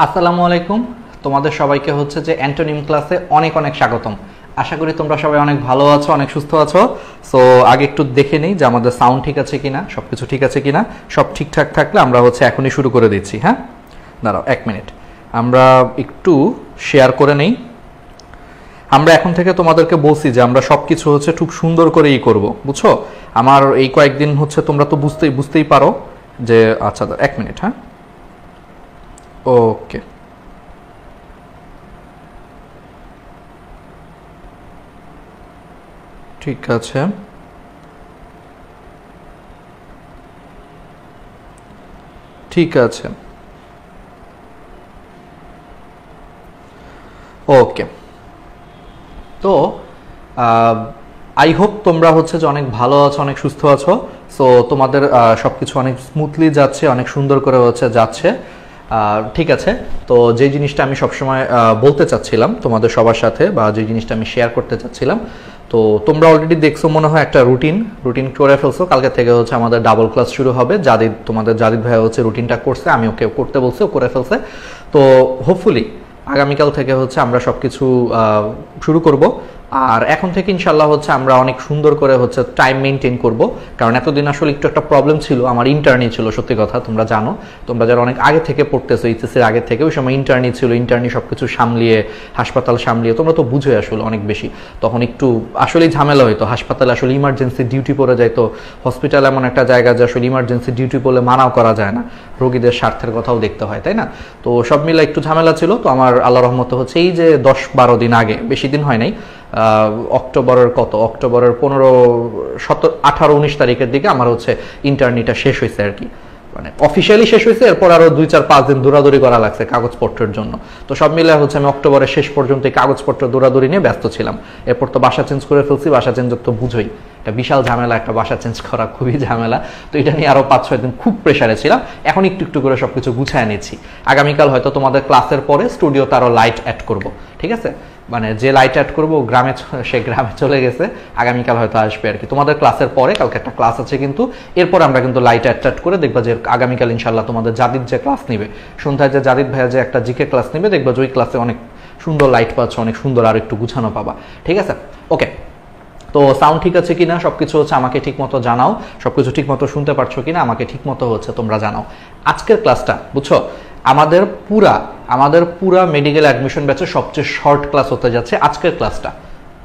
আসসালামু আলাইকুম। তোমাদের সবাইকে হচ্ছে যে অ্যান্টোনিম ক্লাসে অনেক অনেক স্বাগতম। আশা করি তোমরা সবাই অনেক ভালো আছো, অনেক সুস্থ আছো। সো আগে একটু দেখে নিই যে আমাদের সাউন্ড ঠিক আছে কিনা, সব কিছু ঠিক আছে কিনা। সব ঠিকঠাক থাকলে আমরা হচ্ছে এখনই শুরু করে দিচ্ছি। হ্যাঁ, দাঁড়াও 1 মিনিট, আমরা একটু শেয়ার করে নেই। আমরা এখন থেকে তোমাদেরকে বলছি যে আমরা সব কিছু হচ্ছে খুব সুন্দর করেই করব, বুঝছো? আমার এই কয়েকদিন হচ্ছে তোমরা তো বুঝতেই পারো যে আচ্ছা 1 মিনিট। হ্যাঁ, ওকে, ঠিক আছে। ঠিক আছে, ওকে। তো আই হোপ তোমরা হচ্ছে যে অনেক ভালো আছো, অনেক সুস্থ আছো। সো তোমাদের সব কিছু অনেক স্মুথলি যাচ্ছে, অনেক সুন্দর করে হচ্ছে যাচ্ছে। ঠিক আছে। তো যে জিনিসটা আমি সবসময় বলতে চাচ্ছিলাম তোমাদের সবার সাথে, বা যে জিনিসটা আমি শেয়ার করতে চাচ্ছিলাম, তো তোমরা অলরেডি দেখছো মনে হয় একটা রুটিন করে ফেলছো। কালকে থেকে হচ্ছে আমাদের ডাবল ক্লাস শুরু হবে। তোমাদের জাদিদ ভাই হচ্ছে রুটিনটা করছে, আমি ওকে করতে বলছি, ও করে ফেলছে। তো হোপফুলি আগামীকাল থেকে হচ্ছে আমরা সব কিছু শুরু করব। আর এখন থেকে ইনশাল্লাহ হচ্ছে আমরা অনেক সুন্দর করে হচ্ছে টাইম মেনটেন করব। কারণ এতদিন আসলে একটু একটা প্রবলেম ছিল, আমার ইন্টার্নি ছিল, সত্যি কথা তোমরা জানো। তোমরা যারা অনেক আগে থেকে পড়তেছো, এইচএসসির আগে থেকে, ওই সময় ইন্টার্নি ছিল। ইন্টার্নি সব কিছু সামলিয়ে, হাসপাতাল সামলিয়ে, তোমরা তো বুঝোই আসলে অনেক বেশি। তখন একটু আসলেই ঝামেলা হইতো। হাসপাতালে আসলে ইমার্জেন্সি ডিউটি পড়ে যাইতো। হসপিটাল এমন একটা জায়গা যে আসলে ইমার্জেন্সি ডিউটি পড়লে মানাও করা যায় না, রোগীদের স্বার্থের কথাও দেখতে হয়, তাই না? তো সব মিলে একটু ঝামেলা ছিল। তো আমার আল্লাহ রহমতে হচ্ছে এই যে 10-12 দিন আগে, বেশি দিন হয় নাই, অক্টোবরের 15, 17, 18, 19 তারিখের দিকে আমার হচ্ছে ইন্টার্নিটা শেষ হয়েছে আর কি। মানে অফিসিয়ালি শেষ হয়েছে, এরপর আরো 2-4-5 দিন দৌড়াদৌড়ি করা লাগছে কাগজপত্রের জন্য। তো সব মিলে হচ্ছে আমি অক্টোবরের শেষ পর্যন্ত এই কাগজপত্র দৌড়াদৌড়ি নিয়ে ব্যস্ত ছিলাম। এরপর তো বাসা চেঞ্জ করে ফেলছি। বাসা চেঞ্জ তো বুঝোই, একটা বিশাল ঝামেলা, একটা বাসা চেঞ্জ করা খুবই ঝামেলা। তো এটা নিয়ে আরো 5-6 দিন খুব প্রেসারে ছিলাম। এখন একটু একটু করে সবকিছু গুছায় নিচ্ছি। আগামীকাল হয়তো তোমাদের ক্লাসের পরে স্টুডিওতে আরো লাইট অ্যাড করব, ঠিক আছে? মানে যে লাইট অ্যাড করবো সে গ্রামে চলে গেছে, আগামীকাল হয়তো আসবে আর কি। তোমাদের ক্লাসের পরে কালকে একটা ক্লাস আছে, কিন্তু এরপর আমরা কিন্তু লাইট অ্যাড করে দেখবা যে আগামীকাল ইনশাল্লাহ তোমাদের জাদিদ যে ক্লাস নিবে, সন্ধ্যায় যে জাদিদ ভাইয়া যে একটা জিকে ক্লাস নিবে, দেখবা যে ওই ক্লাসে অনেক সুন্দর লাইট পাচ্ছ, অনেক সুন্দর আর একটু গুছানো পাবা, ঠিক আছে? ওকে। তো সাউন্ড ঠিক আছে কিনা, সবকিছু হচ্ছে আমাকে ঠিক মতো জানাও। সবকিছু ঠিক মতো শুনতে পারছো কিনা আমাকে ঠিক মতো হচ্ছে তোমরা জানাও। আজকের ক্লাসটা বুঝছো, আমাদের পুরা মেডিকেল অ্যাডমিশন ব্যাচের সবচেয়ে শর্ট ক্লাস হতে যাচ্ছে আজকের ক্লাসটা।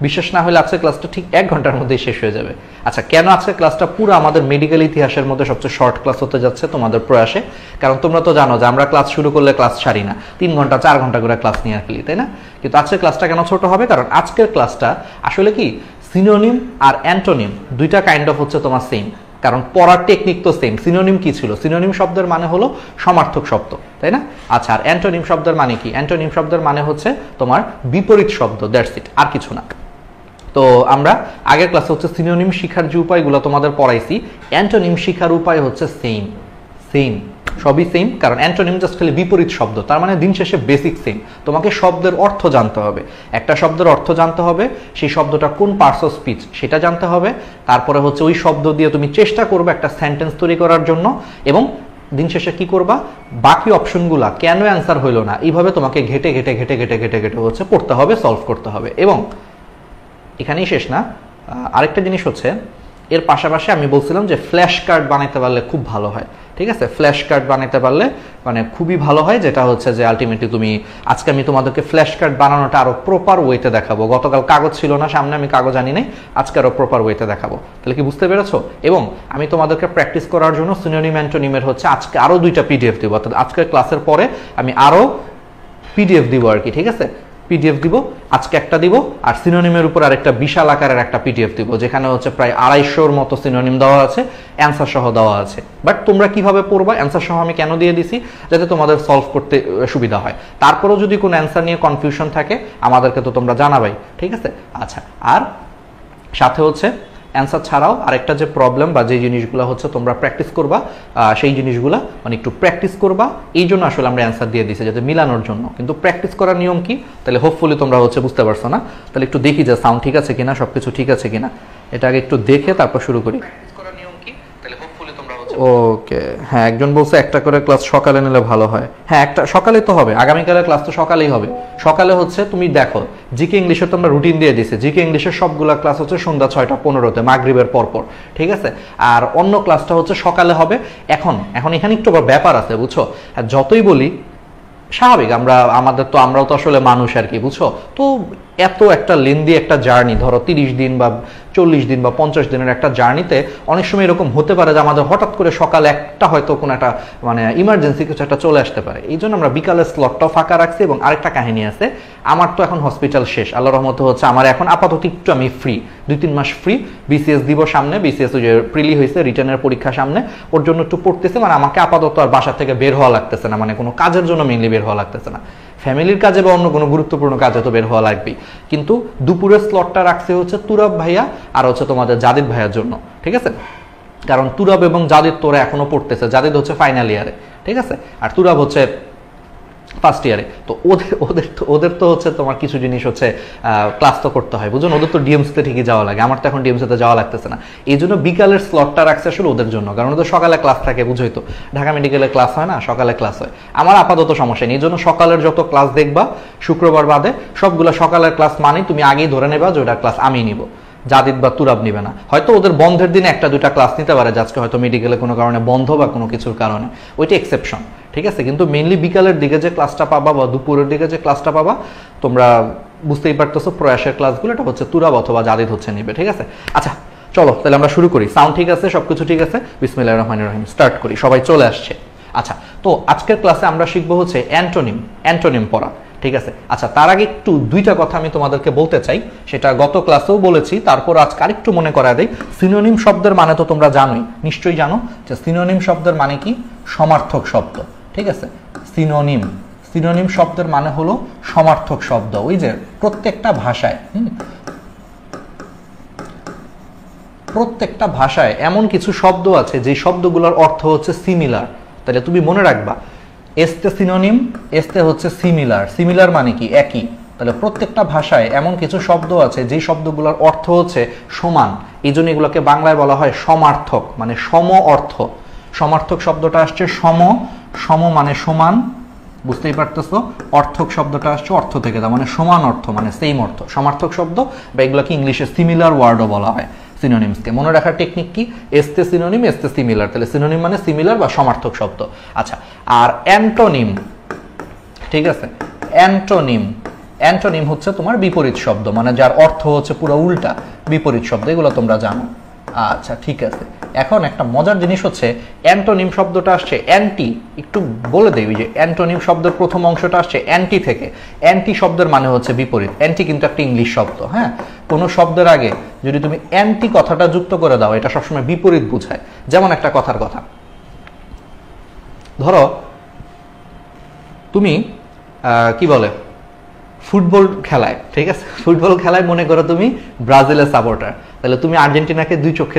বিশ্বাস না হলে আজকের ক্লাসটা ঠিক 1 ঘন্টার মধ্যেই শেষ হয়ে যাবে। আচ্ছা, কেন আজকের ক্লাসটা পুরো আমাদের মেডিকেল ইতিহাসের মধ্যে সবচেয়ে শর্ট ক্লাস হতে যাচ্ছে তোমাদের প্রয়াসে? কারণ তোমরা তো জানো যে আমরা ক্লাস শুরু করলে ক্লাস ছাড়ি না, 3 ঘন্টা 4 ঘন্টা করে ক্লাস নিয়ে ফেলি, তাই না? কিন্তু আজকের ক্লাসটা কেন ছোট হবে? কারণ আজকের ক্লাসটা আসলে কি, সিনোনিম আর অ্যান্টোনিম দুইটা কাইন্ড অফ হচ্ছে তোমার সেম। কারণ পড়ার টেকনিক তো সেম। সিনোনিম কি ছিল? সিনোনিম শব্দের মানে হলো সমার্থক শব্দ, তাই না? আচ্ছা, আর অ্যান্টোনিম শব্দের মানে কি? অ্যান্টোনিম শব্দের মানে হচ্ছে তোমার বিপরীত শব্দ, দ্যাটস ইট, আর কিছু না। তো আমরা আগের ক্লাসে হচ্ছে সিনোনিম শিখার যে উপায়গুলো তোমাদের পড়াইছি, অ্যান্টোনিম শিখার উপায় হচ্ছে সেম, সবই সেম। কারণ অ্যান্টোনিম জাস্ট খালি বিপরীত শব্দ, তার মানে দিন শেষে বেসিক সেম। তোমাকে শব্দের অর্থ জানতে হবে, একটা শব্দের অর্থ জানতে হবে, সেই শব্দটা কোন পার্টস অফ স্পিচ সেটা জানতে হবে। তারপরে হচ্ছে ওই শব্দ দিয়ে তুমি চেষ্টা করবে একটা সেন্টেন্স তৈরি করার জন্য, এবং দিন শেষে কি করবা, বাকি অপশনগুলা কেন অ্যান্সার হইলো না, এইভাবে তোমাকে ঘেটে হচ্ছে পড়তে হবে, সলভ করতে হবে। এবং এখানেই শেষ না, আরেকটা জিনিস হচ্ছে, এর পাশাপাশি আমি বলছিলাম যে ফ্ল্যাশ কার্ড বানাইতে পারলে খুব ভালো হয়, ঠিক আছে? ফ্ল্যাশ কার্ড বানাইতে পারলে মানে খুবই ভালো হয়, যেটা হচ্ছে যে আলটিমেটলি তুমি, আজকে আমি তোমাদেরকে ফ্ল্যাশ কার্ড বানানোটা আরো প্রপার ওয়েতে দেখাবো। গতকাল কাগজ ছিল না সামনে, আমি কাগজ আনি নাই, আজকে আরো প্রপার ওয়েতে দেখাবো। তাহলে কি বুঝতে পেরেছো? এবং আমি তোমাদেরকে প্র্যাকটিস করার জন্য সিনোনিম অ্যান্টোনিমের হচ্ছে আজকে আরো 2টা পিডিএফ দিব। অর্থাৎ আজকের ক্লাসের পরে আমি আরো পিডিএফ দিব আর কি, ঠিক আছে? পিডিএফ দিব, আজকে একটা দিব, আর সিনোনিমের উপর আরেকটা বিশাল আকারের একটা পিডিএফ দিব, যেখানে হচ্ছে প্রায় 250-র মতো সিনোনিম দেওয়া আছে, অ্যান্সার সহ দেওয়া আছে। বাট তোমরা কিভাবে পড়বা, অ্যান্সার সহ আমি কেন দিয়ে দিছি, যাতে তোমাদের সলভ করতে সুবিধা হয়। তারপরেও যদি কোনো অ্যান্সার নিয়ে কনফিউশন থাকে আমাদেরকে তো তোমরা জানাবাই, ঠিক আছে? আচ্ছা, আর সাথে হচ্ছে অ্যান্সার ছাড়াও আরেকটা যে প্রবলেম বা যে জিনিসগুলো হচ্ছে তোমরা প্র্যাকটিস করবা, সেই জিনিসগুলো মানে একটু প্র্যাকটিস করবা, এই জন্য আসলে আমরা অ্যান্সার দিয়ে দিছি, যাতে মিলানোর জন্য। কিন্তু প্র্যাকটিস করার নিয়ম কি, তাহলে হোপফুলি তোমরা হচ্ছে বুঝতে পারছো না। তাহলে একটু দেখি যে সাউন্ড ঠিক আছে কিনা, সবকিছু ঠিক আছে কিনা, এটা আগে একটু দেখে তারপর শুরু করি। ওকে, হ্যাঁ একজন বলছে একটা করে ক্লাস সকালে নিলে ভালো হয়। হ্যাঁ একটা সকালে তো হবে, আগামীকালের ক্লাস তো সকালেই হবে। সকালে হচ্ছে তুমি দেখো জিকে ইংলিশের তো আমরা রুটিন দিয়ে দিছি, জিকে ইংলিশের সবগুলা ক্লাস হচ্ছে সন্ধ্যা 6:15 মাগরিবের পরপর, ঠিক আছে। আর অন্য ক্লাসটা হচ্ছে সকালে হবে। এখন এখানে একটু ব্যাপার আছে বুঝছো, যতই বলি স্বাভাবিক, আমরাও তো আসলে মানুষ আর কি, বুঝছো। তো এত একটা লেন্দি একটা জার্নি, ধরো 30 দিন বা 40 দিন বা 50 দিনের একটা জার্নিতে অনেক সময় এরকম হতে পারে যে আমাদের হঠাৎ করে সকাল একটা হয়তো কোনো একটা মানে ইমার্জেন্সি কিছু একটা চলে আসতে পারে। এই জন্য আমরা বিকালের স্লটটাও ফাঁকা রাখছি। এবং আরেকটা কাহিনী আছে, আমার তো এখন হসপিটাল শেষ, আল্লাহর রহমতে হচ্ছে আমার এখন আপাতত একটু আমি ফ্রি, 2-3 মাস ফ্রি। বিসিএস দিব সামনে, বিসিএস ওই যে প্রিলি হয়েছে, রিটার্নের পরীক্ষা সামনে, ওর জন্য একটু পড়তেছে। মানে আমাকে আপাতত আর বাসা থেকে বের হওয়া লাগতেছে না, মানে কোনো কাজের জন্য মেইনলি বের হওয়া লাগতেছে না, ফ্যামিলির কাজে বা অন্য কোনো গুরুত্বপূর্ণ কাজে তো বের হওয়া লাগবেই। কিন্তু দুপুরের স্লটটা রাখছে হচ্ছে তুরাব ভাইয়া আর হচ্ছে তোমাদের জাদিদ ভাইয়ার জন্য, ঠিক আছে। কারণ তুরাব এবং জাদিদ তোরা এখনো পড়তেছে, জাদিদ হচ্ছে ফাইনাল ইয়ারে, ঠিক আছে, আর তুরাব হচ্ছে ফার্স্ট ইয়ারে। তো ওদের তো হচ্ছে তোমার কিছু জিনিস হচ্ছে ক্লাস তো করতে হয়, বুঝুন। ওদের তো ডিএমসিতে ঠিকই যাওয়া লাগে, আমার তো এখন ডিএমসিতে যাওয়া লাগতেছে না। এই জন্য বিকালের স্লটটা রাখছে আসলে ওদের জন্য, কারণ ওদের সকালে ক্লাস থাকে, বুঝোই তো, ঢাকা মেডিকেলে ক্লাস হয় না, সকালে ক্লাস হয়। আমার আপাতত সমস্যা নেই, এই জন্য সকালের যত ক্লাস দেখবা শুক্রবার বাদে সবগুলো সকালের ক্লাস, মানে তুমি আগেই ধরে নেবা যে ওটা ক্লাস আমি নিব, জাদিদ বা তুরাব নিবে না। হয়তো ওদের বন্ধের দিনে 1-2টা ক্লাস নিতে পারে, আজকে হয়তো মেডিকেলে কোনো কারণে বন্ধ বা কোনো কিছুর কারণে, ওইটা এক্সেপশন, ঠিক আছে। কিন্তু মেইনলি বিকালের দিকে যে ক্লাসটা পাবা বা দুপুরের দিকে যে ক্লাসটা পাবা, তোমরা বুঝতেই পারতেছো প্রয়াসের ক্লাসগুলো এটা হচ্ছে তুরাব অথবা জাদিদ হচ্ছে নিবে, ঠিক আছে। আচ্ছা চলো তাহলে আমরা শুরু করি। সাউন্ড ঠিক আছে, সবকিছু ঠিক আছে, বিসমিল্লাহির রহমানির রহিম, স্টার্ট করি। সবাই চলে আসছে। আচ্ছা, তো আজকের ক্লাসে আমরা শিখবো হচ্ছে অ্যান্টোনিম পড়া, ঠিক আছে। আচ্ছা, তার আগে একটু 2টা কথা আমি তোমাদেরকে বলতে চাই, সেটা গত ক্লাসেও বলেছি, তারপর আজকে আরেকটু মনে করায় দেই। সিনোনিম শব্দের মানে তো তোমরা জানোই, নিশ্চয়ই জানো যে সিনোনিম শব্দের মানে কি, সমার্থক শব্দ, ঠিক আছে। সিনোনিম শব্দের মানে হলো সমার্থক শব্দ। ওই যে প্রত্যেকটা ভাষায় এমন কিছু শব্দ আছে যে শব্দগুলোর অর্থ হচ্ছে সিমিলার। তাহলে তুমি মনে রাখবা, এস্তে সিনোনিম, এস্তে হচ্ছে সিমিলার মানে কি, একই। তাহলে প্রত্যেকটা ভাষায় এমন কিছু শব্দ আছে যে শব্দগুলোর অর্থ হচ্ছে সমান, এই জন্য এগুলোকে বাংলায় বলা হয় সমার্থক, মানে সম অর্থ। সমার্থক শব্দটা আসছে সম মানে সমান, বুঝতেই পারতেছো। অর্থক শব্দটা আসছে অর্থ থেকে, তার মানে সমান অর্থ, মানে সেম অর্থ, সমার্থক শব্দ, বা এগুলোকে ইংলিশে সিমিলার ওয়ার্ডও বলা হয়। সিনোনিমসকে মনে রাখার টেকনিক কি, এস্তে সিনোনিম, এস্তে সিমিলার। তাহলে সিনোনিম মানে সিমিলার বা সমার্থক শব্দ। আচ্ছা, আর অ্যান্টোনিম, ঠিক আছে, অ্যান্টোনিম হচ্ছে তোমার বিপরীত শব্দ, মানে যার অর্থ হচ্ছে পুরো উল্টা, বিপরীত শব্দ, এগুলো তোমরা জানো। আচ্ছা ঠিক আছে, এখন একটা মজার জিনিস হচ্ছে অ্যান্টোনিম শব্দটা আসছে অ্যান্টি, একটু বলে দেই, ওই যে অ্যান্টোনিম শব্দের প্রথম অংশটা আসছে অ্যান্টি থেকে। অ্যান্টি শব্দের মানে হচ্ছে বিপরীত। অ্যান্টি কিন্তু একটা ইংলিশ শব্দ, হ্যাঁ। কোনো শব্দের আগে যদি তুমি অ্যান্টি কথাটা যুক্ত করে দাও, এটা সবসময় বিপরীত বোঝায়। যেমন একটা কথার কথা, ধরো তুমি কি বলে ফুটবল খেলায়, ঠিক আছে, ফুটবল খেলায় মনে করো তুমি ব্রাজিলের সাপোর্টার, তাহলে তুমি আর্জেন্টিনাকে 2 চোখে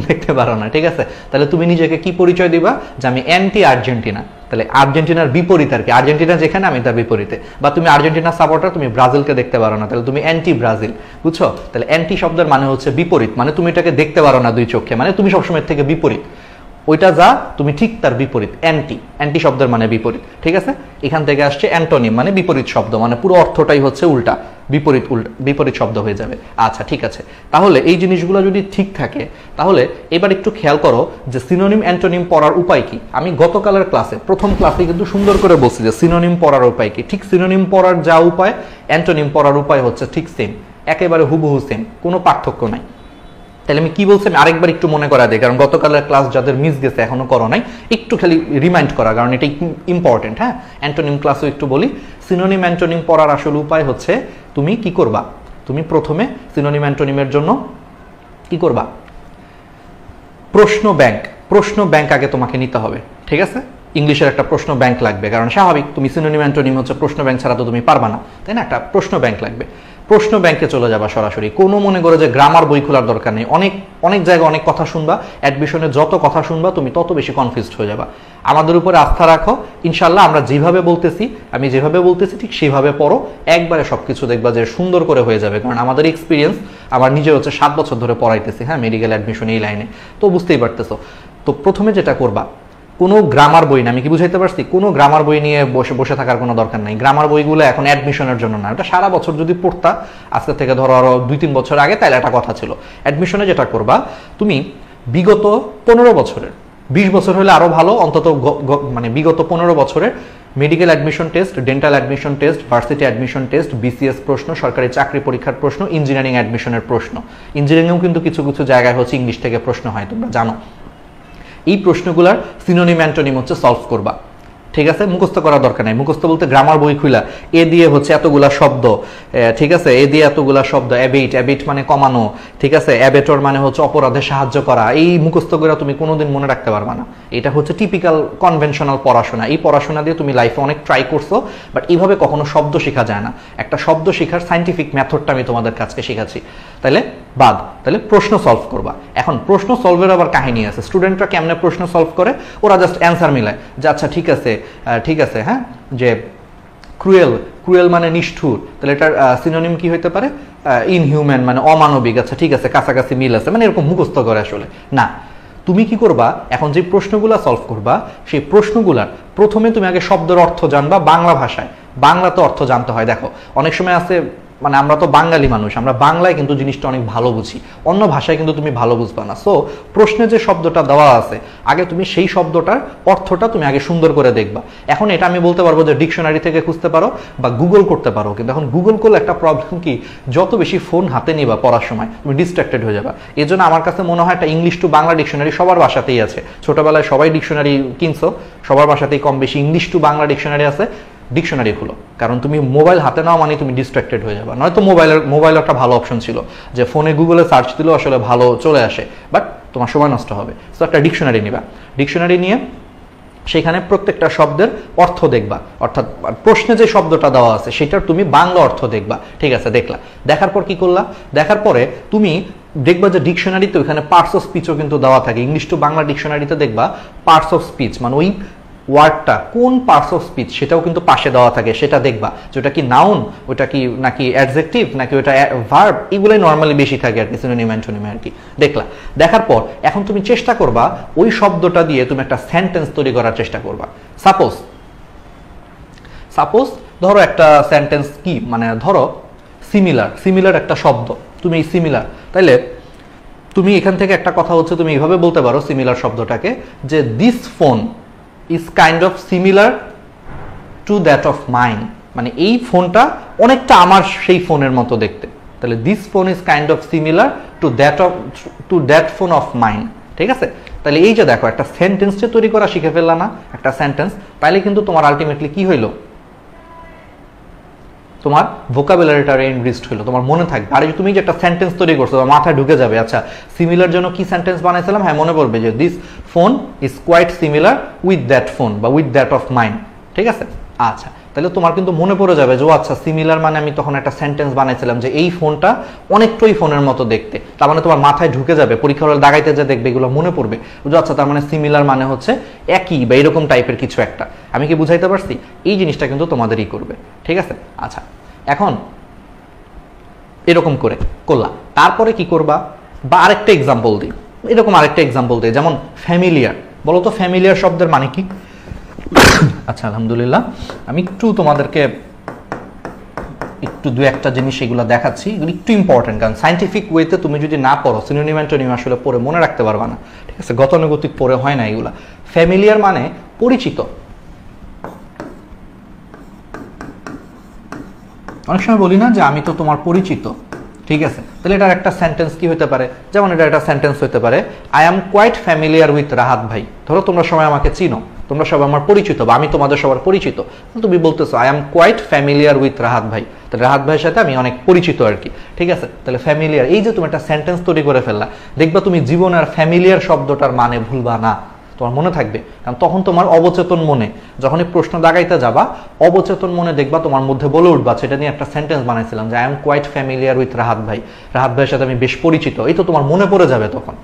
দেখতে পারো না, ঠিক আছে। তাহলে তুমি নিজেকে কি পরিচয় দিবা, যে আমি অ্যান্টি আর্জেন্টিনা। তাহলে আর্জেন্টিনার বিপরীত আর কি, আর্জেন্টিনা যেখানে আমি তার বিপরীতে। বা তুমি আর্জেন্টিনার সাপোর্টার, তুমি ব্রাজিলকে দেখতে পারো না, তাহলে তুমি অ্যান্টি ব্রাজিল, বুঝছো। তাহলে অ্যান্টি শব্দের মানে হচ্ছে বিপরীত, মানে তুমি এটাকে দেখতে পারো না 2 চোখে, মানে তুমি সবসময় থেকে বিপরীত, ওইটা যা তুমি ঠিক তার বিপরীত। অ্যান্টি শব্দের মানে বিপরীত, ঠিক আছে। এখান থেকে আসছে অ্যান্টোনিম, মানে বিপরীত শব্দ, মানে পুরো অর্থটাই হচ্ছে উল্টা, বিপরীত শব্দ হয়ে যাবে। আচ্ছা ঠিক আছে, তাহলে এই জিনিসগুলো যদি ঠিক থাকে, তাহলে এবার একটু খেয়াল করো যে সিনোনিম অ্যান্টোনিম পড়ার উপায় কি। আমি গতকালের ক্লাসে, প্রথম ক্লাসে কিন্তু সুন্দর করে বলছি যে সিনোনিম পড়ার উপায় কি। ঠিক সিনোনিম পড়ার যা উপায়, অ্যান্টোনিম পড়ার উপায় হচ্ছে ঠিক সেম, একেবারে হুবহু সেম, কোনো পার্থক্য নাই। তাহলে আমি কি বলছি, আমি আরেকবার একটু মনে করা দিই, কারণ গতকালের ক্লাস যাদের মিস গেছে, এখনো করো নাই, একটু খালি রিমাইন্ড করা, কারণ এটা ইম্পর্টেন্ট, হ্যাঁ। অ্যান্টোনিম ক্লাসও একটু বলি। সিনোনিম অ্যান্টোনিম পড়ার আসল উপায় হচ্ছে তুমি কি করবা, তুমি প্রথমে সিনোনিম অ্যান্টোনিমের জন্য কি করবা, প্রশ্ন ব্যাংক আগে তোমাকে নিতে হবে, ঠিক আছে। ইংলিশের একটা প্রশ্ন ব্যাংক লাগবে, কারণ স্বাভাবিক, তুমি সিনোনিম অ্যান্টোনিম হচ্ছে প্রশ্ন ব্যাংক ছাড়া তো তুমি পারবা না, তাই না। একটা প্রশ্ন ব্যাংক লাগবে, প্রশ্ন ব্যাংকে চলে যাবা সরাসরি। কোনো মনে করে যে গ্রামার বই খোলার দরকার নেই। অনেক জায়গায় অনেক কথা শুনবা, অ্যাডমিশনে যত কথা শুনবা তুমি তত বেশি কনফিউজড হয়ে যাবা। আমাদের উপরে আস্থা রাখো, ইনশাল্লাহ আমরা যেভাবে বলতেছি, আমি যেভাবে বলতেছি ঠিক সেভাবে পড়ো, একবারে সবকিছু দেখবা যে সুন্দর করে হয়ে যাবে। কারণ আমাদের এক্সপিরিয়েন্স, আমার নিজে হচ্ছে 7 বছর ধরে পড়াইতেছি, হ্যাঁ, মেডিকেল অ্যাডমিশন এই লাইনে, তো বুঝতেই পারতেছো। তো প্রথমে যেটা করবা, কোনো গ্রামার বই না, আমি কি বুঝাইতে পারছি, কোনো গ্রামার বই নিয়ে বসে বসে থাকার কোনো দরকার নাই। গ্রামার বইগুলো এখন অ্যাডমিশনের জন্য না, এটা সারা বছর যদি পড়তা আজকে থেকে ধরো আরো 2-3 বছর আগে, তাহলে একটা কথা ছিল। অ্যাডমিশনে যেটা করবা, তুমি বিগত 15 বছরের, 20 বছর হলে আরো ভালো, অন্তত মানে বিগত 15 বছরের medical admission test, dental admission test, varsity admission test, BCS প্রশ্ন, সরকারি চাকরি পরীক্ষার প্রশ্ন, ইঞ্জিনিয়ারিং অ্যাডমিশনের প্রশ্ন। ইঞ্জিনিয়ারিংয়েও কিন্তু কিছু কিছু জায়গায় হচ্ছে ইংলিশ থেকে প্রশ্ন হয়, তোমরা জানো। এই প্রশ্নগুলার সিনোনিম অ্যান্টোনিম হচ্ছে সলভ করবা, ঠিক আছে? মুখস্থ করার দরকার নাই। মুখস্থ বলতে গ্রামার বই খুলা এ দিয়ে হচ্ছে এতগুলা শব্দ, ঠিক আছে, এ দিয়ে এতগুলা শব্দ, অ্যাবেট মানে কমানো, ঠিক আছে, অ্যাবেটর মানে হচ্ছে অপরাধে সাহায্য করা, এই মুখস্থ করে তুমি কোনোদিন মনে রাখতে পারবা না। এটা হচ্ছে টিপিক্যাল কনভেনশনাল পড়াশোনা। এই পড়াশোনা দিয়ে তুমি লাইফে অনেক ট্রাই করছো, বাট এইভাবে কখনো শব্দ শেখা যায় না। একটা শব্দ শেখার সাইন্টিফিক মেথডটা আমি তোমাদের কাছে শেখাচ্ছি। তাহলে বাদ, তাহলে প্রশ্ন সলভ করবা। এখন প্রশ্ন সলভের আবার কাহিনী আছে। স্টুডেন্টরা কেমনে প্রশ্ন সলভ করে, ওরা জাস্ট অ্যান্সার মিলায় যে আচ্ছা ঠিক আছে, হ্যাঁ, যে ক্রুয়েল মানে নিষ্ঠুর, তাহলে এটার সিনোনিম কি হইতে পারে, ইনহিউম্যান মানে অমানবিক, আচ্ছা ঠিক আছে, কাছাকাছি মিল আছে, মানে এরকম মুখস্থ করে আসলে না। তুমি কি করবা, এখন যে প্রশ্নগুলা সলভ করবা, সেই প্রশ্নগুলার প্রথমে তুমি আগে শব্দের অর্থ জানবা বাংলা ভাষায়। বাংলাতে অর্থ জানতে হয়। দেখো অনেক সময় আছে, মানে আমরা তো বাঙালি মানুষ, আমরা বাংলায় কিন্তু জিনিসটা অনেক ভালো বুঝি, অন্য ভাষায় কিন্তু তুমি ভালো বুঝবা না। সো প্রশ্নে যে শব্দটা দেওয়া আছে, আগে তুমি সেই শব্দটার অর্থটা তুমি আগে সুন্দর করে দেখবা। এখন এটা আমি বলতে পারবো যে ডিকশনারি থেকে খুঁজতে পারো বা গুগল করতে পারো, কিন্তু এখন গুগল করলে একটা প্রবলেম কি, যত বেশি ফোন হাতে নিবা পড়ার সময় তুমি ডিস্ট্রাক্টেড হয়ে যাবা। এই জন্য আমার কাছে মনে হয় একটা ইংলিশ টু বাংলা ডিকশনারি সবার বাসাতেই আছে। ছোটবেলায় সবাই ডিকশনারি কিনছো, সবার বাসাতেই কম বেশি ইংলিশ টু বাংলা ডিকশনারি আছে। ডিকশনারি খুলো, কারণ তুমি মোবাইল হাতে নাও মানে তুমি ডিস্ট্রাক্টেড হয়ে যাবে। নয়তো মোবাইল একটা ভালো অপশন ছিল যে ফোনে গুগলে সার্চ দিলেও আসলে ভালো চলে আসে, বাট তোমার সময় নষ্ট হবে। সো একটা ডিকশনারি নিবা, ডিকশনারি নিয়ে সেখানে প্রত্যেকটা শব্দের অর্থ দেখবা, অর্থাৎ প্রশ্নে যে শব্দটা দেওয়া আছে সেটার তুমি বাংলা অর্থ দেখবা। ঠিক আছে, দেখলা, দেখার পর কি করলা, দেখার পরে তুমি দেখবা যে ডিকশনারিতে ওইখানে পার্টস অফ স্পিচও কিন্তু দেওয়া থাকে। ইংলিশ টু বাংলা ডিকশনারিতে দেখবা পার্টস অফ স্পিচ মানে ওই ওয়ার্ডটা কোন পার্টস অফ স্পিচ সেটাও কিন্তু পাশে দেওয়া থাকে, সেটা দেখবা যে ওটা কি নাউন, ওটা কি নাকি অ্যাডজেক্টিভ, নাকি ওটা ভার্ব, এগুলোই নর্মালি বেশি থাকে আর কি সিনোনিম অ্যান্টোনিমে আর কি। দেখলা, দেখার পর এখন তুমি চেষ্টা করবা ওই শব্দটা দিয়ে তুমি একটা সেন্টেন্স তৈরি করার চেষ্টা করবা। সাপোজ ধরো একটা সেন্টেন্স কি, মানে ধরো সিমিলার একটা শব্দ, তুমি এই সিমিলার, তাইলে তুমি এখান থেকে একটা কথা হচ্ছে তুমি এইভাবে বলতে পারো সিমিলার শব্দটাকে যে this phone is kind of similar to that of mine, মানে এই ফোনটা অনেকটা আমার সেই ফোনের মতো দেখতে। তাহলে this phone is kind of similar to that phone of mine, ঠিক আছে? তাহলে এই যে দেখো একটা সেন্টেন্স যে তৈরি করা শিখে ফেললা না, একটা সেন্টেন্স, তাহলে কিন্তু তোমার আলটিমেটলি কি হইলো, তোমার ভোকাবুলারিটা এনরিচড হলো, তোমার মনে থাকবে। আর তুমি যে একটা সেন্টেন্স তৈরি করছো তোমার মাথায় ঢুকে যাবে, আচ্ছা সিমিলার জন্য কি সেন্টেন্স বানাইছিলাম, হ্যাঁ মনে পড়বে যে this phone is quite similar with that phone বা উইথ দ্যাট অফ মাইন্ড, ঠিক আছে? আচ্ছা, তাহলে তোমার কিন্তু মনে পড়ে যাবে যে ও আচ্ছা সিমিলার মানে আমি তখন একটা সেন্টেন্স বানাইছিলাম যে এই ফোনটা অনেকটাই ফোনের মতো দেখতে, তার মানে তোমার মাথায় ঢুকে যাবে, পরীক্ষা হলে দাগাইতে যা দেখবে এগুলো মনে পড়বে, বুঝো আচ্ছা তার মানে সিমিলার মানে হচ্ছে একই বা এরকম টাইপের কিছু একটা। আমি কি বুঝাইতে পারছি? এই জিনিসটা কিন্তু তোমাদেরই করবে, ঠিক আছে? আচ্ছা, এখন এরকম করে করলা, তারপরে কি করবা, বা আরেকটা এক্সাম্পল দিই, এরকম আরেকটা এক্সাম্পল দিই, যেমন ফ্যামিলিয়ার। বলো তো ফ্যামিলিয়ার শব্দের মানে কি? আচ্ছা আলহামদুলিল্লাহ, আমি একটু তোমাদেরকে একটু দু একটা জিনিস এগুলো দেখাচ্ছি, এগুলো একটু ইম্পর্টেন্ট, কারণ সাইন্টিফিক ওয়েতে তুমি যদি না পড়ো সিনোনিম অ্যান্টোনিম আসলে পড়ে মনে রাখতে পারবা না, ঠিক আছে? গতানুগতিক পড়ে হয় না এগুলা। ফ্যামিলিয়ার মানে পরিচিত। অনেক সময় বলি না যে আমি তো তোমার পরিচিত, ঠিক আছে? তাহলে এটার একটা সেন্টেন্স কি হতে পারে, যেমন এটা একটা সেন্টেন্স হতে পারে I am quite familiar with Rahat ভাই। ধরো তোমরা সবাই আমাকে চিনো, তোমরা সবাই আমার পরিচিত, বা আমি তোমাদের সবার পরিচিত, তুমি বলতেছো I am quite familiar with Rahat ভাই, তাহলে রাহাত ভাইয়ের সাথে আমি অনেক পরিচিত আর কি, ঠিক আছে? তাহলে ফ্যামিলিয়ার, এই যে তুমি একটা সেন্টেন্স তৈরি করে ফেললা, দেখবা তুমি জীবনে আর ফ্যামিলিয়ার শব্দটার মানে ভুলবা না, তোমার মনে থাকবে। কারণ তখন তোমার অবচেতন মনে যখনই প্রশ্ন দাগাইতে যাবা, অবচেতন মনে দেখবা তোমার মধ্যে বলে উঠবা, সেটা নিয়ে একটা সেন্টেন্স বানাইছিলাম যে I am quite familiar with Rahat ভাই, রাহাত ভাইয়ের সাথে আমি বেশ পরিচিত, এই তো তোমার মনে পড়ে যাবে, তখন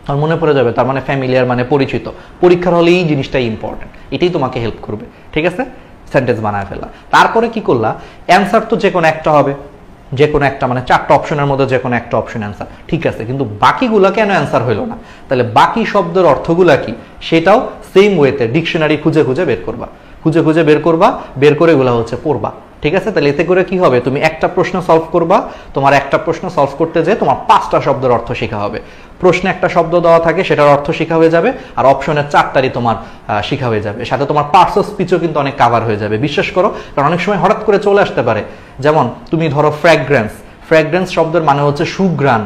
তোমার মনে পড়ে যাবে, তার মানে ফ্যামিলিয়ার মানে পরিচিত। পরীক্ষার হলে এই জিনিসটাই ইম্পর্টেন্ট, এটাই তোমাকে হেল্প করবে, ঠিক আছে? সেন্টেন্স বানায় ফেলা, তারপরে কি করলা, অ্যান্সার তো যে কোনো একটা হবে, যে কোনো একটা মানে 4টা অপশনের মধ্যে যে কোনো একটা অপশন অ্যান্সার, ঠিক আছে, কিন্তু বাকিগুলো কেন অ্যান্সার হইল না? তাহলে বাকি শব্দের অর্থগুলা কি সেটাও সেম ওয়েতে ডিকশনারি খুঁজে খুঁজে বের করবা, খুঁজে খুঁজে বের করবা, বের করে এগুলো হচ্ছে পড়বা, ঠিক আছে? তাহলে এতে করে কি হবে, তুমি একটা প্রশ্ন সলভ করবা, তোমার একটা প্রশ্ন সলভ করতে যে তোমার 5টা শব্দের অর্থ শেখা হবে। প্রশ্নে একটা শব্দ দেওয়া থাকে, সেটার অর্থ শেখা হয়ে যাবে, আর অপশনের 4টারই তোমার শেখা হয়ে যাবে, সাথে তোমার পার্টস অফ স্পিচও কিন্তু অনেক কাভার হয়ে যাবে, বিশ্বাস করো। কারণ অনেক সময় হঠাৎ করে চলে আসতে পারে, যেমন তুমি ধরো ফ্র্যাগ্রেন্স, ফ্র্যাগ্রেন্স শব্দের মানে হচ্ছে সুঘ্রাণ,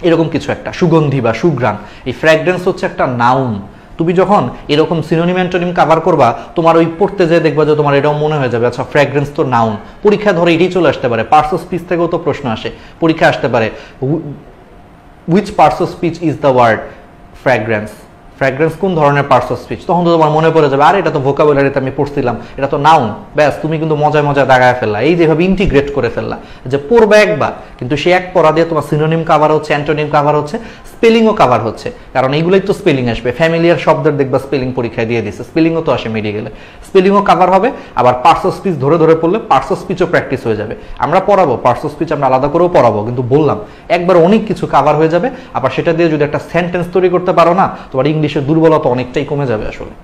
এরকম কিছু একটা, সুগন্ধি বা সুঘ্রাণ। এই ফ্র্যাগ্রেন্স হচ্ছে একটা নাউন। তুমি যখন এরকম সিনোনিম অ্যান্টোনিম কভার করবা, তোমার ওই পড়তে যেয়ে দেখবা যে তোমার এটাও মনে হয়ে যাবে, আচ্ছা ফ্র্যাগ্রেন্স তো নাউন। পরীক্ষা ধরে এটাই চলে আসতে পারে, পার্টস অফ স্পিচ থেকেও তো প্রশ্ন আসে, পরীক্ষা আসতে পারে which parts of speech is the word fragrance, fragrance কোন ধরনের পার্টস অফ স্পিচ, তখন তো তোমার মনে পড়ে যাবে আরে এটা তো ভোকাবুলারিতে আমি পড়ছিলাম, এটা তো নাউন, ব্যাস তুমি কিন্তু মজায় মজায় দাগায় ফেললা, এই যেভাবে ইন্টিগ্রেট করে ফেললা যে পড়বে একবার, কিন্তু সে এক পড়া দিয়ে তোমার সিনোনিম কভার হচ্ছে, অ্যান্টোনিম কভার হচ্ছে, স্পেলিংও কভার হচ্ছে, কারণ এইগুলোই তো স্পেলিং আসবে, ফ্যামিলিয়ার শব্দের দেখবা স্পেলিং পরীক্ষায় দিয়ে দিচ্ছে, স্পেলিংও তো আসে মেডিকেলে, স্পেলিংও কভার হবে, আবার পার্টস অফ স্পিচ ধরে ধরে পড়লে পার্টস অফ স্পিচও প্র্যাকটিস হয়ে যাবে। আমরা পড়াবো পার্টস অফ স্পিচ, আমরা আলাদা করেও পড়াবো, কিন্তু বললাম একবার অনেক কিছু কভার হয়ে যাবে, আবার সেটা দিয়ে যদি একটা সেন্টেন্স তৈরি করতে পারো না, তোমার ইংলিশের দুর্বলতা অনেকটাই কমে যাবে আসলে।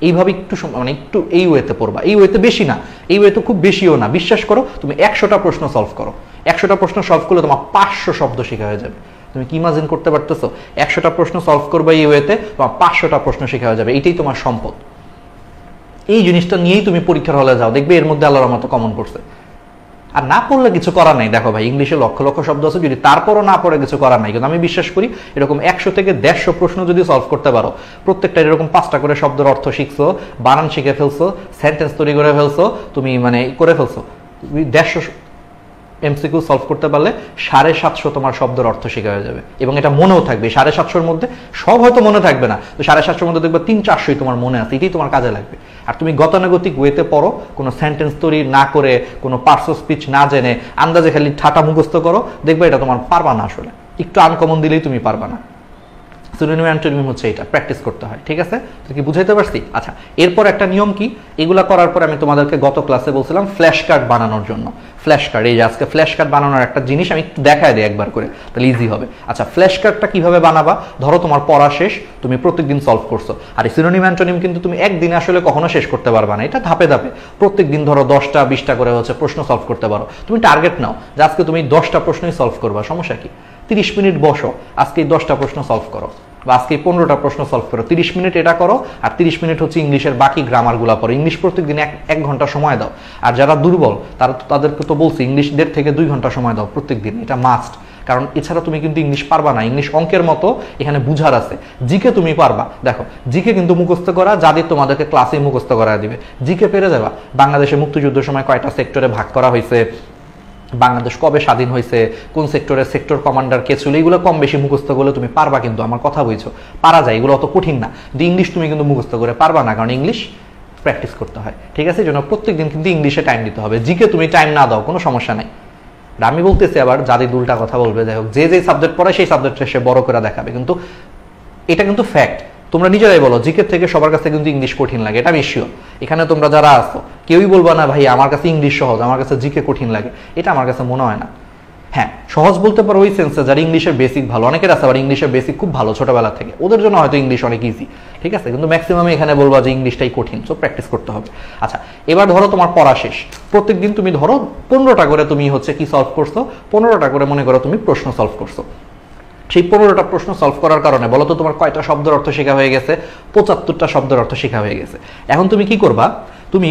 এইভাবে একটু মানে একটু এই ওয়েতে পড়বা, এই ওয়েতে বেশি না, এই ওয়েতে খুব বেশিও না, বিশ্বাস করো। তুমি 100টা প্রশ্ন সলভ করো, 100টা প্রশ্ন সলভ করলে তোমার 500 শব্দ শেখা হয়ে যাবে। তুমি কি ইমাজিন করতে পারতেছো? 100টা প্রশ্ন সলভ করবে এই ওয়েতে, তোমার 500টা প্রশ্ন শেখা হয়ে যাবে, এটাই তোমার সম্পদ। এই জিনিসটা নিয়েই তুমি পরীক্ষার হলে যাও, দেখবে এর মধ্যে আল্লাহর মতো কমন করছে। আর না পড়লে কিছু করার নাই, দেখো ভাই ইংলিশে লক্ষ লক্ষ শব্দ আছে, যদি তারপরও না পড়ে কিছু করার নাই, কিন্তু আমি বিশ্বাস করি এরকম 100 থেকে 150 প্রশ্ন যদি সলভ করতে পারো, প্রত্যেকটা এরকম 5টা করে শব্দের অর্থ শিখছো, বানান শিখে ফেলছো, সেন্টেন্স তৈরি করে ফেলছো, তুমি মানে করে ফেলছো, তুমি 150 এমসিকিউ সলভ করতে পারলে 750 তোমার শব্দের অর্থ শেখা হয়ে যাবে, এবং এটা মনেও থাকবে। 750-র মধ্যে সব হয়তো মনে থাকবে না, তো 750-র মধ্যে দেখবে 300-400 তোমার মনে আছে, এটাই তোমার কাজে লাগবে। আর তুমি গতানুগতিক ওয়েতে পড়ো, কোনো সেন্টেন্স তৈরি না করে, কোনো পার্টস অফ স্পিচ না জেনে, আন্দাজে খালি ঠাটা মুখস্থ করো, দেখবে এটা তোমার পারবা না আসলে, একটু আনকমন দিলেই তুমি পারবা না। সিনোনিম অ্যান্টোনিম হচ্ছে এটা, প্র্যাকটিস করতে হয়, ঠিক আছে? তো কি বুঝাইতে পারছি? আচ্ছা, এরপর একটা নিয়ম কি, এগুলা করার পর আমি তোমাদেরকে গত ক্লাসে বলছিলাম ফ্ল্যাশ কার্ড বানানোর জন্য। ফ্ল্যাশ কার্ড, এই যে আজকে ফ্ল্যাশ কার্ড বানানোর একটা জিনিস আমি একটু দেখায় দিই একবার করে, তাহলে ইজি হবে। আচ্ছা, ফ্ল্যাশ কার্ডটা কিভাবে বানাবা? ধরো তোমার পড়া শেষ, তুমি প্রত্যেকদিন সলভ করছো, আর এই সিনোনিম অ্যান্টোনিম কিন্তু তুমি একদিনে আসলে কখনো শেষ করতে পারবা না, এটা ধাপে ধাপে প্রত্যেকদিন ধরো 10টা 20টা করে হচ্ছে প্রশ্ন সলভ করতে পারো। তুমি টার্গেট নাও যে আজকে তুমি 10টা প্রশ্নই সলভ করবা, সমস্যা কি? 30 মিনিট বসো, আজকে 10টা প্রশ্ন সলভ করো, বা আজকে 15টা প্রশ্ন সলভ করো, 30 মিনিট এটা করো, আর 30 মিনিট হচ্ছে ইংলিশের বাকি গ্রামারগুলো পড়ো। ইংলিশ প্রত্যেকদিন 1 ঘন্টা সময় দাও, আর যারা দুর্বল তাদেরকে তো বলছি ইংলিশ 1.5 থেকে 2 ঘন্টা সময় দাও প্রত্যেকদিন, এটা মাস্ট। কারণ এছাড়া তুমি কিন্তু ইংলিশ পারবা না, ইংলিশ অঙ্কের মতো এখানে বুঝার আছে। জিকে তুমি পারবা, দেখো জিকে কিন্তু মুখস্থ করা যাদের তোমাদেরকে ক্লাসে মুখস্থ করা দিবে, জিকে পেরে যাবা। বাংলাদেশে মুক্তিযুদ্ধের সময় কয়টা সেক্টরে ভাগ করা হয়েছে, বাংলাদেশ কবে স্বাধীন হয়েছে, কোন সেক্টরের সেক্টর কমান্ডার কে ছিল, এগুলো কম বেশি মুখস্থ করলে তুমি পারবা, কিন্তু আমার কথা বুঝছো, পারা যায়, এগুলো অত কঠিন না। কিন্তু ইংলিশ তুমি কিন্তু মুখস্থ করে পারবা না, কারণ ইংলিশ প্র্যাকটিস করতে হয়, ঠিক আছে? এই জন্য প্রত্যেকদিন কিন্তু ইংলিশে টাইম দিতে হবে। জিকে তুমি টাইম না দাও কোনো সমস্যা নাই, আমি বলতেছি আবার যাদের উল্টা কথা বলবে, যাই হোক, যে সাবজেক্ট পড়ে সেই সাবজেক্টে সে বড় করে দেখাবে, কিন্তু এটা কিন্তু ফ্যাক্ট। তোমরা নিজেরাই বলো, জিকে থেকে সবার কাছে কিন্তু ইংলিশ কঠিন লাগে, এটা আমি শিওর। এখানে তোমরা যারা আসো কেউই বলবা না ভাই আমার কাছে ইংলিশ সহজ, আমার কাছে জিকে কঠিন লাগে, এটা আমার কাছে মনে হয় না। হ্যাঁ, সহজ বলতে পারো ওই সেন্সে যারা ইংলিশের বেসিক ভালো, অনেকের আছে আবার ইংলিশের বেসিক খুব ভালো ছোটবেলা থেকে, ওদের জন্য হয়তো ইংলিশ অনেক ইজি, ঠিক আছে? কিন্তু ম্যাক্সিমাম এখানে বলবা যে ইংলিশটাই কঠিন, সো প্র্যাকটিস করতে হবে। আচ্ছা, এবার ধরো তোমার পড়া শেষ, প্রত্যেকদিন তুমি ধরো 15টা করে তুমি হচ্ছে কি সলভ করছো, 15টা করে মনে করো তুমি প্রশ্ন সলভ করছো। সেই 15টা প্রশ্ন সলভ করার কারণে বলো তো তোমার কয়টা শব্দের অর্থ শেখা হয়ে গেছে? 75টা শব্দের অর্থ শেখা হয়ে গেছে। এখন তুমি কি করবা, তুমি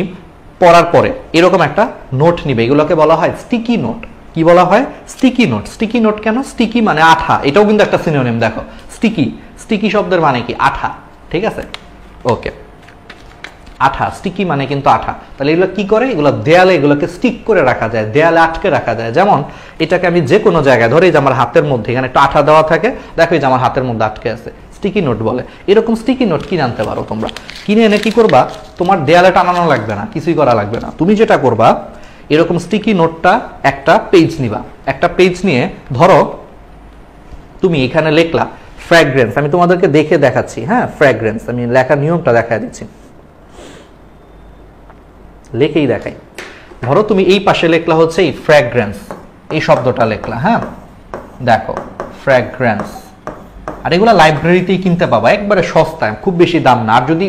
পড়ার পরে এরকম একটা নোট নিবে, এগুলোকে বলা হয় স্টিকি নোট। কি বলা হয়? Sticky note. স্টিকি নোট কেন? স্টিকি মানে আঠা, এটাও কিন্তু একটা সিনোনিম। দেখো স্টিকি, স্টিকি শব্দের মানে কি? আঠা, ঠিক আছে? ওকে, আঠা, স্টিকি মানে কিন্তু আঠা। তাহলে এগুলো কি করে? এগুলো দেয়ালে এগুলোকে স্টিক করে রাখা যায়, দেয়ালে আটকে রাখা যায়। যেমন এটাকে আমি যে কোনো জায়গায় ধরে, যে আমার হাতের মধ্যে এখানে একটা আঠা দেওয়া থাকে, দেখো এই যে আমার হাতের মধ্যে আটকে আছে, স্টিকি নোট বলে। এরকম স্টিকি নোট কি জানতে পারো তোমরা, কিনে এনে কি করবা, তোমার দেয়ালে টানানো লাগবে না, কিছুই করা লাগবে না। তুমি যেটা করবা, এরকম স্টিকি নোটটা একটা পেজ নিবা, একটা পেজ নিয়ে ধরো তুমি এখানে লিখলা ফ্র্যাগ্রেন্স, আমি তোমাদেরকে দেখে দেখাচ্ছি, হ্যাঁ ফ্র্যাগ্রেন্স, আমি লেখার নিয়মটা দেখা দিচ্ছি, লিখেই দেখাই। ধরো তুমি এই পাশে লেখলা হচ্ছে এই ফ্র্যাগ্রেন্স, এই শব্দটা লিখলা, হ্যাঁ দেখো ফ্র্যাগ্রেন্স। আর এগুলো লাইব্রেরিতেই কিনতে পাবা, একবারে সস্তায়, খুব বেশি দাম না। আর যদি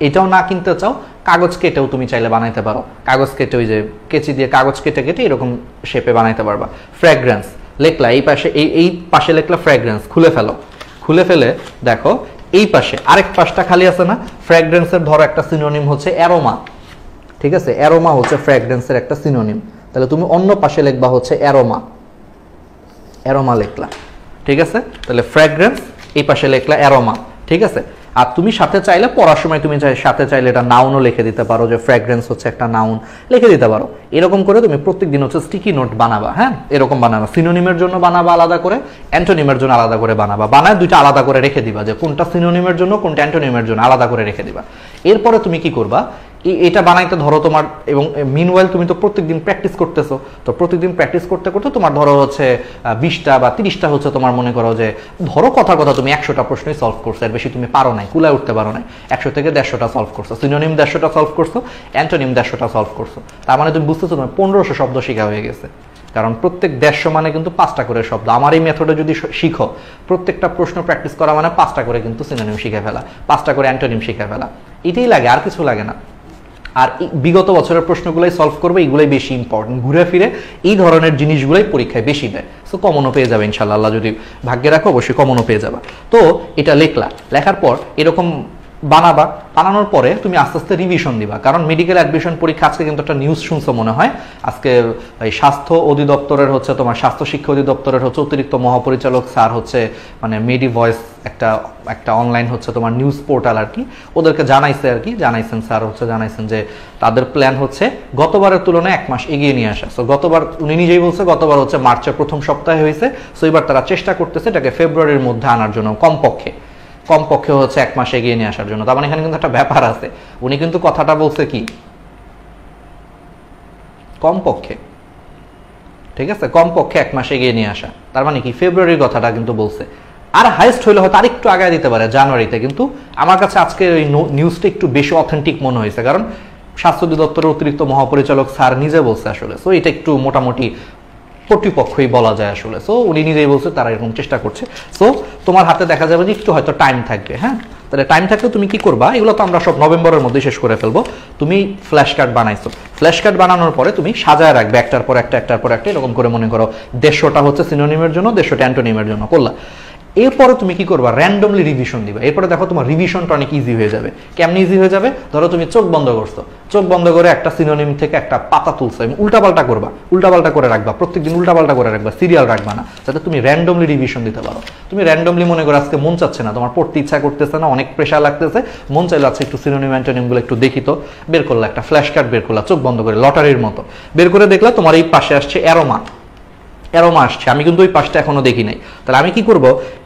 এটাও না কিনতে চাও, কাগজ কেটেও তুমি চাইলে বানাইতে পারো। কাগজ কেটে ওই যে কেচি দিয়ে কাগজ কেটে কেটে এরকম শেপে বানাইতে পারবা। ফ্র্যাগ্রেন্স লিখলা, এই পাশে এই পাশে লিখলা ফ্র্যাগ্রেন্স, খুলে ফেলো। খুলে ফেলে দেখো এই পাশে আরেক পাশটা খালি আছে না, ফ্র্যাগ্রেন্সের ধরো একটা সিনোনিম হচ্ছে অ্যারোমা, ঠিক আছে? অ্যারোমা হচ্ছে ফ্র্যাগ্রেন্সের একটা সিনোনিম। তাহলে তুমি অন্য পাশে লিখবা হচ্ছে অ্যারোমা, অ্যারোমা লিখলা, ঠিক আছে? তাহলে ফ্র্যাগ্রেন্স, এই পাশে লিখলা অ্যারোমা, ঠিক আছে? আর তুমি সাথে চাইলে পড়ার সময় তুমি সাথে চাইলে এটা নাউনও লিখে দিতে পারো, যে ফ্র্যাগ্রেন্স হচ্ছে একটা নাউন, লিখে দিতে পারো। এরকম করে তুমি প্রত্যেকদিন হচ্ছে স্টিকি নোট বানাবা, হ্যাঁ এরকম বানাবা। সিনোনিমের জন্য বানাবা আলাদা করে, অ্যান্টোনিমের জন্য আলাদা করে বানাবা। বানায় দুইটা আলাদা করে রেখে দিবা, যে কোনটা সিনোনিমের জন্য কোনটা অ্যান্টোনিমের জন্য আলাদা করে রেখে দিবা। এরপরে তুমি কি করবা, এটা বানাইতে ধরো তোমার, এবং মিনওয়াইল তুমি তো প্রত্যেকদিন প্র্যাকটিস করতেছো, তো প্রত্যেকদিন প্র্যাকটিস করতে করতে তোমার ধরো হচ্ছে 20টা বা 30টা হচ্ছে তোমার, মনে করো যে ধরো কথা তুমি 100টা প্রশ্নই সলভ করছো, এর বেশি তুমি পারো নাই, কুলায় উঠতে পারো নাই, 100 থেকে 150টা সলভ করছো, সিনোনিম 150টা সলভ করছো, অ্যান্টোনিম 150টা সলভ করছো। তার মানে তুমি বুঝতেছো তোমার 1500 শব্দ শেখা হয়ে গেছে। কারণ প্রত্যেক 150 মানে কিন্তু 5টা করে শব্দ। আমার এই মেথডে যদি শিখো, প্রত্যেকটা প্রশ্ন প্র্যাকটিস করা মানে 5টা করে কিন্তু সিনোনিম শিখে ফেলা, 5টা করে অ্যান্টোনিম শিখে ফেলা, এটাই লাগে, আর কিছু লাগে না। আর বিগত বছরের প্রশ্নগুলোই সলভ করবে, এইগুলোই বেশি ইম্পর্টেন্ট। ঘুরে ফিরে এই ধরনের জিনিসগুলোই পরীক্ষায় বেশি দেয়। সো কমনও পেয়ে যাবে ইনশাআল্লাহ, আল্লাহ যদি ভাগ্যে রাখো অবশ্যই কমনও পেয়ে যাবে। তো এটা লেখলা, লেখার পর এরকম বানাবা, বানানোর পরে তুমি আস্তে আস্তে রিভিশন দিবা। কারণ মেডিকেল অ্যাডমিশন পরীক্ষা, আজকে কিন্তু একটা নিউজ শুনছো মনে হয়, আজকে এই স্বাস্থ্য অধিদপ্তরের হচ্ছে তোমার স্বাস্থ্য শিক্ষা অধিদপ্তরের হচ্ছে অতিরিক্ত মহাপরিচালক স্যার হচ্ছে মানে মেডি ভয়েস একটা অনলাইন হচ্ছে তোমার নিউজ পোর্টাল আর কি, ওদেরকে জানাইছে আর কি, জানাইছেন স্যার হচ্ছে জানাইছেন যে তাদের প্ল্যান হচ্ছে গতবারের তুলনায় 1 মাস এগিয়ে নিয়ে আসা। সো গতবার উনি নিজেই বলছে গতবার হচ্ছে মার্চের প্রথম সপ্তাহে হয়েছে, সো এবার তারা চেষ্টা করতেছে এটাকে ফেব্রুয়ারির মধ্যে আনার জন্য, কমপক্ষে হচ্ছে 1 মাস এগিয়ে নিয়ে আসার জন্য। তার মানে এখানে কিন্তু একটা ব্যাপার আছে, উনি কিন্তু কথাটা বলছে কি কমপক্ষে, ঠিক আছে, কমপক্ষে 1 মাস এগিয়ে নিয়ে আসা, তার মানে কি ফেব্রুয়ারির কথাটা কিন্তু বলছে। আর হাইস্ট হইলে হয়তো আরেকটু আগায় দিতে পারে জানুয়ারিতে, কিন্তু আমার কাছে আজকে ওই নিউজটা একটু বেশি অথেন্টিক মনে হয়েছে, কারণ স্বাস্থ্য অধিদপ্তরের অতিরিক্ত মহাপরিচালক স্যার নিজে বলছে আসলে। সো এটা একটু মোটামুটি কর্তৃপক্ষই বলা যায় আসলে। সো উনি নিজেই বলছে তারা এরকম চেষ্টা করছে। সো তোমার হাতে দেখা যাবে যে একটু হয়তো টাইম থাকবে, হ্যাঁ তাহলে টাইম থাকলে তুমি কি করবা, এগুলো তো আমরা সব নভেম্বরের মধ্যে শেষ করে ফেলবো। তুমি ফ্ল্যাশ কার্ড বানাইছো, ফ্ল্যাশ কার্ড বানানোর পরে তুমি সাজায় রাখবে একটার পর একটা এরকম করে, মনে করো 150টা হচ্ছে সিনোনিমের জন্য, 150টা অ্যান্টোনিমের জন্য করলা। এরপরে তুমি কি করবা, র্যান্ডমলি রিভিশন দিবা। এরপরে দেখো তোমার রিভিশনটা অনেক ইজি হয়ে যাবে। কেমনি ইজি হয়ে যাবে, ধরো তুমি চোখ বন্ধ করছো, চোখ বন্ধ করে একটা সিনোনিম থেকে একটা পাতা তুলছো এবং উল্টাপাল্টা করবা, উল্টাপাল্টা করে রাখবা, প্রত্যেকদিন উল্টাপাল্টা করে রাখবা, সিরিয়াল রাখবা না, যাতে তুমি র্যান্ডমলি রিভিশন দিতে পারো। তুমি র্যান্ডমলি মনে করো আজকে মন চাচ্ছে না, তোমার পড়তে ইচ্ছা করতেছে না, অনেক প্রেশার লাগতেছে, মন চাইলো আচ্ছা একটু সিনোনিম অ্যান্টোনিমগুলো একটু দেখি, তো বের করলা একটা ফ্ল্যাশ কার্ড, বের করলা চোখ বন্ধ করে লটারির মতো, বের করে দেখলা তোমার এই পাশে আসছে অ্যারোমা আসছে, আমি কিন্তু ওই পাশটা এখনো দেখি নাই। তাহলে আমি কি করব,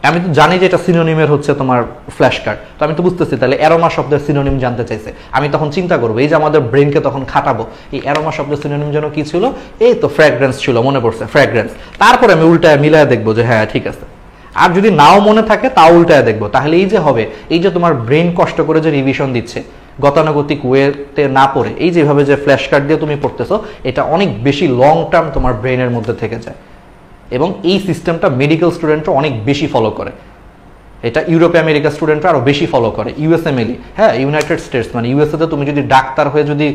আমি তো জানি যে এটা সিনোনিমের হচ্ছে তোমার ফ্ল্যাশ কার্ড, তো আমি তো বুঝতেছি তাহলে অ্যারোমা শব্দের সিনোনিম জানতে চাইছে। আমি তখন চিন্তা করবো, এই যে আমাদের ব্রেনকে তখন খাটাবো, এই অ্যারোমা শব্দের সিনোনিম যেন কি ছিল, এই তো ফ্র্যাগ্রেন্স ছিল, মনে পড়ছে ফ্র্যাগ্রেন্স। তারপরে আমি উল্টায় মিলায় দেখবো যে হ্যাঁ ঠিক আছে। আর যদি নাও মনে থাকে তাও উল্টায় দেখবো, তাহলে এই যে হবে, এই যে তোমার ব্রেন কষ্ট করে যে রিভিশন দিচ্ছে গতানুগতিক ওয়েতে না পড়ে, এই যেভাবে যে ফ্ল্যাশ কার্ড দিয়ে তুমি পড়তেছো, এটা অনেক বেশি লং টার্ম তোমার ব্রেনের মধ্যে থেকে যায়। এবং এই সিস্টেমটা মেডিকেল স্টুডেন্টরা অনেক বেশি ফলো করে, এটা ইউরোপে আমেরিকা স্টুডেন্টরা আরও বেশি ফলো করে, ইউএসএ মেলি, হ্যাঁ ইউনাইটেড স্টেটস মানে ইউএসএতে তুমি যদি ডাক্তার হয়ে যদি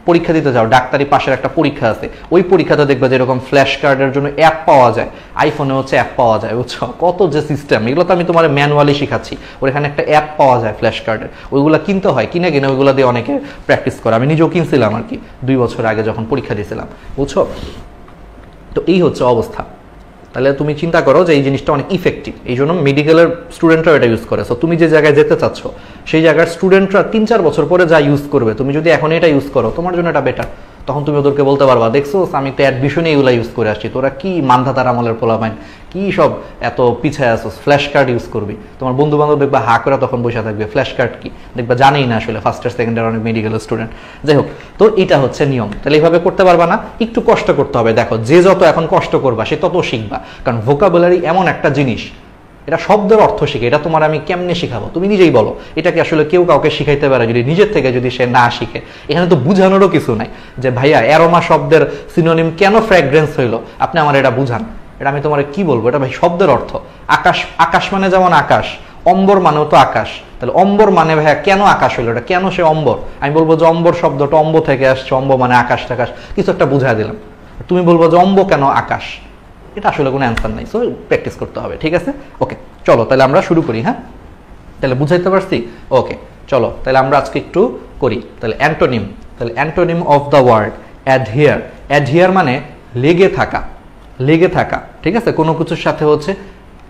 পরীক্ষা দিতে যাও, ডাক্তারি পাশের একটা পরীক্ষা আছে, ওই পরীক্ষাতে দেখবে যে এরকম ফ্ল্যাশ কার্ডের জন্য অ্যাপ পাওয়া যায়, আইফোনে হচ্ছে অ্যাপ পাওয়া যায়, বুঝছো কত যে সিস্টেম, এগুলো তো আমি তোমার ম্যানুয়ালি শেখাচ্ছি। ওর এখানে একটা অ্যাপ পাওয়া যায় ফ্ল্যাশ কার্ডের, ওইগুলো কিনতে হয়, কিনে ওইগুলো দিয়ে অনেকে প্র্যাকটিস করে। আমি নিজেও কিনছিলাম আর কি 2 বছর আগে যখন পরীক্ষা দিয়েছিলাম, বুঝছো। তো এই হচ্ছে অবস্থা। তাহলে তুমি চিন্তা করো যে এই জিনিসটা অনেক ইফেক্টিভ, এই জন্য মেডিকেলের স্টুডেন্টরা এটা ইউজ করে। সো তুমি যে জায়গায় যেতে চাচ্ছ সেই জায়গার স্টুডেন্টরা 3-4 বছর পরে যা ইউজ করবে, তুমি যদি এখন এটা ইউজ করো তোমার জন্য এটা বেটার। তখন তুমি ওদেরকে বলতে পারবা, দেখছো আমি তো অ্যাডমিশনে এগুলো ইউজ করে আসছি, তোরা কি মান্ধাতার আমলের পোলাপাইন, কি সব এত পিছায় আসো, ফ্ল্যাশ কার্ড ইউজ করবি। তোমার বন্ধু বান্ধব দেখবা হা করে তখন বসে থাকবে, ফ্ল্যাশ কার্ড কি দেখবা জানেই না আসলে, ফার্স্ট ইয়ার সেকেন্ড ইয়ার অনেক মেডিকেল স্টুডেন্ট। যাই হোক, তো এটা হচ্ছে নিয়ম। তাহলে এইভাবে করতে পারবা না, একটু কষ্ট করতে হবে। দেখো যে যত এখন কষ্ট করবা সে তত শিখবা, কারণ ভোকাবুলারি এমন একটা জিনিস এটা শব্দের অর্থ শিখে, এটা তোমার আমি কেমনে শিখাবো তুমি নিজেই বলো। এটাকে আসলে কেউ কাউকে শিখাইতে পারে যদি নিজের থেকে যদি সে না শিখে। এখানে তো বুঝানোরও কিছু নাই যে ভাইয়া অ্যারোমা শব্দের সিনোনিম কেন ফ্র্যাগ্রেন্স হইলো, আপনি আমার এটা বুঝান। এটা আমি তোমার কি বলবো, এটা ভাই শব্দের অর্থ। আকাশ, আকাশ মানে যেমন আকাশ, অম্বর মানেও তো আকাশ, তাহলে অম্বর মানে ভাইয়া কেন আকাশ হইলো, এটা কেন সে অম্বর? আমি বলবো যে অম্বর শব্দটা অম্ব থেকে আসছে, অম্ব মানে আকাশ টাকাশ কিছু একটা বুঝাই দিলাম। তুমি বলবো যে অম্ব কেন আকাশ, এটা আসলে কোনো অ্যান্সার নাই। সো প্র্যাকটিস করতে হবে, ঠিক আছে? ওকে চলো তাহলে আমরা শুরু করি। হ্যাঁ তাহলে বুঝাইতে পারছি? ওকে চলো তাহলে আমরা আজকে একটু করি। তাহলে অ্যান্টোনিম, তাহলে অ্যান্টোনিম অফ দ্য ওয়ার্ড অ্যাডহিয়ার। অ্যাডহিয়ার মানে লেগে থাকা, লেগে থাকা, ঠিক আছে? কোনো কিছুর সাথে হচ্ছে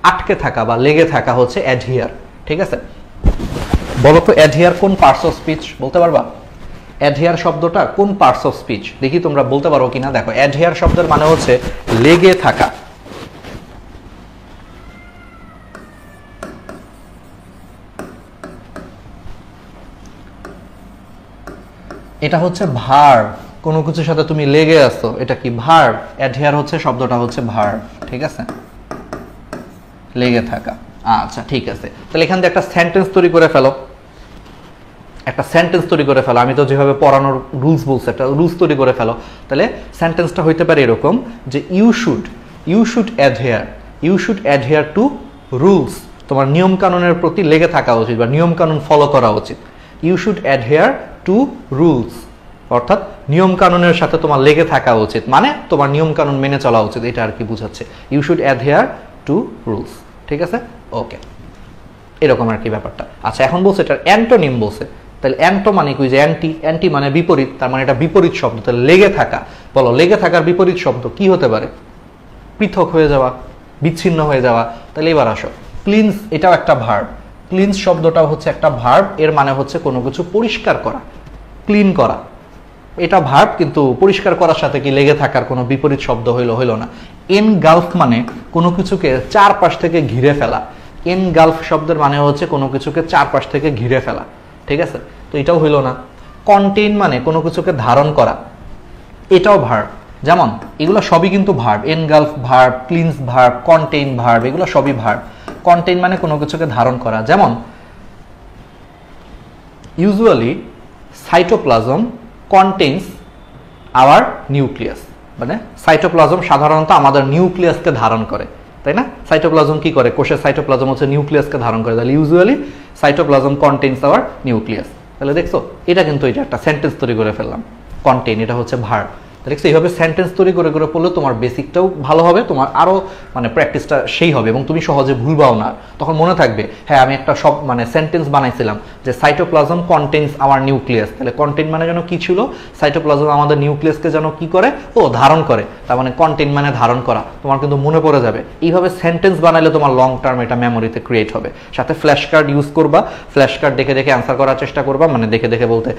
আটকে থাকা বা লেগে থাকা হচ্ছে অ্যাডহিয়ার, ঠিক আছে? বলো তো অ্যাডহিয়ার কোন পার্টস অফ স্পিচ, বলতে পারবা? অ্যাডহিয়ার শব্দটা কোন পার্টস অফ স্পিচ, দেখি তোমরা বলতে পারো কিনা। দেখো অ্যাডহিয়ার শব্দের মানে হচ্ছে লেগে থাকা। এটা হচ্ছে ভার্ব, কোনো কিছুর সাথে তুমি লেগে আছো, এটা কি ভার্ব? অ্যাডহিয়ার হচ্ছে শব্দটা হচ্ছে ভার্ব, ঠিক আছে? লেগে থাকা। আচ্ছা ঠিক আছে, তাহলে এখান থেকে একটা সেন্টেন্স তৈরি করে ফেলো, একটা সেন্টেন্স তৈরি করে ফেলো। আমি তো যেভাবে পড়ানোর রুলস বলছি, একটা রুলস তৈরি করে ফেলো। তাহলে সেন্টেন্সটা হইতে পারে এরকম যে you should adhere, you should adhere to rules. তোমার নিয়ম কানুনের প্রতি লেগে থাকা উচিত বা নিয়ম কানুন ফলো করা উচিত। You should adhere to rules, অর্থাৎ নিয়ম কানুনের সাথে তোমার লেগে থাকা উচিত, মানে তোমার নিয়ম কানুন মেনে চলা উচিত, এটা আর কি বুঝাচ্ছে। You should adhere to rules, ঠিক আছে? ওকে এরকম আর কি ব্যাপারটা। আচ্ছা এখন বলছে এটার অ্যান্টোনিম বলছে, তাহলে অ্যান্টো মানে কি? যে অ্যান্টি, অ্যান্টি মানে বিপরীত, তার মানে এটা বিপরীত শব্দ। তাহলে লেগে থাকা, বলো লেগে থাকার বিপরীত শব্দ কি হতে পারে? পৃথক হয়ে যাওয়া, বিচ্ছিন্ন হয়ে যাওয়া। তাহলে এবার আসো ক্লিনস, এটাও একটা ভার্ব। ক্লিনস শব্দটাও হচ্ছে একটা ভার্ব, এর মানে হচ্ছে কোনো কিছু পরিষ্কার করা, ক্লিন করা। এটা ভার্ব, কিন্তু পরিষ্কার করার সাথে কি লেগে থাকার কোনো বিপরীত শব্দ হইল না। এনগালফ মানে কোনো কিছুকে চারপাশ থেকে ঘিরে ফেলা। এনগালফ শব্দের মানে হচ্ছে কোনো কিছুকে চারপাশ থেকে ঘিরে ফেলা, ঠিক আছে? তো এটাও হইল না। কন্টেইন মানে কোনো কিছুকে ধারণ করা, এটাও ভার্ব। যেমন এগুলো সবই কিন্তু verb, engulf verb, cleanse verb, contain verb, এগুলো সবই ভার্ব। কন্টেইন মানে কোনো কিছুকে ধারণ করা, যেমন usually cytoplasm contains our nucleus, মানে সাইটোপ্লাজম সাধারণত আমাদের নিউক্লিয়াসকে ধারণ করে, তাই না? সাইটোপ্লাজম কি করে? কোষের সাইটোপ্লাজম হচ্ছে নিউক্লিয়াসকে ধারণ করে, তাহলে usually cytoplasm contains our nucleus. তাহলে দেখছো এটা কিন্তু এটা একটা সেন্টেন্স তৈরি করে ফেললাম। কন্টেইন এটা হচ্ছে ভার্ব। দেখছো এইভাবে সেন্টেন্স তৈরি করে করে পড়লে তোমার বেসিকটাও ভালো হবে, তোমার আরও মানে প্র্যাকটিসটা সেই হবে এবং তুমি সহজে ভুলবাও না। তখন মনে থাকবে হ্যাঁ আমি একটা সব মানে সেন্টেন্স বানাইছিলাম যে সাইটোপ্লাজম কন্টেইনস আওয়ার নিউক্লিয়াস। তাহলে কন্টেইন মানে যেন কি ছিল? সাইটোপ্লাজম আমাদের নিউক্লিয়াসকে যেন কি করে? ও ধারণ করে, তার মানে কন্টেইন মানে ধারণ করা। তোমার কিন্তু মনে পড়ে যাবে। এইভাবে সেন্টেন্স বানাইলে তোমার লং টার্ম এটা মেমোরিতে ক্রিয়েট হবে। সাথে ফ্ল্যাশ কার্ড ইউজ করবা, ফ্ল্যাশ কার্ড দেখে দেখে অ্যান্সার করার চেষ্টা করবা, মানে দেখে দেখে বলতে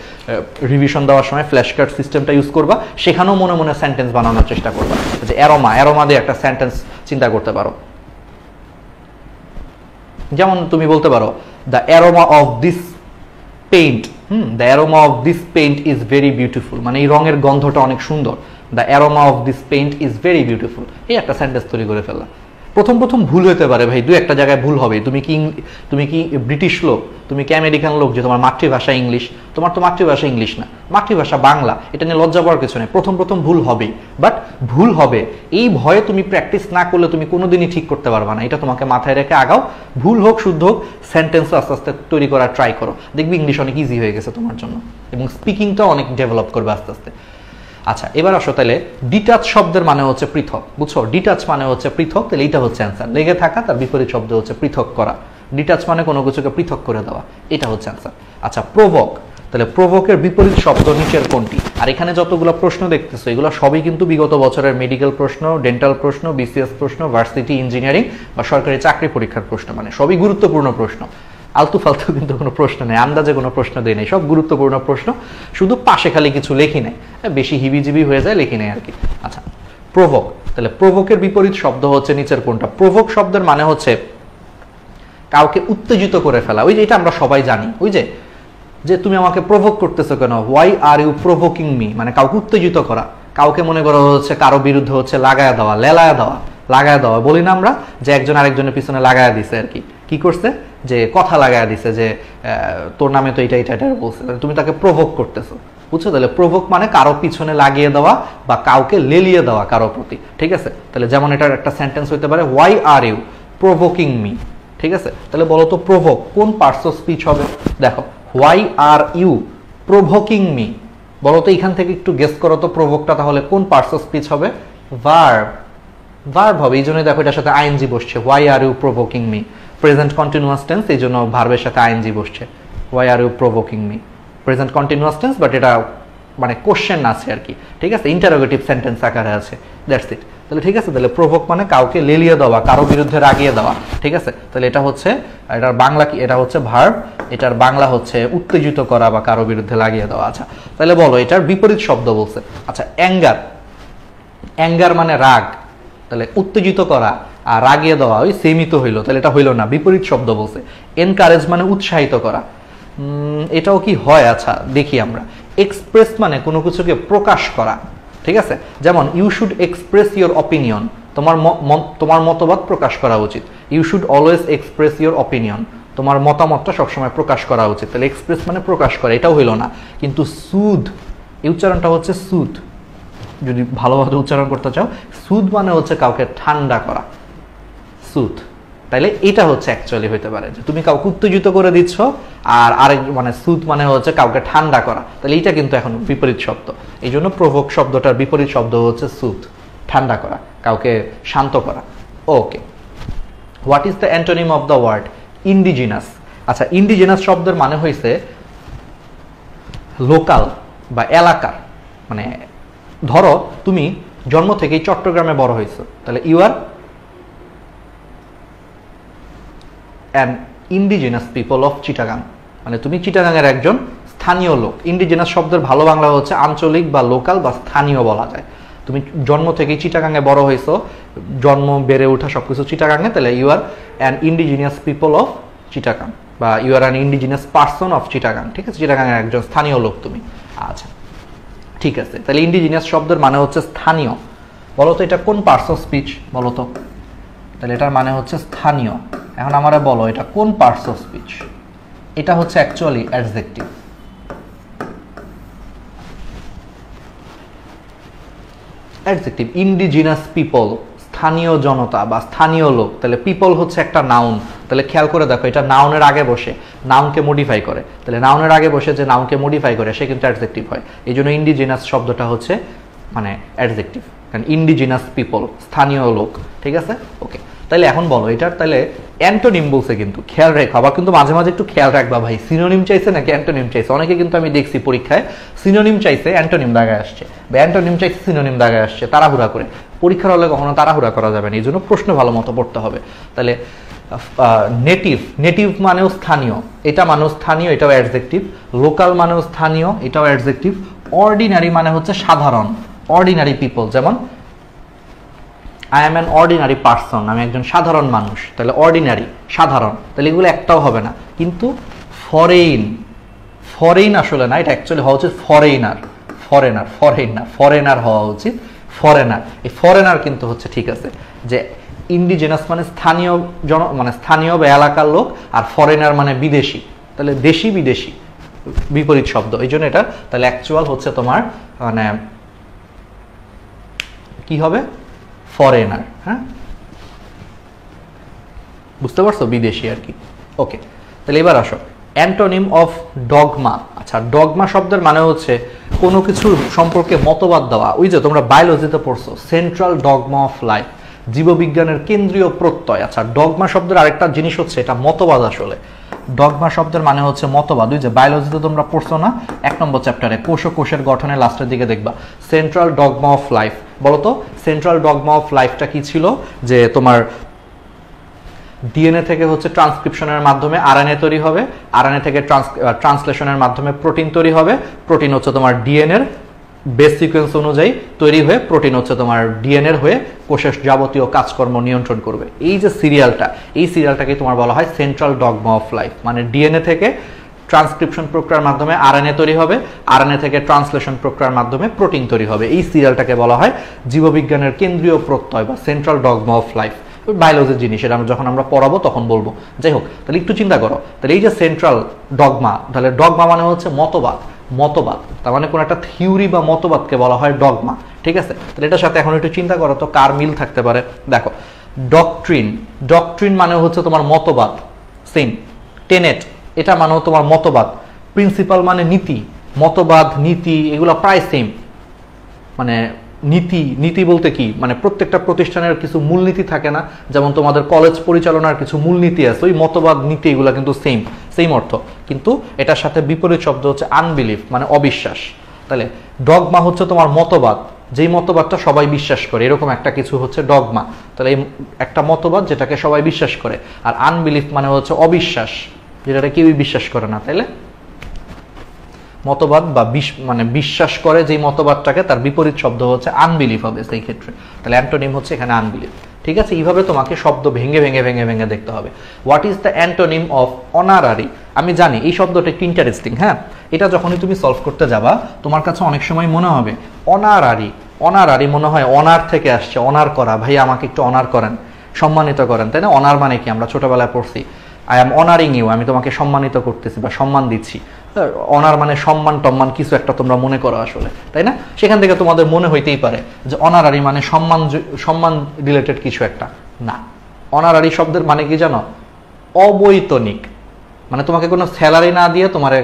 রিভিশন দেওয়ার সময় ফ্ল্যাশ কার্ড সিস্টেমটা ইউজ করবা, সেখানেও মনে মনে সেন্টেন্স বানানোর চেষ্টা করবা। যে অ্যারোমা, অ্যারোমা দিয়ে একটা সেন্টেন্স চিন্তা করতে পারো। যেমন তুমি বলতে পারো the aroma of this paint, the aroma of this paint is very beautiful, মানে এই রঙের গন্ধটা অনেক সুন্দর। The aroma of this paint is very beautiful, এই একটা সেন্টেন্স তৈরি করে ফেললা। প্রথম প্রথম ভুল হতে পারে ভাই, দু একটা জায়গায় ভুল হবে। তুমি কি ব্রিটিশ লোক, তুমি কি আমেরিকান লোক যে তোমার মাতৃভাষা ইংলিশ? তোমার তো মাতৃভাষা ইংলিশ না, মাতৃভাষা বাংলা। এটা নিয়ে লজ্জা পাওয়ার কিছু নেই। প্রথম প্রথম ভুল হবেই, বাট ভুল হবে এই ভয়ে তুমি প্র্যাকটিস না করলে তুমি কোনোদিনই ঠিক করতে পারবে না। এটা তোমাকে মাথায় রেখে আগাও। ভুল হোক শুদ্ধ হোক সেন্টেন্স আস্তে আস্তে তৈরি করার ট্রাই করো, দেখবি ইংলিশ অনেক ইজি হয়ে গেছে তোমার জন্য এবং স্পিকিংটাও অনেক ডেভেলপ করবে আস্তে আস্তে। আচ্ছা এবার আসো, তাহলে ডিটাচ শব্দের মানে হচ্ছে পৃথক, বুঝছো? ডিটাচ মানে হচ্ছে পৃথক, তাহলে এইটা হচ্ছে অ্যান্সার। লেগে থাকা, তার বিপরীত শব্দ হচ্ছে পৃথক করা। ডিটাচ মানে কোনো কিছুকে পৃথক করে দেওয়া, এটা হচ্ছে অ্যান্সার। আচ্ছা প্রভোক, তাহলে প্রভোকের বিপরীত শব্দ নিচের কোনটি? আর এখানে যতগুলো প্রশ্ন দেখতেছো এগুলো সবই কিন্তু বিগত বছরের মেডিকেল প্রশ্ন, ডেন্টাল প্রশ্ন, বিসিএস প্রশ্ন, ভার্সিটি ইঞ্জিনিয়ারিং বা সরকারি চাকরি পরীক্ষার প্রশ্ন, মানে সবই গুরুত্বপূর্ণ প্রশ্ন। আলতু ফালতু কিন্তু কোনো প্রশ্ন নেই, আন্দাজে কোনো প্রশ্ন দেয় নেই, সব গুরুত্বপূর্ণ প্রশ্ন। শুধু পাশে খালি কিছু লেখি নেই, বেশি হিবিজিবি হয়ে যায় লেখি নেই আর কি। আচ্ছা প্রভোক, তাহলে প্রভোকের বিপরীত শব্দ হচ্ছে নিচের কোনটা? প্রভোক শব্দের মানে হচ্ছে কাউকে উত্তেজিত করে ফেলা। ওই যে এটা আমরা সবাই জানি, ওই যে তুমি আমাকে প্রভোক করতেছো কেন, why are you provoking me, মানে কাউকে উত্তেজিত করা, কাউকে মনে করো হচ্ছে কারো বিরুদ্ধে হচ্ছে লাগায়া দেওয়া, লেলায়া দেওয়া, লাগায় দেওয়া বলি না আমরা, যে একজন আরেকজনের পিছনে লাগায় দিছে আর কি। কি করছে, যে কথা লাগায় দিছে যে তোর নামে তো এটা এটা এটা বলছে, তুমি তাকে প্রভোক করতেছো, বুঝছো? তাহলে প্রভোক মানে কারো পিছনে লাগিয়ে দেওয়া বা কাউকে লেলিয়ে দেওয়া কারো প্রতি, ঠিক আছে? তাহলে যেমন এটার একটা সেন্টেন্স হইতে পারে, why are you provoking me, ঠিক আছে? তাহলে বলো তো প্রভোক কোন পার্টস অফ স্পিচ হবে? দেখো, why are you provoking me, বলো তো এখান থেকে একটু গেস করো তো প্রভোকটা তাহলে কোন পার্টস অফ স্পিচ হবে? ভার্ব, ভার্ব হবে। এই জন্য দেখো এটার সাথে আইএনজি বসছে, why are you provoking me, present continuous tense, এই জন্য ভার্বের সাথে আইএনজি বসছে, why are you provoking me, present continuous tense, but এটা মানে কোশ্চেন আছে আর কি, ঠিক আছে? ইন্টারোগেটিভ সেন্টেন্স আকারে আছে, দ্যাটস ইট। তাহলে ঠিক আছে, তাহলে প্রভোক মানে কাউকে লেলিয়ে দেওয়া, কারো বিরুদ্ধে রাগিয়ে দেওয়া, ঠিক আছে? তাহলে এটা হচ্ছে, এটার বাংলা কি? এটা হচ্ছে ভার্ব, এটার বাংলা হচ্ছে উত্তেজিত করা বা কারো বিরুদ্ধে লাগিয়ে দেওয়া। আচ্ছা, তাহলে বলো এটার বিপরীত শব্দ বলছে। আচ্ছা, অ্যাঙ্গার, অ্যাঙ্গার মানে রাগ, তাহলে উত্তেজিত করা আর রাগিয়ে দেওয়া ওই সেমই তো হইলো, তাহলে এটা হইলো না, বিপরীত শব্দ বলছে। এনকারেজ মানে উৎসাহিত করা, এটাও কি হয়? আচ্ছা দেখি আমরা। এক্সপ্রেস মানে কোনো কিছুকে প্রকাশ করা, ঠিক আছে? যেমন you should express your opinion, তোমার মতবাদ প্রকাশ করা উচিত। You should always express your opinion, তোমার মতামতটা সবসময় প্রকাশ করা উচিত। তাহলে এক্সপ্রেস মানে প্রকাশ করা, এটাও হইলো না। কিন্তু সুদ, এই উচ্চারণটা হচ্ছে সুদ, যদি ভালোভাবে উচ্চারণ করতে চাও, সুদ মানে হচ্ছে কাউকে ঠান্ডা করা, সুদ। তাইলে এটা হচ্ছে অ্যাকচুয়ালি হইতে পারে যে তুমি কাউকে উত্তেজিত করে দিচ্ছ, আর আরেক মানে সুদ মানে হচ্ছে কাউকে ঠান্ডা করা। তাহলে এটা কিন্তু এখন বিপরীত শব্দ, এই জন্য প্রভোক শব্দটার বিপরীত শব্দ হচ্ছে সুদ, ঠান্ডা করা, কাউকে শান্ত করা। Okay, what is the antonym of the word indigenous? আচ্ছা, ইন্ডিজিনাস শব্দের মানে হয়েছে লোকাল বা এলাকার। মানে ধরো তুমি জন্ম থেকেই চট্টগ্রামে বড় হয়েছো, তাহলে you are an indigenous people of Chittagong, মানে তুমি চিটাগাংয়ের একজন স্থানীয় লোক। ইন্ডিজিনাস শব্দের ভালো বাংলা হচ্ছে আঞ্চলিক বা লোকাল বা স্থানীয় বলা যায়। তুমি জন্ম থেকেই চিটাগাংয়ে বড় হয়েছো, জন্ম বেড়ে ওঠা সবকিছু চিটাগাংয়ে, তাহলে you are an indigenous people of Chittagong, বা you are an indigenous person of Chittagong, ঠিক আছে? চিটাগাংয়ের একজন স্থানীয় লোক তুমি। আচ্ছা ঠিক আছে, তাহলে ইন্ডিজিনিয়াস শব্দের মানে হচ্ছে স্থানীয়। বলো তো এটা কোন পার্টস অফ স্পিচ বলো তো? তাহলে এটার মানে হচ্ছে স্থানীয়। এখন আমারে বলো এটা কোন পার্টস অফ স্পিচ? এটা হচ্ছে actually adjective. Adjective, indigenous people, স্থানীয় জনতা বা স্থানীয় লোক। তাহলে পিপল হচ্ছে একটা নাউন, তাহলে খেয়াল করে দেখো এটা নাউনের আগে বসে নাউনকে মডিফাই করে, তাহলে নাউনের আগে বসে যে নাউনকে মডিফাই করে সে কিন্তু অ্যাডজেক্টিভ হয়। এই জন্য ইন্ডিজিনাস শব্দটা হচ্ছে মানে অ্যাডজেক্টিভ, কারণ ইন্ডিজিনাস পিপল স্থানীয় লোক, ঠিক আছে? ওকে, তাহলে এখন বলো এটার তাহলে অ্যান্টোনিম বলছে, কিন্তু খেয়াল রেখো, আবার কিন্তু মাঝে মাঝে একটু খেয়াল রাখবা ভাই, সিনোনিম চাইছে নাকি অ্যান্টোনিম চাইছে। অনেকে কিন্তু আমি দেখছি পরীক্ষায় সিনোনিম চাইছে অ্যান্টোনিম দাগায় আসছে, বা অ্যান্টোনিম চাইছে সিনোনিম দাগায় আসছে, তাড়াহুড়া করে। পরীক্ষার হলে কখনো তাড়াহুড়া করা যাবে না, এই জন্য প্রশ্ন ভালো মতো পড়তে হবে। তাহলে নেটিভ, নেটিভ মানেও স্থানীয়, এটা মানেও স্থানীয়, এটাও অ্যাডজেক্টিভ। লোকাল মানেও স্থানীয়, এটাও অ্যাডজেক্টিভ। অর্ডিনারি মানে হচ্ছে সাধারণ, অর্ডিনারি পিপল, যেমন I am an ordinary person, আমি একজন সাধারণ মানুষ, তাহলে অর্ডিনারি সাধারণ, তাহলে এগুলো একটাও হবে না। কিন্তু ফরেইন, ফরেইন আসলে না, এটা অ্যাকচুয়ালি হওয়া উচিত ফরেইনার, ফরেনার, ফরেইন না, ফরেনার হওয়া উচিত, ফরেনার। এই ফরেনার কিন্তু হচ্ছে ঠিক আছে, যে ইন্ডিজেনাস মানে স্থানীয় মানে স্থানীয় বা এলাকার লোক, আর ফরেনার মানে বিদেশি, তাহলে দেশি বিদেশি বিপরীত শব্দ, এই জন্য এটা তাহলে অ্যাকচুয়াল হচ্ছে তোমার মানে কি হবে? ফরেনার। হ্যাঁ, বুঝতে পারছো? বিদেশি আর কি। ওকে, তাহলে এবার আসো অ্যান্টোনিম অফ ডগমা। আচ্ছা, ডগমা শব্দের মানে হচ্ছে কোনো কিছু সম্পর্কে মতবাদ দেওয়া। ওই যে তোমরা বায়োলজিতে পড়ছো সেন্ট্রাল ডগমা অফ লাইফ, জীববিজ্ঞানের কেন্দ্রীয় প্রত্যয়। আচ্ছা, ডগমা শব্দের আরেকটা জিনিস হচ্ছে এটা মতবাদ। আসলে ডগমা শব্দের মানে হচ্ছে মতবাদ। ওই যে বায়োলজিতে তোমরা পড়ছো না 1 নম্বর চ্যাপ্টারে, কোষ ও কোষের গঠনের লাস্টের দিকে দেখবা সেন্ট্রাল ডগমা অফ লাইফ। বলো তো সেন্ট্রাল ডগমা অফ লাইফটা কি ছিল? যে তোমার ডিএনএ থেকে হচ্ছে ট্রান্সক্রিপশনের মাধ্যমে আরএনএ তৈরি হবে, আরএনএ থেকে ট্রান্সলেশনের মাধ্যমে প্রোটিন তৈরি হবে, প্রোটিন হচ্ছে তোমার ডিএনএর বেস সিকোয়েন্স অনুযায়ী তৈরি হয়ে প্রোটিন হচ্ছে তোমার ডিএনএর হয়ে কোষের যাবতীয় কাজকর্ম নিয়ন্ত্রণ করবে। এই যে সিরিয়ালটা, এই সিরিয়ালটাকে তোমার বলা হয় সেন্ট্রাল ডগমা অফ লাইফ, মানে ডিএনএ থেকে ট্রান্সক্রিপশন প্রক্রিয়ার মাধ্যমে আরএনএ তৈরি হবে, আরএনএ থেকে ট্রান্সলেশন প্রক্রিয়ার মাধ্যমে প্রোটিন তৈরি হবে। এই সিরিয়ালটাকে বলা হয় জীববিজ্ঞানের কেন্দ্রীয় প্রত্যয় বা সেন্ট্রাল ডগমা অফ লাইফ। বায়োলজির জিনিস, এটা যখন আমরা পড়াবো তখন বলবো। যাই হোক, তাহলে একটু চিন্তা করো, তাহলে এই যে সেন্ট্রাল ডগমা, তাহলে ডগমা মানে হচ্ছে মতবাদ, মতবাদ তার মানে কোনো একটা থিওরি বা মতবাদকে বলা হয় ডগমা, ঠিক আছে? তাহলে এটার সাথে এখন একটু চিন্তা করো তো কার মিল থাকতে পারে। দেখো, ডকট্রিন, ডকট্রিন মানে হচ্ছে তোমার মতবাদ, সেম। টেনেট, এটা মানেও তোমার মতবাদ। প্রিন্সিপাল মানে নীতি, মতবাদ নীতি এগুলো প্রায় সেম। মানে নীতি, নীতি বলতে কি, মানে প্রত্যেকটা প্রতিষ্ঠানের কিছু মূলনীতি থাকে না, যেমন তোমাদের কলেজ পরিচালনার কিছু মূলনীতি আছে, ওই মতবাদ নীতি এগুলো কিন্তু সেম, সেম অর্থ। কিন্তু এটার সাথে বিপরীত শব্দ হচ্ছে আনবিলিভ, মানে অবিশ্বাস। তাহলে ডগমা হচ্ছে তোমার মতবাদ, যেই মতবাদটা সবাই বিশ্বাস করে, এরকম একটা কিছু হচ্ছে ডগমা। তাহলে এই একটা মতবাদ যেটাকে সবাই বিশ্বাস করে। আর আনবিলিভ মানে হচ্ছে অবিশ্বাস, যেটাকে কেউই বিশ্বাস করে না। তাইলে মতবাদ বা মানে বিশ্বাস করে যেই মতবাদটাকে, তার বিপরীত শব্দ হচ্ছে আনবিলিভ হবে সেই ক্ষেত্রে। তাহলে অ্যান্টোনিম হচ্ছে এখানে আনবিলিভ, ঠিক আছে? এইভাবে তোমাকে শব্দ ভেঙে ভেঙে ভেঙে ভেঙে দেখতে হবে। What is the antonym of honorary? আমি জানি এই শব্দটা একটু ইন্টারেস্টিং, হ্যাঁ? এটা যখনই তুমি সলভ করতে যাবা তোমার কাছে অনেক সময় মনে হবে অনারারি, অনারারি মনে হয় অনার থেকে আসছে, অনার করা, ভাই আমাকে একটু অনার করেন, সম্মানিত করেন, তাই না? অনার মানে কি, আমরা ছোটবেলায় পড়ছি আই এম অনারিং ইউ, আমি তোমাকে সম্মানিত করতেছি বা সম্মান দিচ্ছি। অনার মানে সম্মান টম্মান কিছু একটা তোমরা মনে করো আসলে, তাই না? সেখান থেকে তোমাদের মনে হইতেই পারে যে অনারারি মানে সম্মান, সম্মান রিলেটেড কিছু একটা। না, অনারারি শব্দের মানে কি জানো? অবৈতনিক। মানে তোমাকে কোনো স্যালারি না দিয়ে তোমারে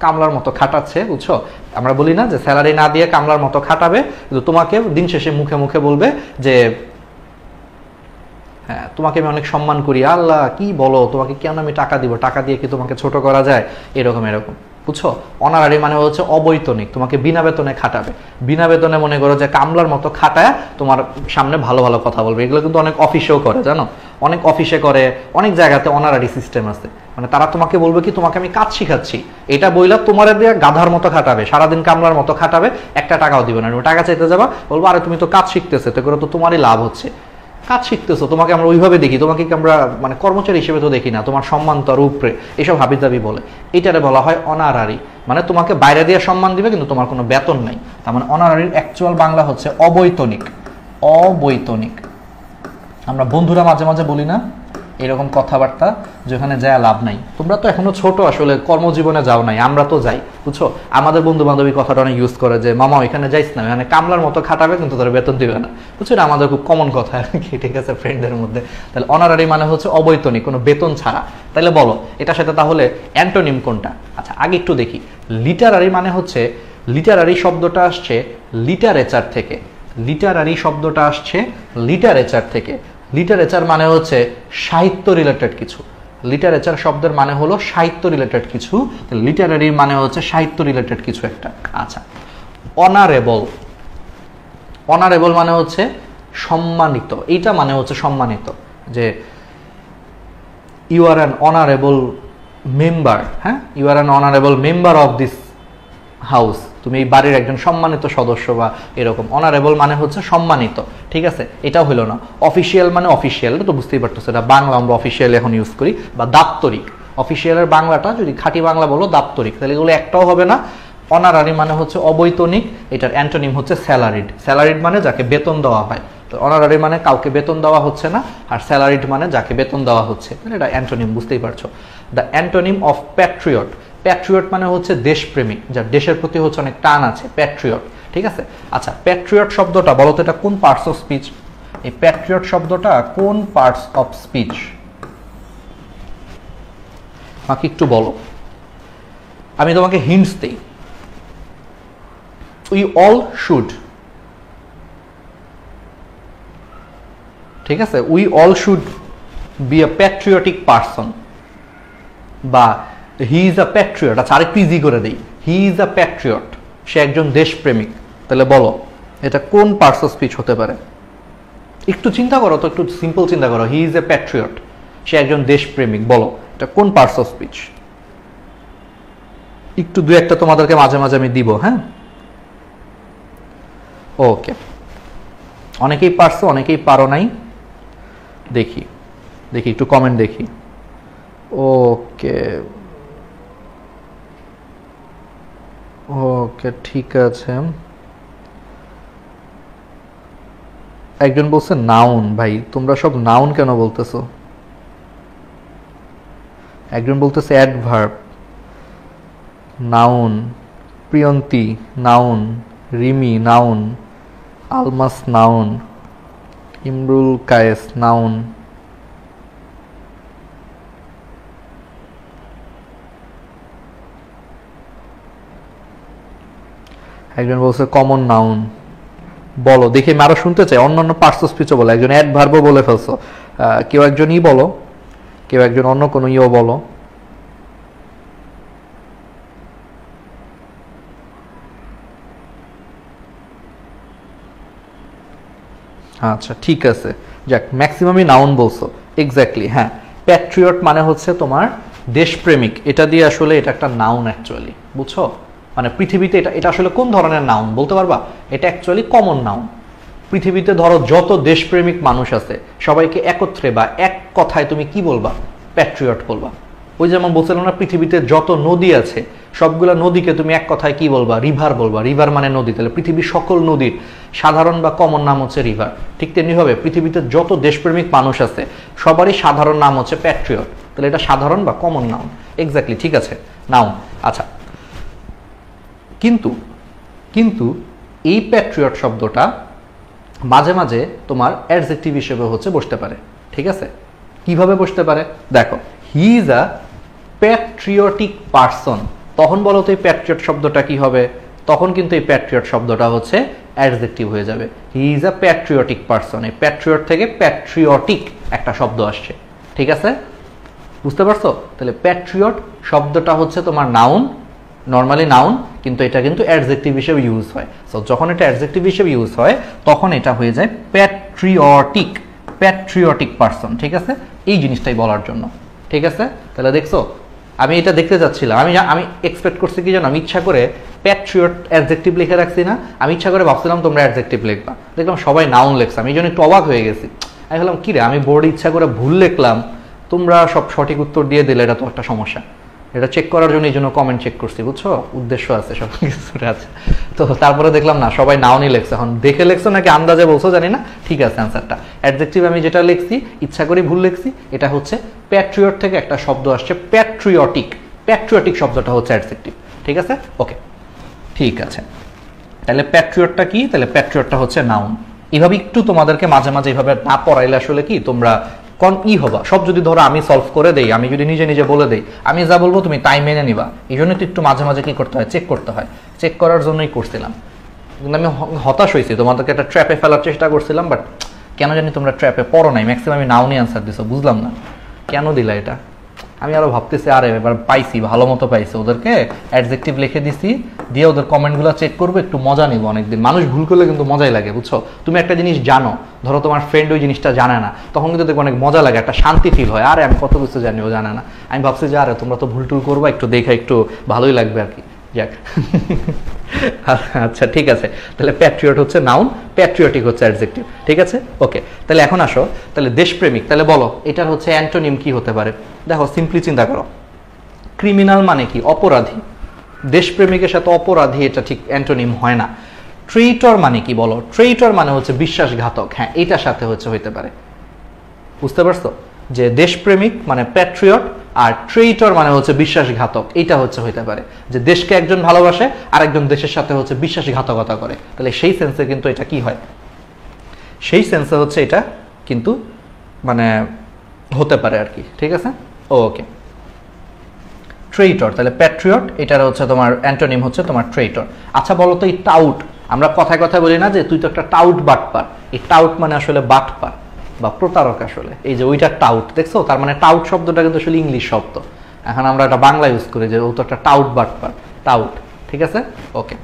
কামলার মতো খাটাচ্ছে, বুঝছো? আমরা বলি না যে স্যালারি না দিয়ে কামলার মতো খাটাবে, কিন্তু তোমাকে দিন শেষে মুখে মুখে বলবে যে হ্যাঁ তোমাকে আমি অনেক সম্মান করি, আল্লাহ কি বলো, তোমাকে কেন আমি টাকা দিব, টাকা দিয়ে কি তোমাকে ছোট করা যায়, এরকম এরকম, বুঝছো? অনারারি মানে হচ্ছে অবৈতনিক, তোমাকে বিনা বেতনে খাটাবে। বিনা বেতনে মনে করো যে কামলার মতো খাটায় তোমার সামনে ভালো ভালো কথা বলবে। এগুলো কিন্তু অনেক অফিসেও করে, জানো? অনেক অফিসে করে, অনেক জায়গাতে অনারারি সিস্টেম আছে। মানে তারা তোমাকে বলবে কি, তোমাকে আমি কাজ শিখাচ্ছি, এটা বইলা তোমার দিয়ে গাধার মতো খাটাবে, সারাদিন কামলার মতো খাটাবে, একটা টাকাও দিবে না। টাকা চাইতে যাবা, বলবো আরে তুমি তো কাজ শিখতেছো, তো করে তো তোমারই লাভ হচ্ছে, কাজ শিখতেছো, তোমাকে আমরা ওইভাবে দেখি, তোমাকে আমরা মানে কর্মচারী হিসেবে তো দেখি না, তোমার সম্মান তো আর উপরে, এসব হাবিজাবি বলে। এটারে বলা হয় অনারারি, মানে তোমাকে বাইরে দিয়ে সম্মান দিবে কিন্তু তোমার কোনো বেতন নাই। তার মানে অনারারির অ্যাকচুয়াল বাংলা হচ্ছে অবৈতনিক, অবৈতনিক। আমরা বন্ধুরা মাঝে মাঝে বলি না এরকম কথাবার্তা, যেখানে যায় লাভ নাই। তোমরা তো এখনো ছোট, আসলে কর্মজীবনে যাও নাই, আমরা তো যাই, বুঝছো? আমাদের বন্ধু বান্ধবী কথাটা অনেক ইউজ করে যে মামা ওইখানে যাইস না, এখানে কামলার মতো খাটাবে কিন্তু তোর বেতন দিবে না, বুঝছো? এটা আমাদের খুব কমন কথা আর কি, ঠিক আছে, ফ্রেন্ডদের মধ্যে। তাহলে অনারারি মানে হচ্ছে অবৈতনিক, কোনো বেতন ছাড়া। তাহলে বলো এটার সাথে তাহলে অ্যান্টোনিম কোনটা? আচ্ছা আগে একটু দেখি। লিটারারি মানে হচ্ছে, লিটারারি শব্দটা আসছে লিটারেচার থেকে, লিটারারি শব্দটা আসছে লিটারেচার থেকে। লিটারেচার মানে হচ্ছে সাহিত্য রিলেটেড কিছু, লিটারেচার শব্দের মানে হলো সাহিত্য রিলেটেড কিছু, লিটারারি মানে হচ্ছে সাহিত্য রিলেটেড কিছু একটা। আচ্ছা, অনারেবল, অনারেবল মানে হচ্ছে সম্মানিত, এইটা মানে হচ্ছে সম্মানিত, যে you are an honourable member, হ্যাঁ, you are an honourable member of this house, তুমি এই বাড়ির একজন সম্মানিত সদস্য বা এরকম। অনারেবল মানে হচ্ছে সম্মানিত, ঠিক আছে? এটাও হলো না। অফিসিয়াল মানে অফিসিয়াল, তো বুঝতেই পারতেছো, এটা বাংলা আমরা অফিসিয়াল এখন ইউজ করি, বা দাপ্তরিক। অফিসিয়ালের বাংলাটা যদি খাঁটি বাংলা বলো দাপ্তরিক, তাহলে এগুলো একটাও হবে না। অনারারি মানে হচ্ছে অবৈতনিক, এটার অ্যান্টোনিম হচ্ছে স্যালারিড। স্যালারিড মানে যাকে বেতন দেওয়া হয়, তো অনারারি মানে কাউকে বেতন দেওয়া হচ্ছে না, আর স্যালারিড মানে যাকে বেতন দেওয়া হচ্ছে, এটা অ্যান্টোনিম, বুঝতেই পারছো। The antonym of Patriot, Patriot মানে হচ্ছে দেশপ্রেমিক, যার দেশের প্রতি হচ্ছে অনেক টান আছে, প্যাট্রিয়ট, ঠিক আছে? আচ্ছা, প্যাট্রিয়ট শব্দটা বলো তো এটা কোন পার্টস অফ স্পিচ? এই প্যাট্রিয়ট শব্দটা কোন পার্টস অফ স্পিচ আমাকে একটু বলো, আমি তোমাকে হিন্টস দেই। উই অল শুড, ঠিক আছে? We all should be a patriotic person, বা হি ইজ আ প্যাট্রিয়ট। আচ্ছা আরেকটু ইজি করে দেই, হি ইজ আ প্যাট্রিয়ট, সে একজন দেশপ্রেমিক। তাহলে বলো এটা কোন পার্টস অফ স্পিচ হতে পারে? একটু চিন্তা করো তো, একটু সিম্পল চিন্তা করো। হি ইজ এ প্যাট্রিয়ট, সে একজন দেশপ্রেমিক, বলো এটা কোন পার্টস অফ স্পিচ? একটু দু একটা তোমাদেরকে মাঝে মাঝে আমি দিব, হ্যাঁ? ওকে, অনেকেই পারছো, অনেকেই পারো নাই, দেখি দেখি একটু কমেন্ট দেখি। ওকে, ওকে ঠিক আছে। একজন বলছে নাউন। ভাই তোমরা সব নাউন কেন বলতেছো? একজন বলতেছে adverb. Noun. Priyanti noun, Rimi noun, Almas noun, Imrul Kayes noun. একজন বলছে কমন নাউন। বলো দেখি, আমি আরো শুনতে চাই। অন্যান্য পার্টস অফ স্পিচও বলো। একজন অ্যাডভার্বও বলে ফেলছো, কেউ একজন ই বলো, কেউ একজন অন্য কোনো ইও বলো। আচ্ছা ঠিক আছে, যাক ম্যাক্সিমামই নাউন বলছো। এক্স্যাক্টলি, হ্যাঁ। প্যাট্রিয়ট মানে হচ্ছে তোমার দেশপ্রেমিক। এটা দিয়ে আসলে এটা একটা নাউন অ্যাকচুয়ালি, বুঝছো? মানে পৃথিবীতে এটা এটা আসলে কোন ধরনের নাউন বলতে পারবা? এটা অ্যাকচুয়ালি কমন নাউন। পৃথিবীতে ধরো যত দেশপ্রেমিক মানুষ আছে সবাইকে একত্রে বা এক কথায় তুমি কি বলবা? প্যাট্রিয়ট বলবা। ওই যেমন বলছিলাম না, পৃথিবীতে যত নদী আছে সবগুলা নদীকে তুমি এক কথায় কি বলবা? রিভার বলবা। রিভার মানে নদী। তাহলে পৃথিবীর সকল নদীর সাধারণ বা কমন নাম হচ্ছে রিভার। ঠিক তেমনিভাবে পৃথিবীতে যত দেশপ্রেমিক মানুষ আছে সবারই সাধারণ নাম হচ্ছে প্যাট্রিয়ট। তাহলে এটা সাধারণ বা কমন নাউন। এক্স্যাক্টলি ঠিক আছে, নাউন। আচ্ছা, কিন্তু কিন্তু এই প্যাট্রিয়ট শব্দটা মাঝে মাঝে তোমার অ্যাডজেক্টিভ হিসেবে হচ্ছে বসতে পারে। ঠিক আছে, কিভাবে বসতে পারে দেখো। He is a patriotic person. তখন বলো তো এই প্যাট্রিয়ট শব্দটা কি হবে? তখন কিন্তু এই প্যাট্রিয়ট শব্দটা হচ্ছে অ্যাডজেক্টিভ হয়ে যাবে। He is a patriotic person. এই প্যাট্রিয়ট থেকে প্যাট্রিয়টিক একটা শব্দ আসছে। ঠিক আছে, বুঝতে পারছো? তাহলে প্যাট্রিয়ট শব্দটা হচ্ছে তোমার নাউন, নর্মালি নাউন, কিন্তু এটা কিন্তু অ্যাডজেক্টিভ হিসেবে ইউজ হয়। সো যখন এটা অ্যাডজেক্টিভ হিসেবে ইউজ হয় তখন এটা হয়ে যায় প্যাট্রিয়টিক, প্যাট্রিয়টিক পারসন। ঠিক আছে, এই জিনিসটাই বলার জন্য। ঠিক আছে, তাহলে দেখছো আমি এটা দেখতে যাচ্ছিলাম। আমি এক্সপেক্ট করছি কি জানো, আমি ইচ্ছা করে প্যাট্রিয়ট অ্যাডজেক্টিভ লিখে রাখছি না। আমি ইচ্ছা করে ভাবছিলাম তোমরা অ্যাডজেক্টিভ লিখবা, দেখলাম সবাই নাউন লিখছে। আমি এই জন্য একটু অবাক হয়ে গেছি। আমি ভাবলাম কি রে, আমি বোর্ডে ইচ্ছা করে ভুল লিখলাম, তোমরা সব সঠিক উত্তর দিয়ে দিলে, এটা তো একটা সমস্যা। এটা চেক করার জন্য এই জন্য কমেন্ট চেক করছি, বুঝছো? উদ্দেশ্য আছে, সব কিছু আছে। তো তারপরে দেখলাম না, সবাই নাউনই লেখছে। এখন দেখে লেখছো নাকি আন্দাজে বলছো জানি না, ঠিক আছে অ্যান্সারটা অ্যাডজেক্টিভ। আমি যেটা লিখছি ইচ্ছা করে ভুল লিখছি। এটা হচ্ছে প্যাট্রিয়ট থেকে একটা শব্দ আসছে প্যাট্রিয়টিক। প্যাট্রিয়টিক শব্দটা হচ্ছে অ্যাডজেক্টিভ। ঠিক আছে, ওকে ঠিক আছে। তাহলে প্যাট্রিয়টটা কি? তাহলে প্যাট্রিয়টটা হচ্ছে নাউন। এইভাবে একটু তোমাদেরকে মাঝে মাঝে এইভাবে না পড়াইলে আসলে কি তোমরা হবা। সব যদি ধরো আমি সলভ করে দেই, আমি যদি নিজে নিজে বলে দেই, আমি যা বলবো তুমি তাই মেনে নিবা। এই জন্য তো একটু মাঝে মাঝে কি করতে হয়? চেক করতে হয়। চেক করার জন্যই করছিলাম। কিন্তু আমি হতাশ হয়েছি, তোমাদেরকে একটা ট্র্যাপে ফেলার চেষ্টা করছিলাম, বাট কেন জানি তোমরা ট্র্যাপে পড়ো নাই। ম্যাক্সিমাম আমি নাউনই অ্যান্সার দিছো, বুঝলাম না কেন দিলা এটা। আমি আরো ভাবতেছি, আরে এবার পাইছি, ভালো মতো পাইছি। ওদেরকে অ্যাডজেক্টিভ লিখে দিছি, দিয়ে ওদের কমেন্টগুলো চেক করবো, একটু মজা নিবো। অনেকদিন মানুষ ভুল করলে কিন্তু মজাই লাগে, বুঝছো? তুমি একটা জিনিস জানো, ধরো তোমার ফ্রেন্ড ওই জিনিসটা জানে না, তখন কিন্তু দেখবো অনেক মজা লাগে, একটা শান্তি ফিল হয়। আরে আমি কত কিছু জানি, ও জানে না। আমি ভাবছি যে আরে তোমরা তো ভুল টুল করবো, একটু দেখে একটু ভালোই লাগবে আর কি। যাক আচ্ছা ঠিক আছে। তাহলে প্যাট্রিয়ট হচ্ছে নাউন, প্যাট্রিয়টিক হচ্ছে অ্যাডজেক্টিভ। ঠিক আছে, ওকে। তাহলে এখন আসো, তাহলে দেশপ্রেমিক, তাহলে বলো এটার হচ্ছে অ্যান্টোনিম কি হতে পারে? দেখো সিম্পলি চিন্তা করো, ক্রিমিনাল মানে কি? অপরাধী। দেশপ্রেমিকের সাথে অপরাধী এটা ঠিক অ্যান্টোনিম হয় না। ট্রেইটর মানে কি বলো? ট্রেইটর মানে হচ্ছে বিশ্বাসঘাতক। হ্যাঁ, এটার সাথে হইতে পারে। বুঝতে পারছো যে দেশপ্রেমিক মানে প্যাট্রিয়ট, আর ট্রেইটর মানে হচ্ছে বিশ্বাসঘাতক। এইটা হইতে পারে যে দেশকে একজন ভালোবাসে আর একজন দেশের সাথে হচ্ছে বিশ্বাসঘাতকতা করে। তাহলে সেই সেন্সে কিন্তু এটা কি হয়? সেই সেন্সে হচ্ছে এটা কিন্তু মানে হতে পারে আর কি। ঠিক আছে, ওকে। ট্রেইটর, তাহলে প্যাট্রিয়ট, এটার হচ্ছে তোমার অ্যান্টোনিম হচ্ছে তোমার ট্রেইটর। আচ্ছা বলো তো এই টাউট, আমরা কথায় কথায় বলি না যে তুই তো একটা টাউট বাটপার। এই টাউট মানে আসলে বাটপার বা প্রতারক। আসলে এই যে ওইটা টাউট, দেখছো? তার মানে টাউট শব্দটা কিন্তু আসলে ইংলিশ শব্দ। এখন আমরা এটা বাংলা ইউজ করি যে ও তো একটা টাউট বাটপার, টাউট। ঠিক আছে, ওকে।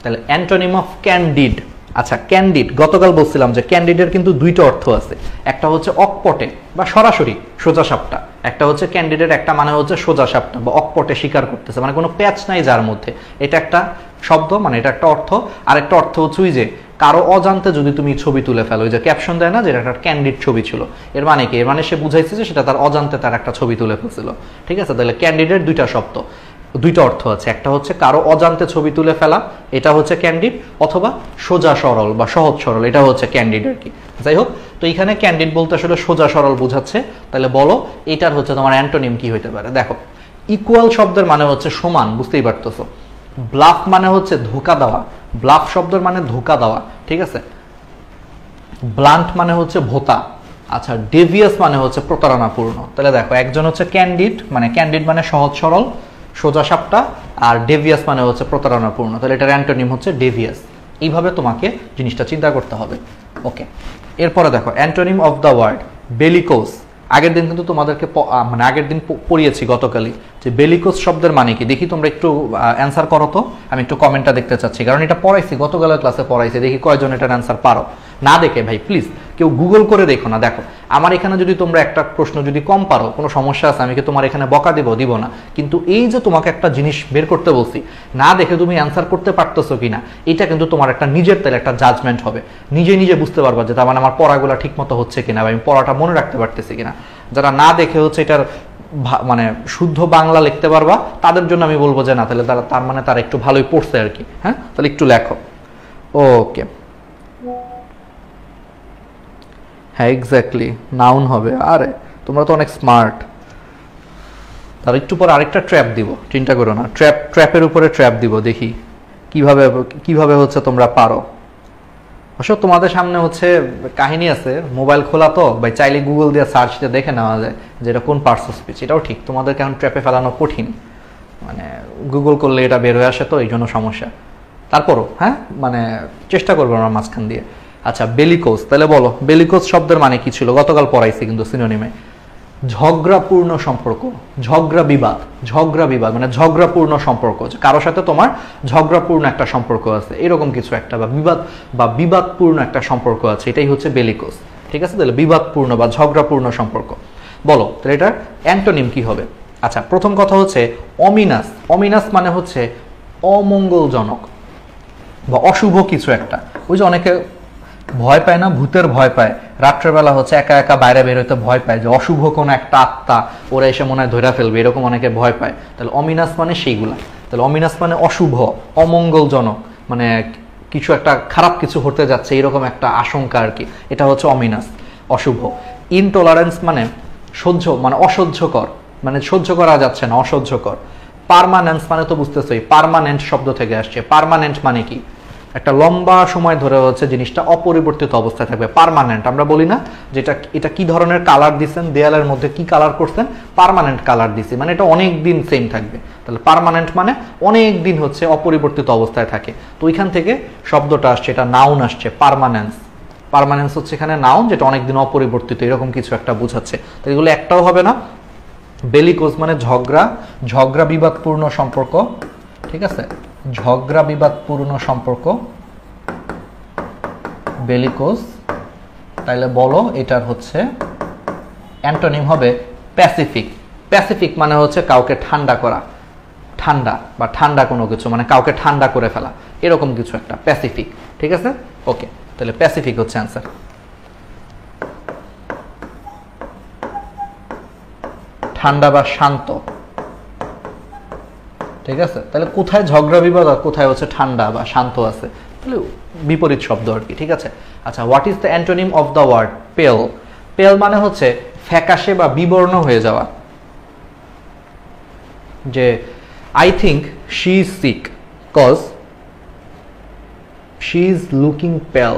তাহলে অ্যান্টোনিম অফ ক্যান্ডিড। আচ্ছা ক্যান্ডিড, গতকাল বলছিলাম যে ক্যান্ডিডের কিন্তু দুইটা অর্থ আছে। একটা হচ্ছে অকপটে বা সরাসরি সোজা সাপটা, একটা হচ্ছে ক্যান্ডিডেট, একটা মানে হচ্ছে সোজা সাপটা বা অকপটে স্বীকার করতেছে, মানে কোনো প্যাচ নাই যার মধ্যে। এটা একটা শব্দ, মানে এটা একটা অর্থ। আর একটা অর্থ হচ্ছে ওই যে কারো অজান্তে যদি তুমি ছবি তুলে ফেলো, ওই যে ক্যাপশন দেয় না যে এটা একটা ক্যান্ডিড ছবি ছিল, এর মানে কি? এর মানে সে বুঝাইছে যে সেটা তার অজান্তে তার একটা ছবি তুলে ফেলছিল। ঠিক আছে, তাহলে ক্যান্ডিডেট দুইটা শব্দ। দুইটা অর্থ আছে, একটা হচ্ছে কারো অজান্তে ছবি তুলে ফেলা, এটা হচ্ছে ক্যান্ডিড, অথবা সোজা সরল বা সহজ সরল, এটা হচ্ছে ক্যান্ডিড আর কি। যাই হোক, তো এখানে ক্যান্ডিড বলতে আসলে সোজা সরল বোঝাচ্ছে। তাহলে বলো এটার হচ্ছে তোমার অ্যান্টোনিম কি হইতে পারে। দেখো, ইকুয়াল শব্দের মানে হচ্ছে সমান, বুঝতেই পারতেছো। ব্লাফ মানে হচ্ছে ধোকা দেওয়া, ব্লাফ শব্দের মানে ধোকা দেওয়া, ঠিক আছে। ব্লান্ট মানে হচ্ছে ভোতা। আচ্ছা, ডেভিয়াস মানে হচ্ছে প্রতারণাপূর্ণ। তাহলে দেখো, একজন হচ্ছে ক্যান্ডিড, মানে ক্যান্ডিড মানে সহজ সরল সোজা সাপটা, আর ডেভিয়াস মানে হচ্ছে প্রতারণাপূর্ণ। তাহলে এটার অ্যান্টোনিম হচ্ছে ডেভিয়াস। এইভাবে তোমাকে জিনিসটা চিন্তা করতে হবে। ওকে, এরপরে দেখো antonym of the word bellicose. আগের দিন কিন্তু তোমাদেরকে মানে আগের দিন পড়িয়েছি গতকালই, যে বেলিকোস শব্দের মানে কি। দেখি তোমরা একটু অ্যান্সার করো তো, আমি একটু কমেন্টটা দেখতে চাচ্ছি, কারণ এটা পড়াইছি, গতকালের ক্লাসে পড়াইছি। দেখি কয়জন এটার অ্যান্সার পারো। না দেখে ভাই প্লিজ কেউ গুগল করে দেখো না। দেখো, আমার এখানে যদি তোমরা একটা প্রশ্ন যদি কম পারো, কোনো সমস্যা আছে, আমি কি তোমার এখানে বকা দিব না, কিন্তু এই যে তোমাকে একটা জিনিস বের করতে বলছি, না দেখে তুমি অ্যান্সার করতে পারতেছো কিনা, এটা কিন্তু তোমার একটা নিজের তাহলে একটা জাজমেন্ট হবে। নিজে নিজে বুঝতে পারবা যে তার মানে আমার পড়াগুলো ঠিক মতো হচ্ছে কিনা, বা আমি পড়াটা মনে রাখতে পারতেছি কিনা। যারা না দেখে হচ্ছে এটার মানে শুদ্ধ বাংলা লিখতে পারবা, তাদের জন্য আমি বলবো যে না, তাহলে তার মানে তারা একটু ভালোই পড়ছে আর কি। হ্যাঁ, তাহলে একটু লেখো। ওকে, হ্যাঁ এক্স্যাক্টলি, নাউন হবে। আরে তোমরা তো অনেক স্মার্ট। তার একটু পরে আরেকটা ট্র্যাপ দিব, চিন্তা করো না। ট্র্যাপের উপরে ট্র্যাপ দিব, দেখি কিভাবে হচ্ছে তোমরা পারো। অবশ্য তোমাদের সামনে হচ্ছে কাহিনী আছে, মোবাইল খোলা তো ভাই, চাইলে গুগল দিয়ে সার্চ দিয়ে দেখে নেওয়া যায় যে এটা কোন পার্টস অফ স্পিচ। এটাও ঠিক, তোমাদেরকে এখন ট্র্যাপে ফেলানো কঠিন, মানে গুগল করলে এটা বের হয়ে আসে, তো এই জন্য সমস্যা। তারপরও হ্যাঁ, মানে চেষ্টা করবো আমরা মাঝখান দিয়ে। আচ্ছা, বেলিকোস। তাহলে বলো বেলিকোস শব্দের মানে কি ছিল, গতকাল পড়াইছি কিন্তু সিনোনিমে। ঝগড়াপূর্ণ সম্পর্ক, ঝগড়া বিবাদ মানে ঝগড়াপূর্ণ সম্পর্ক, কারোর সাথে তোমার ঝগড়াপূর্ণ একটা সম্পর্ক আছে, এরকম কিছু একটা, বা বিবাদপূর্ণ একটা সম্পর্ক আছে, এটাই হচ্ছে বেলিকোস। ঠিক আছে, তাহলে বিবাদপূর্ণ বা ঝগড়াপূর্ণ সম্পর্ক। বলো তাহলে এটার অ্যান্টোনিম কি হবে। আচ্ছা, প্রথম কথা হচ্ছে অমিনাস। অমিনাস মানে হচ্ছে অমঙ্গলজনক বা অশুভ কিছু একটা। ওই যে অনেকে ভয় পায় না, ভূতের ভয় পায়, রাত্রেবেলা হচ্ছে একা একা বাইরে বের হইতে ভয় পায়, যে অশুভ কোনো একটা আত্মা ওরা এসে মনে হয় ধরে ফেলবে, এরকম অনেকে ভয় পায়। তাহলে অমিনাস মানে সেইগুলা। তাহলে অমিনাস মানে অশুভ, অমঙ্গলজনক, মানে কিছু একটা খারাপ কিছু হতে যাচ্ছে এরকম একটা আশঙ্কা আর কি, এটা হচ্ছে অমিনাস, অশুভ। ইনটলারেন্স মানে মানে অসহ্যকর, মানে সহ্য করা যাচ্ছে না, অসহ্যকর। পার্মানেন্স মানে তো বুঝতেছই, পার্মানেন্ট শব্দ থেকে আসছে। পার্মানেন্ট মানে কি, একটা লম্বা সময় ধরে হচ্ছে জিনিসটা অপরিবর্তিত অবস্থায় থাকবে, পার্মানেন্ট। আমরা বলি না যেটা এটা কি ধরনের কালার দিচ্ছেন, দেয়ালের মধ্যে কি কালার করছেন, পার্মানেন্ট কালার দিছি, মানে এটা অনেক দিন সেম থাকবে। তাহলে পার্মানেন্ট মানে অনেক দিন হচ্ছে অপরিবর্তিত অবস্থায় থাকে। তো ওইখান থেকে শব্দটা আসছে, এটা নাউন আসছে, পার্মানেন্স। পার্মানেন্স হচ্ছে এখানে নাউন, যেটা অনেকদিন অপরিবর্তিত, এরকম কিছু একটা বোঝাচ্ছে। তো এগুলো একটাও হবে না। বেলিকোস মানে ঝগড়া বিবাদপূর্ণ সম্পর্ক, ঠিক আছে, ঝগড়া বিবাদপূর্ণ সম্পর্ক, বেলিকোস। তাইলে বলো এটার হচ্ছে অ্যান্টোনিম হবে প্যাসিফিক। প্যাসিফিক মানে হচ্ছে কাউকে ঠান্ডা করা, ঠান্ডা বা ঠান্ডা কোনো কিছু, মানে কাউকে ঠান্ডা করে ফেলা, এরকম কিছু একটা, প্যাসিফিক। ঠিক আছে, ওকে, তাহলে প্যাসিফিক হচ্ছে অ্যান্সার। ঠান্ডা বা শান্ত, ঠিক আছে। তাহলে কোথায় ঝগড়া বিবাদ আর কোথায় হচ্ছে ঠান্ডা বা শান্ত আছে, তাহলে বিপরীত শব্দ আর কি। ঠিক আছে। আচ্ছা, what is the antonym of the word pale. Pale মানে হচ্ছে ফ্যাকাশে বা বিবর্ণ হয়ে যাওয়া, যে I think she is sick cause she is looking pale.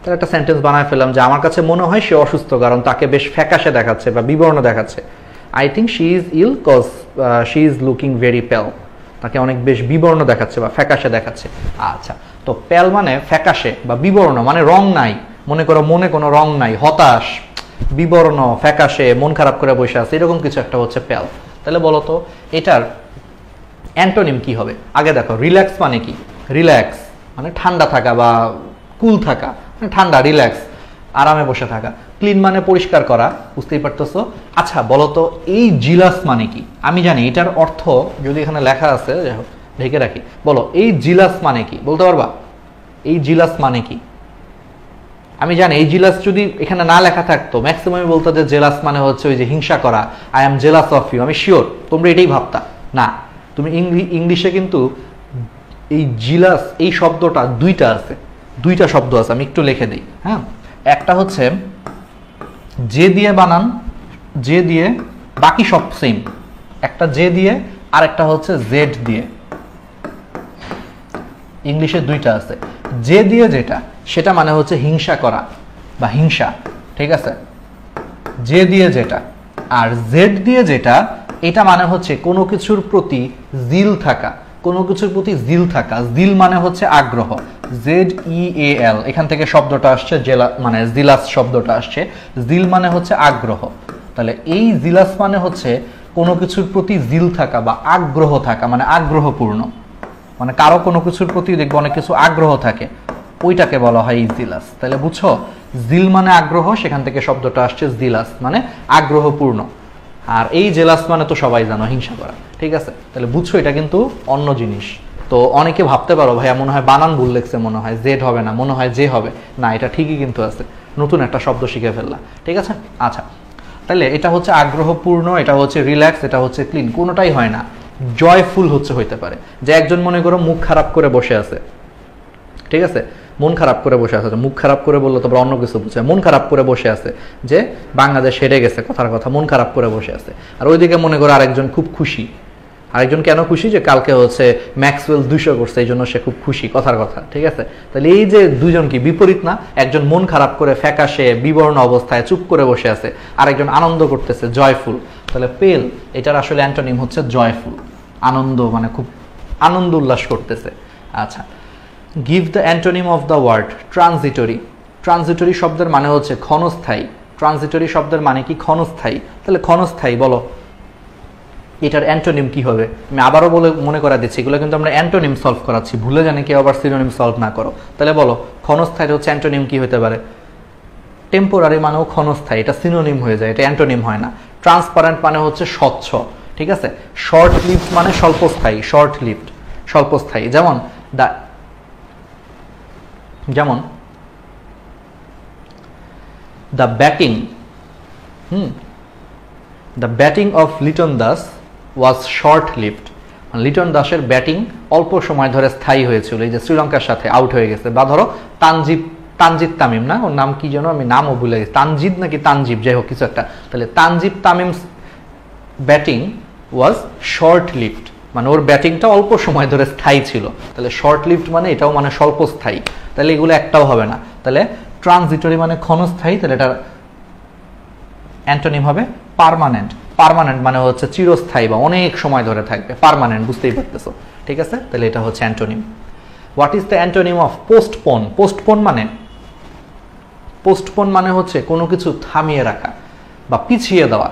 তাহলে একটা সেন্টেন্স বানায় ফেললাম যে আমার কাছে মনে হয় সে অসুস্থ, কারণ তাকে বেশ ফ্যাকাশে দেখাচ্ছে বা বিবর্ণ দেখাচ্ছে। I think she is ill cause she is looking very pale. তাকে অনেক বেশ বিবর্ণ দেখাচ্ছে বা ফ্যাকাশে দেখাচ্ছে। আচ্ছা, তো পেল মানে ফ্যাকাশে বা বিবর্ণ, মানে রং নাই, মনে করো মনে কোনো রং নাই, হতাশ, বিবর্ণ, ফ্যাকাশে, মন খারাপ করে বসে আছে, এরকম কিছু একটা হচ্ছে পেল। তাহলে বলো তো এটার অ্যান্টোনিম কি হবে। আগে দেখো, রিল্যাক্স মানে কি। রিল্যাক্স মানে ঠান্ডা থাকা বা কুল থাকা, মানে ঠান্ডা, রিল্যাক্স, আরামে বসে থাকা। ক্লিন মানে পরিষ্কার করা, বুঝতেই পারতেছো। আচ্ছা বলো তো এই জিলাস মানে কি। আমি জানি এটার অর্থ, যদি এখানে লেখা আছে ঢেকে রাখি। বলো এই জিলাস মানে কি, বলতে পারবা এই জিলাস মানে কি। আমি জানি এই জিলাস যদি এখানে না লেখা থাকতো ম্যাক্সিমাম বলতো যে জেলাস মানে হচ্ছে ওই যে হিংসা করা, I am jealous of you. আমি শিওর তোমরা এটাই ভাবতা। না, তুমি ইংলিশে কিন্তু এই জিলাস এই শব্দটা দুইটা আছে, দুইটা শব্দ আছে, আমি একটু লিখে দিই। হ্যাঁ, একটা হচ্ছে যে দিয়ে বানান, যে দিয়ে, বাকি সব সেম, একটা যে দিয়ে আর একটা হচ্ছে জেড দিয়ে। ইংলিশে দুইটা আছে। যে দিয়ে যেটা, সেটা মানে হচ্ছে হিংসা করা বা হিংসা, ঠিক আছে, যে দিয়ে যেটা। আর জেড দিয়ে যেটা, এটা মানে হচ্ছে কোনো কিছুর প্রতি জিল থাকা, কোনো কিছুর প্রতি জিল থাকা। জিল মানে হচ্ছে আগ্রহ, ZEAL, এখান থেকে শব্দটা আসছে, মানে জিলাস শব্দটা আসছে। জিল মানে হচ্ছে আগ্রহ। তাহলে এই জিলাস মানে হচ্ছে কোনো কিছুর প্রতি জিল থাকা বা আগ্রহ থাকা, মানে আগ্রহপূর্ণ, মানে কারো কোনো কিছুর প্রতি দেখবো অনেক কিছু আগ্রহ থাকে, ওইটাকে বলা হয় জিলাস। তাহলে বুঝছো, জিল মানে আগ্রহ, সেখান থেকে শব্দটা আসছে জিলাস মানে আগ্রহপূর্ণ। আর এই জেলাস মানে তো সবাই জানো, হিংসা করা, ঠিক আছে। তাহলে বুঝছো এটা কিন্তু অন্য জিনিস। তো অনেকে ভাবতে পারো ভাইয়া মনে হয় বানান ভুল লেখছে, মনে হয় জেড হবে না, মনে হয় যে হবে না, এটা ঠিকই কিন্তু আছে, নতুন একটা শব্দ শিখে ফেললা, ঠিক আছে। আচ্ছা, তাহলে এটা হচ্ছে আগ্রহপূর্ণ, এটা হচ্ছে রিল্যাক্স, এটা হচ্ছে ক্লিন, কোনোটাই হয় না। জয়ফুল হচ্ছে হইতে পারে, যে একজন মনে করো মুখ খারাপ করে বসে আছে, ঠিক আছে, মন খারাপ করে বসে আছে, মুখ খারাপ করে বললো তো অন্য কিছু বুঝে, মন খারাপ করে বসে আছে, যে বাংলাদেশ হেরে গেছে কথার কথা, মন খারাপ করে বসে আছে। আর ওইদিকে মনে করো আরেকজন খুব খুশি, আরেকজন কেন খুশি, যে কালকে হচ্ছে ম্যাক্সওয়েল 200 করছে, এই জন্য সে খুব খুশি কথার কথা, ঠিক আছে। তাহলে এই যে দুজন কি বিপরীত না, একজন মন খারাপ করে ফ্যাকাশে বিবর্ণ অবস্থায় চুপ করে বসে আছে, আরেকজন আনন্দ করতেছে, জয়ফুল। তাহলে পেল এটার আসলে অ্যান্টোনিম হচ্ছে জয়ফুল, আনন্দ, মানে খুব আনন্দ উল্লাস করতেছে। আচ্ছা, give the antonym of the word transitory. Transitory শব্দের মানে হচ্ছে ক্ষণস্থায়ী। ট্রানজিটরি শব্দের মানে কি? ক্ষণস্থায়ী। তাহলে ক্ষণস্থায়ী বলো, এটার অ্যান্টোনিম কি হবে? আমি আবারও বলে মনে করা দিচ্ছি, এগুলো কিন্তু আমরা অ্যান্টোনিম সলভ করাচ্ছি, ভুলে জানি কেউ আবার সিনোনিম সলভ না করো। তাহলে বলো ক্ষণস্থায়ী হচ্ছে অ্যান্টোনিম কি হতে পারে? টেম্পোরারি মানেও ক্ষণস্থায়ী, এটা সিনোনিম হয়ে যায়, এটা অ্যান্টোনিম হয় না। ট্রান্সপারেন্ট মানে হচ্ছে স্বচ্ছ, ঠিক আছে। শর্ট লিভড মানে স্বল্পস্থায়ী, শর্ট লিভড স্বল্পস্থায়ী। যেমন the batting of Liton Das was short lived. Liton দাসের ব্যাটিং অল্প সময় ধরে স্থায়ী হয়েছিল, এই যে শ্রীলঙ্কার সাথে আউট হয়ে গেছে। বা ধরো তানজিদ তামিম, না ওর নাম কি যেন, আমি নামও ভুলে গেছি, তানজিদ নাকি তানজিব, যাই হোক কিছু একটা। তাহলে তানজিব তামিম ব্যাটিং ওয়াজ শর্ট লিভড, মানে ওর ব্যাটিংটা অল্প সময় ধরে স্থায়ী ছিল। তাহলে শর্ট লিভড মানে এটাও মানে স্বল্পস্থায়ী, তাহলে এগুলো একটাও হবে না। তাহলে ট্রানজিটরি মানে ক্ষণস্থায়ী, তাহলে এটার অ্যান্টোনিম হবে পার্মানেন্ট। পার্মানেন্ট মানে হচ্ছে চিরস্থায়ী বা অনেক সময় ধরে থাকবে, পার্মানেন্ট, বুঝতেই পারতেছো, ঠিক আছে। তাহলে এটা হচ্ছে antonym. What is the antonym of postpone? Postpone মানে হচ্ছে কোনো কিছু থামিয়ে রাখা বা পিছিয়ে দেওয়া।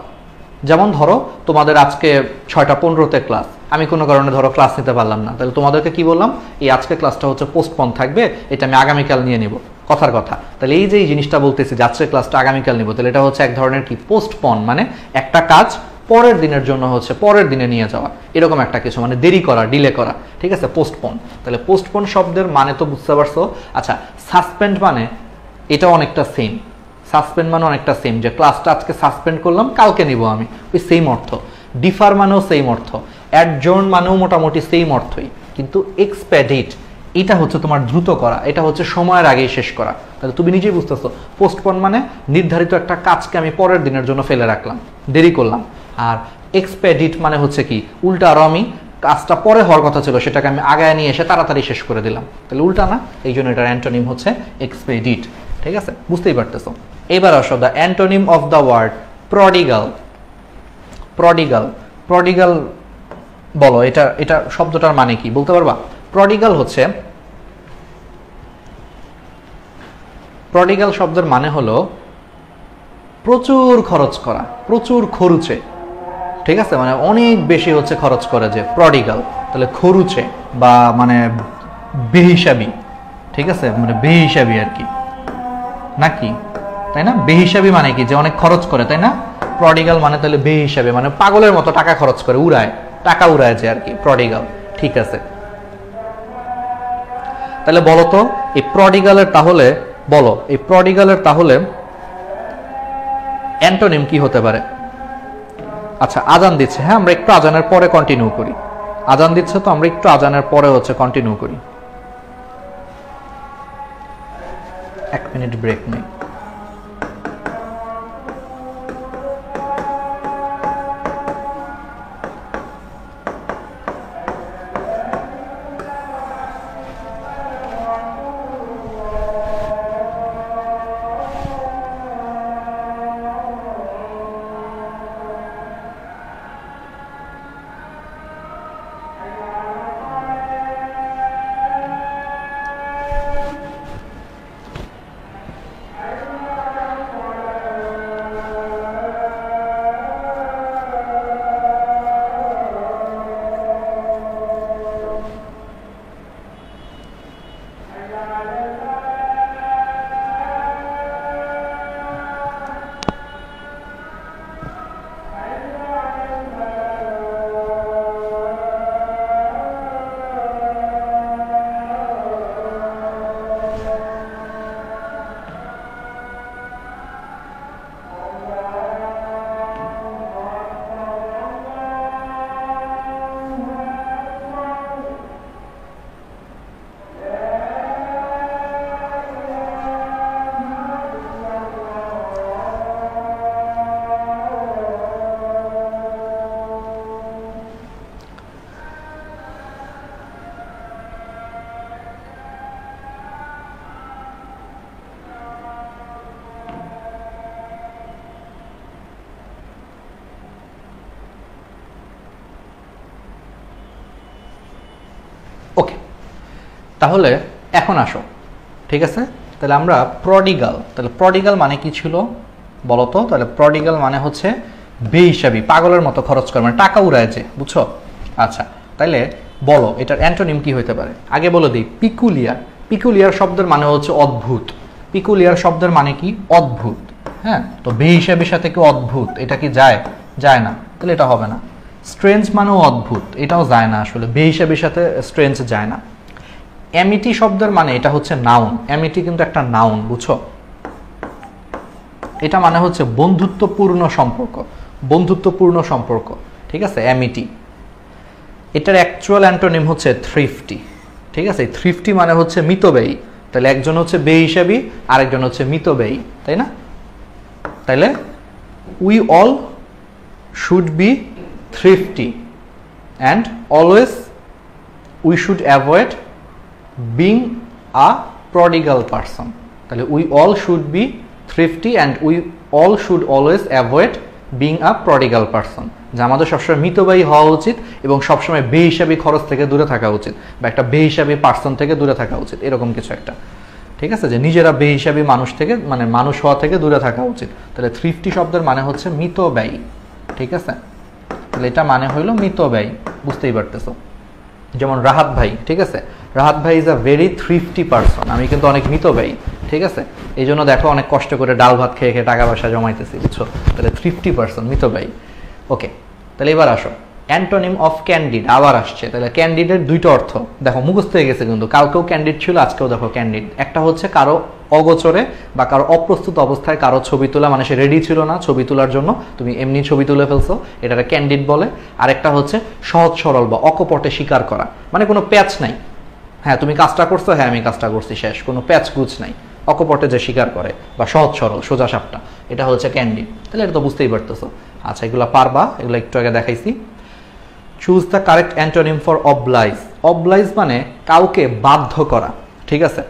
যেমন ধরো তোমাদের আজকে 6:15-তে ক্লাস, আমি কোনো কারণে ধরো ক্লাস নিতে পারলাম না, তাহলে তোমাদেরকে কি বললাম, এই আজকে ক্লাসটা হচ্ছে পোস্টপোন থাকবে, এটা আমি আগামীকাল নিয়ে নিব, কথার কথা। তাহলে এই যে এই জিনিসটা বলতেছি যে আজকে ক্লাসটা আগামীকাল নিব, তাহলে এটা হচ্ছে এক ধরনের কি পোস্টপন, মানে একটা কাজ পরের দিনের জন্য হচ্ছে পরের দিনে নিয়ে যাওয়া, এরকম একটা কিছু, মানে দেরি করা, ডিলে করা, ঠিক আছে, পোস্টপন। তাহলে পোস্টপন শব্দের মানে তো বুঝতে পারছো। আচ্ছা, সাসপেন্ড মানে এটা অনেকটা সেম, সাসপেন্ড মানে অনেকটা সেম, যে ক্লাসটা আজকে সাসপেন্ড করলাম, কালকে নিব আমি, ওই সেম অর্থ। ডিফার মানেও সেম অর্থ, অ্যাডজর্ন মানেও মোটামুটি সেম অর্থই, কিন্তু এক্সপেডিট এটা হচ্ছে তোমার দ্রুত করা, এটা হচ্ছে সময়ের আগেই শেষ করা। তাহলে তুমি নিজেই বুঝতেছো, পোস্টপন মানে নির্ধারিত একটা কাজকে আমি পরের দিনের জন্য ফেলে রাখলাম, দেরি করলাম। আর এক্সপেডিট মানে হচ্ছে কি উল্টা, আরো আমি কাজটা পরে হওয়ার কথা ছিল সেটাকে আমি আগায় নিয়ে এসে তাড়াতাড়ি শেষ করে দিলাম, তাহলে উল্টা না, এই জন্য এটার অ্যান্টোনিম হচ্ছে এক্সপেডিট, ঠিক আছে, বুঝতেই পারতেছো। এবার আসো the antonym of the word prodigal. Prodigal বলো, এটা শব্দটার মানে কি বলতে পারবা? প্রডিগাল শব্দের মানে হলো প্রচুর খরচ করা, প্রচুর খরুচে, ঠিক আছে, মানে অনেক বেশি হচ্ছে খরচ করে যে প্রডিগাল। তাহলে খরুচে বা মানে বেহিসাবি, ঠিক আছে, মানে বেহিসাবি আর কি, নাকি, তাই না? বেহিসাবি মানে কি, যে অনেক খরচ করে, তাই না? প্রডিগাল মানে তাহলে বেহিসাবি, মানে পাগলের মতো টাকা খরচ করে, টাকা উড়ায় যে আর কি, প্রডিগাল, ঠিক আছে। তাহলে বলো তো এই প্রডিগালের তাহলে অ্যান্টোনিম কি হতে পারে? আচ্ছা, আজান দিচ্ছে, হ্যাঁ, আমরা একটু আজানের পরে কন্টিনিউ করি। আজান দিচ্ছে, তো আমরা একটু আজানের পরে হচ্ছে কন্টিনিউ করি। 1 মিনিট ব্রেক নেই। ওকে, তাহলে এখন আসো, ঠিক আছে? তাহলে আমরা প্রডিগাল, তাহলে প্রডিগাল মানে কি ছিল বলতো? তাহলে প্রডিগাল মানে হচ্ছে বেহিসাবি, পাগলের মতো খরচ করে, মানে টাকা উড়ায় যে, বুঝছো? আচ্ছা, তাহলে বলো এটার অ্যান্টোনিম কি হতে পারে? আগে বলে দিই, পিকুলিয়ার। পিকুলিয়ার শব্দের মানে হচ্ছে অদ্ভুত। পিকুলিয়ার শব্দের মানে কি? অদ্ভুত। হ্যাঁ, তো বেহিসাবির সাথে কি অদ্ভুত, এটা কি যায়? যায় না, তাহলে এটা হবে না। স্ট্রেঞ্জ মানেও অদ্ভুত, এটাও যায় না, আসলে বেহিসাবির সাথে স্ট্রেঞ্জ যায় না। অ্যামিটি শব্দের মানে এটা হচ্ছে নাউন, অ্যামিটি কিন্তু একটা নাউন, বুঝছো? এটা মানে হচ্ছে বন্ধুত্বপূর্ণ সম্পর্ক, বন্ধুত্বপূর্ণ সম্পর্ক, ঠিক আছে? অ্যামিটি। এটার অ্যাকচুয়াল অ্যান্টোনিম হচ্ছে থ্রিফটি, ঠিক আছে? থ্রিফটি মানে হচ্ছে মিতব্যয়ী, তাহলে একজন হচ্ছে বেহিসাবি, আরেকজন হচ্ছে মিতব্যয়ী, তাই না? তাহলে we all should be thrifty and always we should avoid being a prodigal person. তাহলে we all should be thrifty and we all should always avoid being a prodigal person. যে আমাদের সবসময় মিতব্যয়ী হওয়া উচিত এবং সবসময় বেহিসাবি খরচ থেকে দূরে থাকা উচিত, বা একটা বেহিসাবি পার্সন থেকে দূরে থাকা উচিত, এরকম কিছু একটা, ঠিক আছে? যে নিজেরা বেহিসাবি মানুষ থেকে, মানে মানুষ হওয়া থেকে দূরে থাকা উচিত। তাহলে থ্রিফটি শব্দের মানে হচ্ছে মিতব্যয়ী, ঠিক আছে? তাহলে এটা মানে হইলো মিতব্যয়ী, বুঝতেই পারতেছো? যেমন রাহাত ভাই, ঠিক আছে? রাহাত ভাই ইজ আ ভেরি থ্রিফটি পারসন, আমি কিন্তু অনেক মিতব্যয়ী, ঠিক আছে? এই জন্য দেখো অনেক কষ্ট করে ডাল ভাত খেয়ে খেয়ে টাকা পয়সা জমাইতেছি, বুঝছো? তাহলে থ্রিফটি পারসন, মিতব্যয়ী। ওকে, তাহলে এবার আসো অ্যান্টোনিম অফ ক্যান্ডিড, আবার আসছে। তাহলে ক্যান্ডিডের দুইটা অর্থ দেখো মুখস্থ হয়ে গেছে, কিন্তু কালকেও ক্যান্ডিড ছিল, আজকেও দেখো ক্যান্ডিড। একটা হচ্ছে কারো অগোচরে বা কারো অপ্রস্তুত অবস্থায় কারো ছবি তোলা, মানে সে রেডি ছিল না ছবি তোলার জন্য, তুমি এমনি ছবি তুলে ফেলছো, এটাকে ক্যান্ডিড বলে। আর একটা হচ্ছে সহজ সরল বা অকপটে স্বীকার করা, মানে কোনো প্যাচ নাই, হ্যাঁ তুমি কাজটা করছো, হ্যাঁ আমি কাজটা করছি, শেষ, কোনো প্যাচ গুছ নাই, অকপটে যে স্বীকার করে বা সহজ সরল সোজা সাপটা, এটা হচ্ছে ক্যান্ডিড। তাহলে এটা তো বুঝতেই পারতেছো। আচ্ছা, এগুলো পারবা, এগুলো একটু আগে দেখাইছি। Choose the correct antonym for oblige. Oblige মানে কাউকে বাধ্য করা, ঠিক আছে?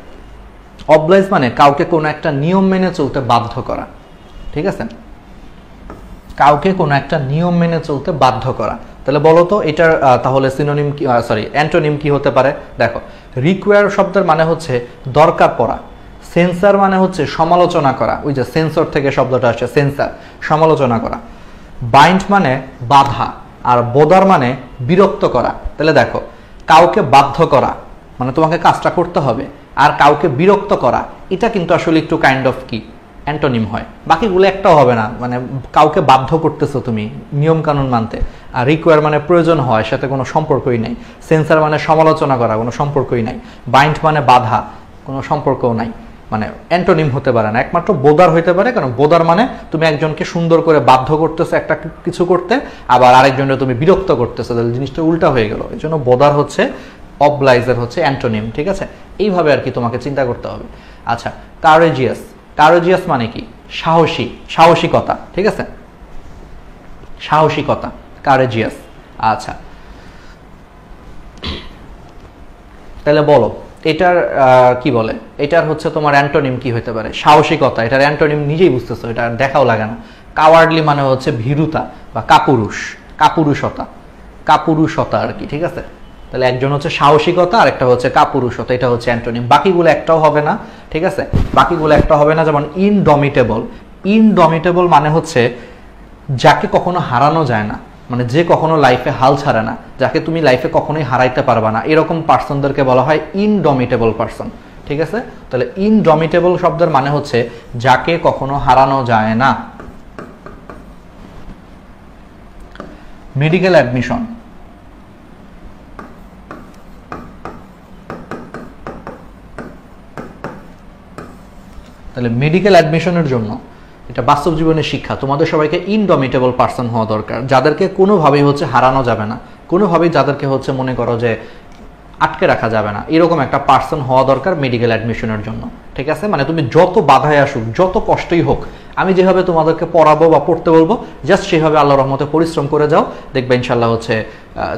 অবলাইজ মানে কাউকে কোনো একটা নিয়ম মেনে চলতে বাধ্য করা, ঠিক আছে? কাউকে কোনো একটা নিয়ম মেনে চলতে বাধ্য করা। তাহলে বলো তো এটার তাহলে সিনোনিম কি, সরি অ্যান্টোনিম কি হতে পারে? দেখো, রিকোয়ার শব্দের মানে হচ্ছে দরকার পড়া, সেন্সার মানে হচ্ছে সমালোচনা করা, ওই যে সেন্সর থেকে শব্দটা আসছে, সেন্সার, সমালোচনা করা। বাইন্ড মানে বাধা, আর বোদার মানে বিরক্ত করা। তাহলে দেখো, কাউকে বাধ্য করা মানে তোমাকে কাজটা করতে হবে, আর কাউকে বিরক্ত করা এটা কিন্তু আসলে একটু কাইন্ড অফ কি অ্যান্টোনিম হয়, বাকিগুলো একটাও হবে না। মানে কাউকে বাধ্য করতেছো তুমি নিয়ম কানুন মানতে, আর রিকোয়ার মানে প্রয়োজন হয়, সাথে কোনো সম্পর্কই নাই। সেন্সার মানে সমালোচনা করা, কোনো সম্পর্কই নাই। বাইন্ড মানে বাধা, কোনো সম্পর্কও নাই। মানে অ্যান্টোনিম হতে পারে না, একমাত্র বোদার হইতে পারে। কারণ বোদার মানে তুমি একজনকে সুন্দর করে বাধ্য করতেছো একটা কিছু করতে, আবার আরেকজনকে তুমি বিরক্ত করতেছো, তাহলে জিনিসটা উল্টা হয়ে গেল। এই জন্য বোদার হচ্ছে অবলাইজের হচ্ছে অ্যান্টোনিম, ঠিক আছে? এইভাবে আর কি তোমাকে চিন্তা করতে হবে। আচ্ছা, কারেজিয়াস, কারেজিয়াস মানে কি? সাহসী, সাহসিকতা, ঠিক আছে? সাহসিকতা, কারেজিয়াস। আচ্ছা, তাহলে বলো এটার কি বলে, এটার হচ্ছে তোমার অ্যান্টোনিম কি হতে পারে? সাহসিকতা, এটার অ্যান্টোনিম নিজেই বুঝতেছো, এটা দেখাও লাগে না। কাওয়ার্ডলি মানে হচ্ছে ভীরুতা বা কাপুরুষ, কাপুরুষতা, কাপুরুষতা আর কি, ঠিক আছে? তাহলে একজন হচ্ছে সাহসিকতা আর একটা হচ্ছে কাপুরুষতা, এটা হচ্ছে অ্যান্টোনিম। বাকিগুলো একটাও হবে না, ঠিক আছে? বাকিগুলো একটা হবে না। যেমন ইনডমিটেবল, ইনডমিটেবল মানে হচ্ছে যাকে কখনো হারানো যায় না, মানে যে কখনো লাইফে হাল ছাড়ে না, যাকে তুমি লাইফে কখনোই হারাইতে পারবা না, এরকম পার্সনদেরকে বলা হয় ইনডমিটেবল পার্সন, ঠিক আছে? তাহলে ইনডমিটেবল শব্দের মানে হচ্ছে যাকে কখনো হারানো যায় না। মেডিকেল অ্যাডমিশন, তাহলে মেডিকেল অ্যাডমিশনের জন্য এটা বাস্তব জীবনের শিক্ষা, তোমাদের সবাইকে ইনডমিটেবল পার্সন হওয়া দরকার, যাদেরকে কোনোভাবেই হচ্ছে হারানো যাবে না, কোনোভাবেই যাদেরকে হচ্ছে মনে করো যে আটকে রাখা যাবে না, এরকম একটা পার্সন হওয়া দরকার মেডিকেল অ্যাডমিশনের জন্য, ঠিক আছে? মানে তুমি যত বাধায় আসুক, যত কষ্টই হোক, আমি যেভাবে তোমাদেরকে পড়াবো বা পড়তে বলবো, জাস্ট সেভাবে আল্লাহর রহমতে পরিশ্রম করে যাও, দেখবে ইনশাল্লাহ হচ্ছে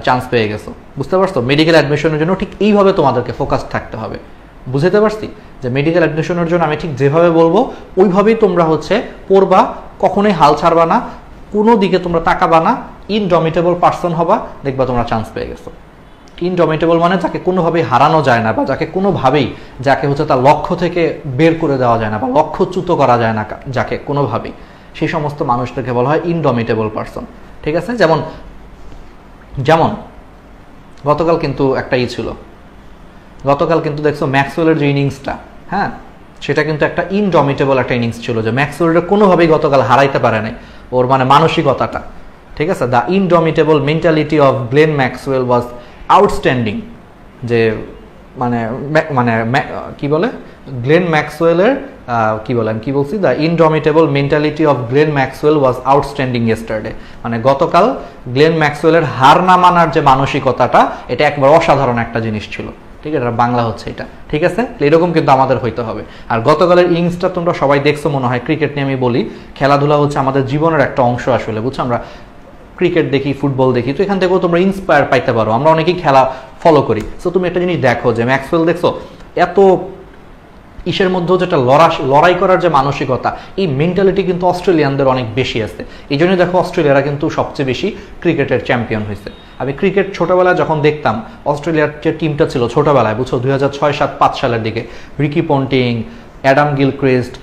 চান্স পেয়ে গেছো। বুঝতে পারছো? মেডিকেল অ্যাডমিশনের জন্য ঠিক এইভাবে তোমাদেরকে ফোকাস থাকতে হবে। বুঝতে পারছি যে মেডিকেল অ্যাডমিশনের জন্য আমি ঠিক যেভাবে বলবো ওইভাবেই তোমরা হচ্ছে পড়বা, কখনোই হাল ছাড়বা না, কোনো দিকে তোমরা তাকাবা না, ইনডমিটেবল পার্সন হবা, দেখবা তোমরা চান্স পেয়ে গেছো। ইনডমিটেবল মানে যাকে কোনোভাবেই হারানো যায় না, বা যাকে কোনোভাবেই, যাকে হচ্ছে তার লক্ষ্য থেকে বের করে দেওয়া যায় না, বা লক্ষ্যচ্যুত করা যায় না যাকে কোনোভাবেই, সেই সমস্ত মানুষদেরকে বলা হয় ইনডমিটেবল পার্সন, ঠিক আছে? যেমন যেমন গতকাল কিন্তু একটা ছিল, গতকাল কিন্তু দেখছো ম্যাক্সওয়েলের যে ইনিংসটা, হ্যাঁ, সেটা কিন্তু একটা ইনডমিটেবল একটা ইনিংস ছিল, যে ম্যাক্সওয়েলটা কোনোভাবেই গতকাল হারাইতে পারে নাই, ওর মানে মানসিকতাটা, ঠিক আছে? The indomitable mentality of Glenn Maxwell was outstanding. যে মানে মানে কি বলে, গ্লেন ম্যাক্সওয়েলের কি বলে, আমি কি বলছি, the indomitable mentality of Glenn Maxwell was outstanding yesterday. মানে গতকাল গ্লেন ম্যাক্সওয়েলের হার না মানার যে মানসিকতাটা, এটা একবার অসাধারণ একটা জিনিস ছিল, ঠিক আছে? এটা বাংলা হচ্ছে এটা, ঠিক আছে? এরকম কিন্তু আমাদের হইতে হবে। আর গতকালের ইনিংসটা তোমরা সবাই দেখছো মনে হয়। ক্রিকেট নিয়ে আমি বলি, খেলাধুলা হচ্ছে আমাদের জীবনের একটা অংশ আসলে, বুঝছো? আমরা ক্রিকেট দেখি, ফুটবল দেখি, তো এখান থেকেও তোমরা ইন্সপায়ার পাইতে পারো। আমরা অনেকেই খেলা ফলো করি, সো তুমি একটা জিনিস দেখো যে ম্যাক্সওয়েল দেখছো এত ইসের মধ্যেও যেটা লড়াই করার যে মানসিকতা, এই মেন্টালিটি কিন্তু অস্ট্রেলিয়ানদের অনেক বেশি আছে। এই জন্যই দেখো অস্ট্রেলিয়ারা কিন্তু সবচেয়ে বেশি ক্রিকেটের চ্যাম্পিয়ন হয়েছে। আমি ক্রিকেট ছোটবেলায় যখন দেখতাম, অস্ট্রেলিয়ার যে টিমটা ছিল ছোটবেলায়, বুঝছো, 2006-07-05 সালের দিকে, Ricky Ponting, Adam Gilchrist,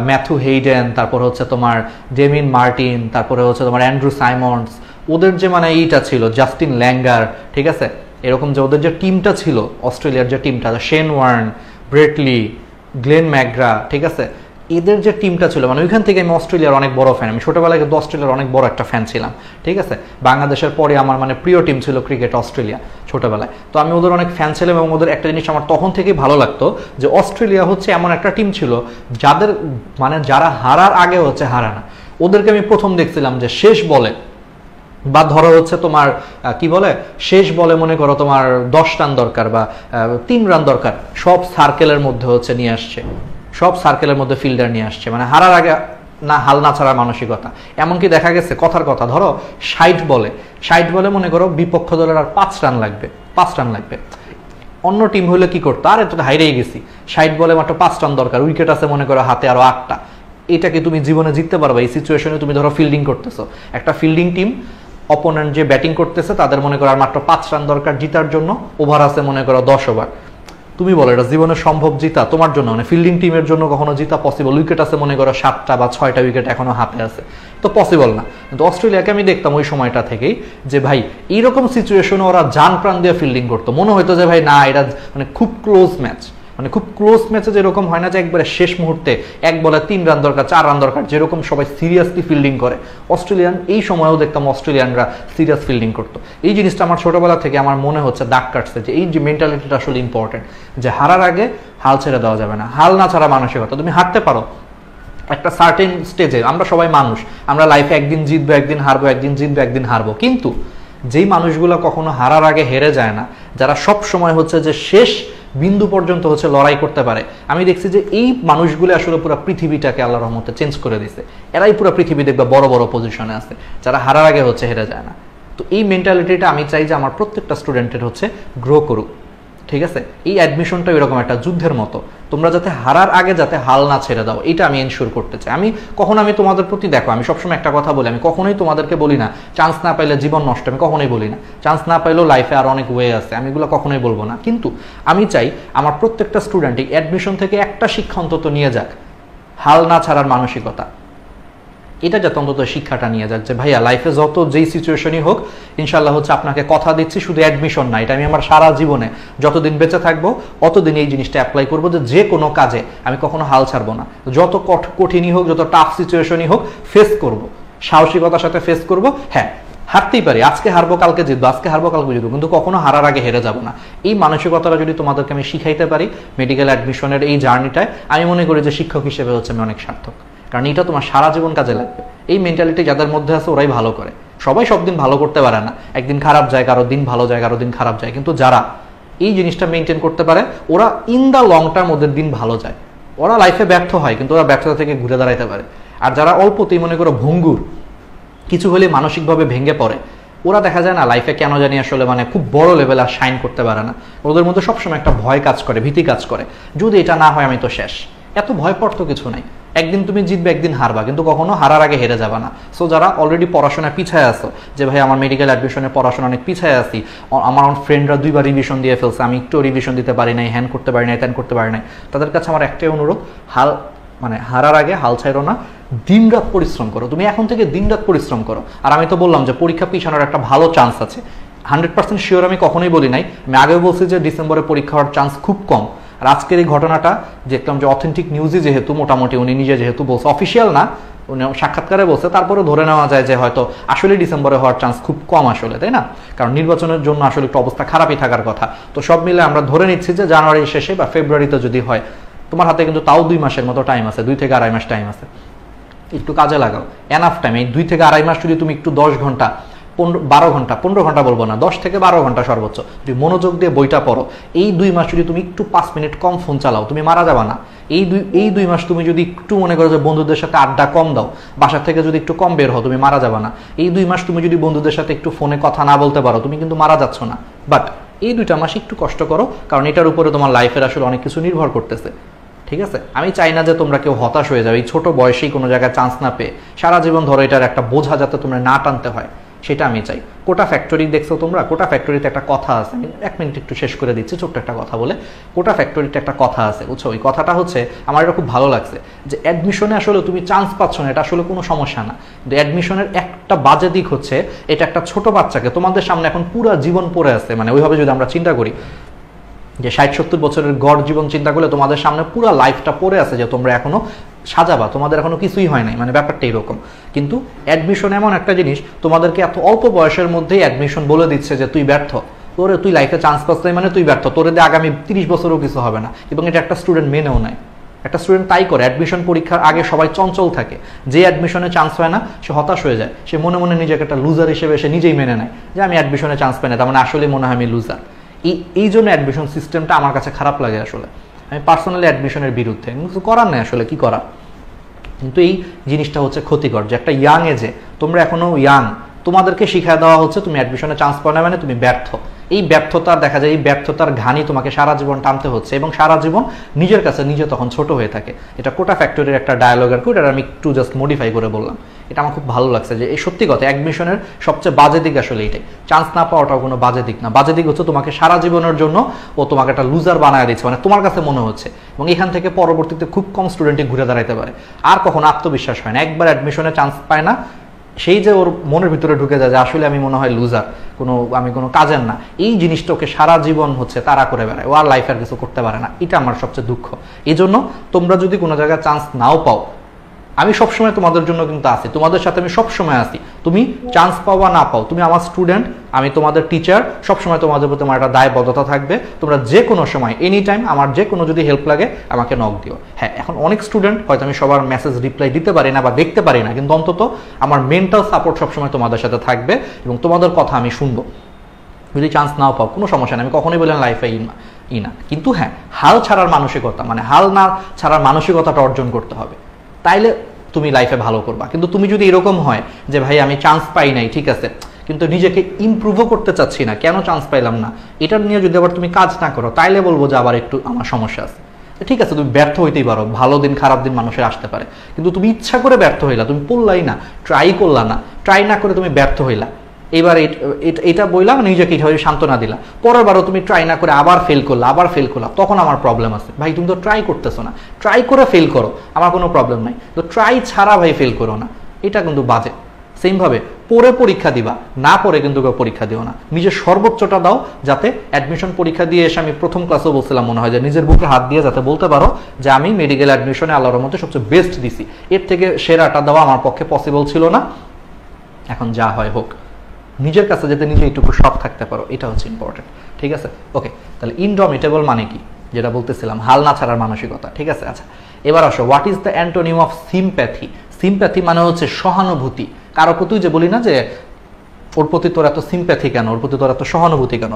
Matthew Hayden, তারপর হচ্ছে তোমার ডেমিন মার্টিন, তারপরে হচ্ছে তোমার অ্যান্ড্রু সাইমন্ডস, ওদের যে মানে এইটা ছিল, জাস্টিন ল্যাঙ্গার, ঠিক আছে? এরকম যে ওদের যে টিমটা ছিল, অস্ট্রেলিয়ার যে টিমটা, Shane Warne, Brett Lee, Glenn McGrath, ঠিক আছে? এদের যে টিমটা ছিল, মানে ওইখান থেকে আমি অস্ট্রেলিয়ার অনেক বড় ফ্যান। আমি ছোটবেলায় কিন্তু অস্ট্রেলিয়ার অনেক বড় একটা ফ্যান ছিলাম, ঠিক আছে? বাংলাদেশের পরে আমার মানে প্রিয় টিম ছিল ক্রিকেট অস্ট্রেলিয়া ছোটবেলায়। তো আমি ওদের অনেক ফ্যান ছিলাম, এবং ওদের একটা জিনিস আমার তখন থেকেই ভালো লাগতো, যে অস্ট্রেলিয়া হচ্ছে এমন একটা টিম ছিল যাদের মানে যারা হারার আগে হচ্ছে হারা না। ওদেরকে আমি প্রথম দেখছিলাম যে শেষ বলে, বা ধরো হচ্ছে তোমার কি বলে, শেষ বলে মনে করো তোমার 10 রান দরকার বা 3 রান দরকার, সব সার্কেলের মধ্যে হচ্ছে নিয়ে আসছে, সব সার্কেলের মধ্যে ফিল্ডার নিয়ে আসছে, মানে হারার আগে না হাল না ছাড়ার মানসিকতা। এমনকি দেখা গেছে, কথার কথা, ধরো 60 বলে মনে করো বিপক্ষ দলের আর 5 রান লাগবে, 5 রান লাগবে। অন্য টিম হলে কি করতো, আর এটা হাইরেই গেছি, 60 বলে মাত্র 5 রান দরকার, উইকেট আছে মনে করো হাতে আরো 8টা, এটা কি তুমি জীবনে জিততে পারবে? এই সিচুয়েশনে তুমি ধরো ফিল্ডিং করতেছো, একটা ফিল্ডিং টিম, অপোনেন্ট যে ব্যাটিং করতেছে তাদের মনে করো আর মাত্র 5 রান দরকার জিতার জন্য, ওভার আছে মনে করো 10 ওভার, তুমি বলো এটা জীবনে সম্ভব জিতা তোমার জন্য? মানে ফিল্ডিং টিমের জন্য কখনো জিতা পসিবল? উইকেট আছে মনে করো 7টা বা 6টা উইকেট এখনো হাতে আছে, তো পসিবল না। কিন্তু অস্ট্রেলিয়াকে আমি দেখতাম ওই সময়টা থেকেই যে ভাই এইরকম সিচুয়েশনে ওরা জান প্রাণ দিয়ে ফিল্ডিং করতো, মনে হইতো যে ভাই না, এটা মানে খুব ক্লোজ ম্যাচ, মানে খুব ক্লোজ ম্যাচে যেরকম হয় না যে একবারে শেষ মুহূর্তে 1 বলে 3 রান দরকার 4 রান দরকার, যেরকম সবাই সিরিয়াসলি ফিল্ডিং করে, অস্ট্রেলিয়ান এই সময়েও দেখতাম অস্ট্রেলিয়ানরা সিরিয়াস ফিল্ডিং করতো। এই জিনিসটা আমার ছোটবেলা থেকে আমার মনে হচ্ছে দাগ কাটছে যে এই যে মেন্টালিটিটা আসলে ইম্পর্টেন্ট, যে হারার আগে হাল ছেড়ে দেওয়া যাবে না। হাল না ছাড়া মানসিকতা, তুমি হারতে পারো একটা সার্টেন স্টেজে, আমরা সবাই মানুষ, আমরা লাইফে একদিন জিতবো একদিন হারবো, একদিন জিতবো একদিন হারবো, কিন্তু যেই মানুষগুলো কখনো হারার আগে হেরে যায় না, যারা সব সময় হচ্ছে যে শেষ বিন্দু পর্যন্ত হচ্ছে লড়াই করতে পারে, আমি দেখছি যে এই মানুষগুলো আসলে পুরো পৃথিবীটাকে আল্লাহর রহমতে চেঞ্জ করে দিছে। এরাই পুরো পৃথিবী দেখবে বড় বড় পজিশনে আছে, যারা হারার আগে হচ্ছে হেরে যায় না। তো এই মেন্টালিটিটা আমি চাই যে আমার প্রত্যেকটা স্টুডেন্টের হচ্ছে গ্রো করুক, ঠিক আছে? এই অ্যাডমিশনটা এরকম একটা যুদ্ধের মতো, তোমরা যাতে হারার আগে যাতে হাল না ছেড়ে দাও, এটা আমি এনশিওর করতে চাই। আমি তোমাদের প্রতি, দেখো আমি সবসময় একটা কথা বলি, আমি কখনোই তোমাদেরকে বলি না চান্স না পাইলে জীবন নষ্ট, আমি কখনোই বলি না চান্স না পাইলেও লাইফে আর অনেক ওয়ে আছে, আমি এগুলো কখনোই বলবো না। কিন্তু আমি চাই আমার প্রত্যেকটা স্টুডেন্ট এই অ্যাডমিশন থেকে একটা শিক্ষা অন্তত নিয়ে যাক, হাল না ছাড়ার মানসিকতা। এটা যাতে অন্তত শিক্ষাটা নিয়ে যাক যে ভাইয়া লাইফে যত যেই সিচুয়েশনই হোক, ইনশাল্লাহ হচ্ছে আপনাকে কথা দিচ্ছি, শুধু অ্যাডমিশন না, এটা আমি আমার সারা জীবনে যতদিন বেঁচে থাকবো অতদিন এই জিনিসটা অ্যাপ্লাই করবো, যে কোনো কাজে আমি কখনো হাল ছাড়বো না, যত কঠিনই হোক, যত টাফ সিচুয়েশনই হোক ফেস করব, সাহসিকতার সাথে ফেস করব। হ্যাঁ, হারতেই পারি, আজকে হারবো কালকে জিতবো, আজকে হারবো কালকে জিতবো, কিন্তু কখনো হারার আগে হেরে যাব না। এই মানসিকতাটা যদি তোমাদেরকে আমি শিখাইতে পারি মেডিকেল অ্যাডমিশনের এই জার্নিটায়, আমি মনে করি যে শিক্ষক হিসেবে হচ্ছে আমি অনেক সার্থক, কারণ এটা তোমার সারা জীবন কাজে লাগবে। এই মেন্টালিটি যাদের মধ্যে আছে ওরাই ভালো করে, সবাই সব দিন ভালো করতে পারে না, একদিন খারাপ যায়, কারো দিন ভালো যায়, কারো দিন খারাপ যায়, কিন্তু যারা এই জিনিসটা মেনটেন করতে পারে ওরা ইন দ্য লং টার্ম ওদের দিন ভালো যায়। ওরা লাইফে ব্যর্থ হয় কিন্তু ওরা ব্যর্থতা থেকে ঘুরে দাঁড়াইতে পারে। আর যারা অল্পতেই মনে করো ভঙ্গুর, কিছু হলে মানসিকভাবে ভেঙে পড়ে, ওরা দেখা যায় না লাইফে কেন জানি আসলে মানে খুব বড় লেভেলে আর শাইন করতে পারে না। ওদের মধ্যে সবসময় একটা ভয় কাজ করে, ভীতি কাজ করে, যদি এটা না হয় আমি তো শেষ। এত ভয় পড় তো কিছু নাই, একদিন তুমি জিতবে একদিন হারবা, কিন্তু কখনো হারার আগে হেরে যাবা না। সো যারা অলরেডি পড়াশোনায় পিছায় আসো, যে ভাই আমার মেডিকেল অ্যাডমিশনের পড়াশোনা অনেক পিছায় আছি, আমার ফ্রেন্ডরা 2 বার রিভিশন দিয়ে ফেলছে, আমি একটু রিভিশন দিতে পারি নাই, হ্যান করতে পারি নাই, ত্যান করতে পারি নাই, তাদের কাছে আমার একটাই অনুরোধ, হারার আগে হাল ছাইরো না, দিনরাত পরিশ্রম করো। তুমি এখন থেকে দিনরাত পরিশ্রম করো। আর আমি তো বললাম যে পরীক্ষা পিছানোর একটা ভালো চান্স আছে, 100% শিওর আমি কখনোই বলি নাই, আমি আগেও বলছি যে ডিসেম্বরে পরীক্ষা হওয়ার চান্স খুব কম। আর আজকের এই ঘটনাটা দেখলাম যে অথেন্টিক নিউজই যেহেতু মোটামুটি উনি নিজে যেহেতু বলছে, অফিসিয়াল না, উনি সাক্ষাৎকারে বলছে, তারপরে ধরে নেওয়া যায় যে হয়তো আসলে ডিসেম্বরে হওয়ার চান্স খুব কম আসলে, তাই না? কারণ নির্বাচনের জন্য আসলে একটু অবস্থা খারাপই থাকার কথা। তো সব মিলে আমরা ধরে নিচ্ছি যে জানুয়ারির শেষে বা ফেব্রুয়ারিতে যদি হয়, তোমার হাতে কিন্তু তাও 2 মাসের মতো টাইম আছে, 2 থেকে আড়াই মাস টাইম আছে, একটু কাজে লাগাও, এনাফ টাইম। এই 2 থেকে আড়াই মাস যদি তুমি একটু 10 ঘন্টা 12 ঘন্টা 15 ঘন্টা বলবো না, 10 থেকে 12 ঘন্টা সর্বোচ্চ যদি মনোযোগ দিয়ে বইটা পড়ো, এই 2 মাস যদি তুমি একটু 5 মিনিট কম ফোন চালাও, তুমি মারা যাবা না। এই দুই মাস তুমি যদি একটু মনে করো যে বন্ধুদের সাথে আড্ডা কম দাও, বাসা থেকে যদি একটু কম বের হও, তুমি মারা যাবা না। এই 2 মাস তুমি যদি বন্ধুদের সাথে একটু ফোনে কথা না বলতে পারো, তুমি কিন্তু মারা যাচ্ছ না। বাট এই 2টা মাস একটু কষ্ট করো, কারণ এটার উপরে তোমার লাইফের আসলে অনেক কিছু নির্ভর করতেছে, ঠিক আছে? আমি চাই না যে তোমরা কেউ হতাশ হয়ে যাবে এই ছোট বয়সেই কোনো জায়গায় চান্স না পেয়ে, সারা জীবন ধরো এটার একটা বোঝা যাতে তোমরা না টানতে হয়, সেটা আমি চাই। কোটা ফ্যাক্টরি দেখছো তোমরা? কোটা ফ্যাক্টরিতে একটা কথা আছে, আমি 1 মিনিট একটু শেষ করে দিচ্ছি ছোট্ট একটা কথা বলে। কোটা ফ্যাক্টরিতে একটা কথা আছে, বুঝছো? ওই কথাটা হচ্ছে আমার এটা খুব ভালো লাগছে, যে অ্যাডমিশনে আসলে তুমি চান্স পাচ্ছ না, এটা আসলে কোনো সমস্যা না, কিন্তু অ্যাডমিশনের একটা বাজে দিক হচ্ছে এটা একটা ছোট বাচ্চাকে তোমাদের সামনে এখন পুরো জীবন পড়ে আছে, মানে ওইভাবে যদি আমরা চিন্তা করি যে 60-70 বছরের গড় জীবন চিন্তা করলে তোমাদের সামনে পুরো লাইফটা পড়ে আছে, যে তোমরা এখনো সাজাবা, তোমাদের এখনো কিছুই হয় নাই, মানে ব্যাপারটা এরকম। কিন্তু অ্যাডমিশন এমন একটা জিনিস, তোমাদেরকে এত অল্প বয়সের মধ্যেই অ্যাডমিশন বলে দিচ্ছে যে তুই ব্যর্থ, তুই লাইফে চান্স পাচ্ছ মানে তুই ব্যর্থ, তোর দিয়ে আগামী 30 বছরও কিছু হবে না। এবং এটা একটা স্টুডেন্ট মেনেও নেয়, একটা স্টুডেন্ট তাই করে। অ্যাডমিশন পরীক্ষার আগে সবাই চঞ্চল থাকে, যে অ্যাডমিশনে চান্স হয় না সে হতাশ হয়ে যায়, সে মনে মনে নিজেকে একটা লুজার হিসেবে সে নিজেই মেনে নেয় যে আমি অ্যাডমিশনে চান্স পাই না, তার মানে আসলে মনে হয় আমি লুজার। এই জন্য অ্যাডমিশন সিস্টেমটা আমার কাছে খারাপ লাগে আসলে। আমি পার্সোনালি অ্যাডমিশনের বিরুদ্ধে, কিছু করার নেই আসলে, কি করা। কিন্তু এই জিনিসটা হচ্ছে ক্ষতিকর, যে একটা ইয়াং এজে তোমরা এখনো ইয়াং, তোমাদেরকে শিখিয়ে দেওয়া হচ্ছে তুমি অ্যাডমিশনে চান্স পাও না মানে তুমি ব্যর্থ। এই ব্যর্থতা দেখা যায়, এই ব্যর্থতার ঘানি তোমাকে সারা জীবন টানতে হচ্ছে, এবং সারা জীবন নিজের কাছে নিজে তখন ছোট হয়ে থাকে। এটা কোটা ফ্যাক্টরির একটা ডায়ালগের কোড, এটা আমি একটু জাস্ট মডিফাই করে বললাম। এটা আমার খুব ভালো লাগছে যে এই সত্যি কথা, অ্যাডমিশনের সবচেয়ে বাজে দিক আসলে এটাই। চান্স না পাওয়াটাও কোনো বাজে দিক না, বাজে দিক হচ্ছে তোমাকে সারা জীবনের জন্য ও তোমাকে একটা লুজার বানায় দিচ্ছে, মানে তোমার কাছে মনে হচ্ছে। এবং এখান থেকে পরবর্তীতে খুব কম স্টুডেন্টই ঘুরে দাঁড়াইতে পারে, আর কখনো আত্মবিশ্বাস হয় না। একবার অ্যাডমিশনে চান্স পায় না, সেই যে ওর মনের ভিতরে ঢুকে যায় যে আসলে আমি মনে হয় লুজার, আমি কোনো কাজের না, এই জিনিসটা ওকে সারা জীবন হচ্ছে তাড়া করে বেড়ায়, ও আর লাইফে আর কিছু করতে পারে না। এটা আমার সবচেয়ে দুঃখ। এই জন্য তোমরা যদি কোনো জায়গায় চান্স নাও পাও, আমি সবসময় তোমাদের জন্য কিন্তু আছি, তোমাদের সাথে আমি সবসময় আছি। তুমি চান্স পাও বা না পাও, তুমি আমার স্টুডেন্ট, আমি তোমাদের টিচার, সবসময় তোমাদের প্রতি আমার একটা দায়বদ্ধতা থাকবে। তোমরা যে কোনো সময় এনি টাইম আমার যে কোনো যদি হেল্প লাগে আমাকে নক দিও। হ্যাঁ, এখন অনেক স্টুডেন্ট হয়তো আমি সবার মেসেজ রিপ্লাই দিতে পারি না বা দেখতে পারি না, কিন্তু অন্তত আমার মেন্টাল সাপোর্ট সবসময় তোমাদের সাথে থাকবে এবং তোমাদের কথা আমি শুনবো। যদি চান্স নাও পাও কোনো সমস্যা নেই, আমি কখনোই বললাম লাইফে না, কিন্তু হ্যাঁ, হাল ছাড়ার মানসিকতা, মানে হাল না ছাড়ার মানসিকতাটা অর্জন করতে হবে, তাইলে তুমি লাইফে ভালো করবা। কিন্তু তুমি যদি এরকম হয় যে ভাই আমি চান্স পাই নাই, ঠিক আছে, কিন্তু নিজেকে ইমপ্রুভও করতে চাচ্ছি না, কেন চান্স পাইলাম না, এটা নিয়ে যদি আবার তুমি কাজ না করো, তাইলে বলবো যে আবার একটু আমার সমস্যা আছে। ঠিক আছে, তুমি ব্যর্থ হইতেই পারো, ভালো দিন খারাপ দিন মানুষের আসতে পারে, কিন্তু তুমি ইচ্ছা করে ব্যর্থ হইলা, তুমি পড়লাই না, ট্রাই করলা না, ট্রাই না করে তুমি ব্যর্থ হইলা। এবার এটা বললাম, নিজেকে এইভাবে সান্ত্বনা দিলা, পরের বারও তুমি ট্রাই না করে আবার ফেল করলা, তখন আমার প্রবলেম আছে। ভাই তুমি তো ট্রাই করতেছো না, ট্রাই করে ফেল করো, আমার কোনো প্রবলেম নাই, তো ট্রাই ছাড়া ভাই ফেল করো না, এটা কিন্তু বাজে। সেমভাবে পড়ে পরীক্ষা দিবা, না পড়ে কিন্তু কেউ পরীক্ষা দিও না, নিজের সর্বোচ্চটা দাও, যাতে অ্যাডমিশন পরীক্ষা দিয়ে এসে, আমি প্রথম ক্লাসেও বলছিলাম মনে হয়, যে নিজের বুকে হাত দিয়ে যাতে বলতে পারো যে আমি মেডিকেল অ্যাডমিশনে আল্লাহর মধ্যে সবচেয়ে বেস্ট দিছি, এর থেকে সেরাটা দেওয়া আমার পক্ষে পসিবল ছিল না, এখন যা হয় হোক, নিজের কাছে যাতে নিজে এইটুকু শখ থাকতে পারো, এটা হচ্ছে ইম্পর্টেন্ট। ঠিক আছে, ওকে, তাহলে ইনডমিটেবল মানে কি, যেটা বলতেছিলাম, হাল না ছাড়ার মানসিকতা। ঠিক আছে, আচ্ছা এবার আসো, what is the antonym of sympathy? Sympathy মানে হচ্ছে সহানুভূতি। কারো প্রতি যে বলি না যে ওর প্রতি তোর এত সিম্প্যাথি কেন, ওর প্রতি তোর এত সহানুভূতি কেন,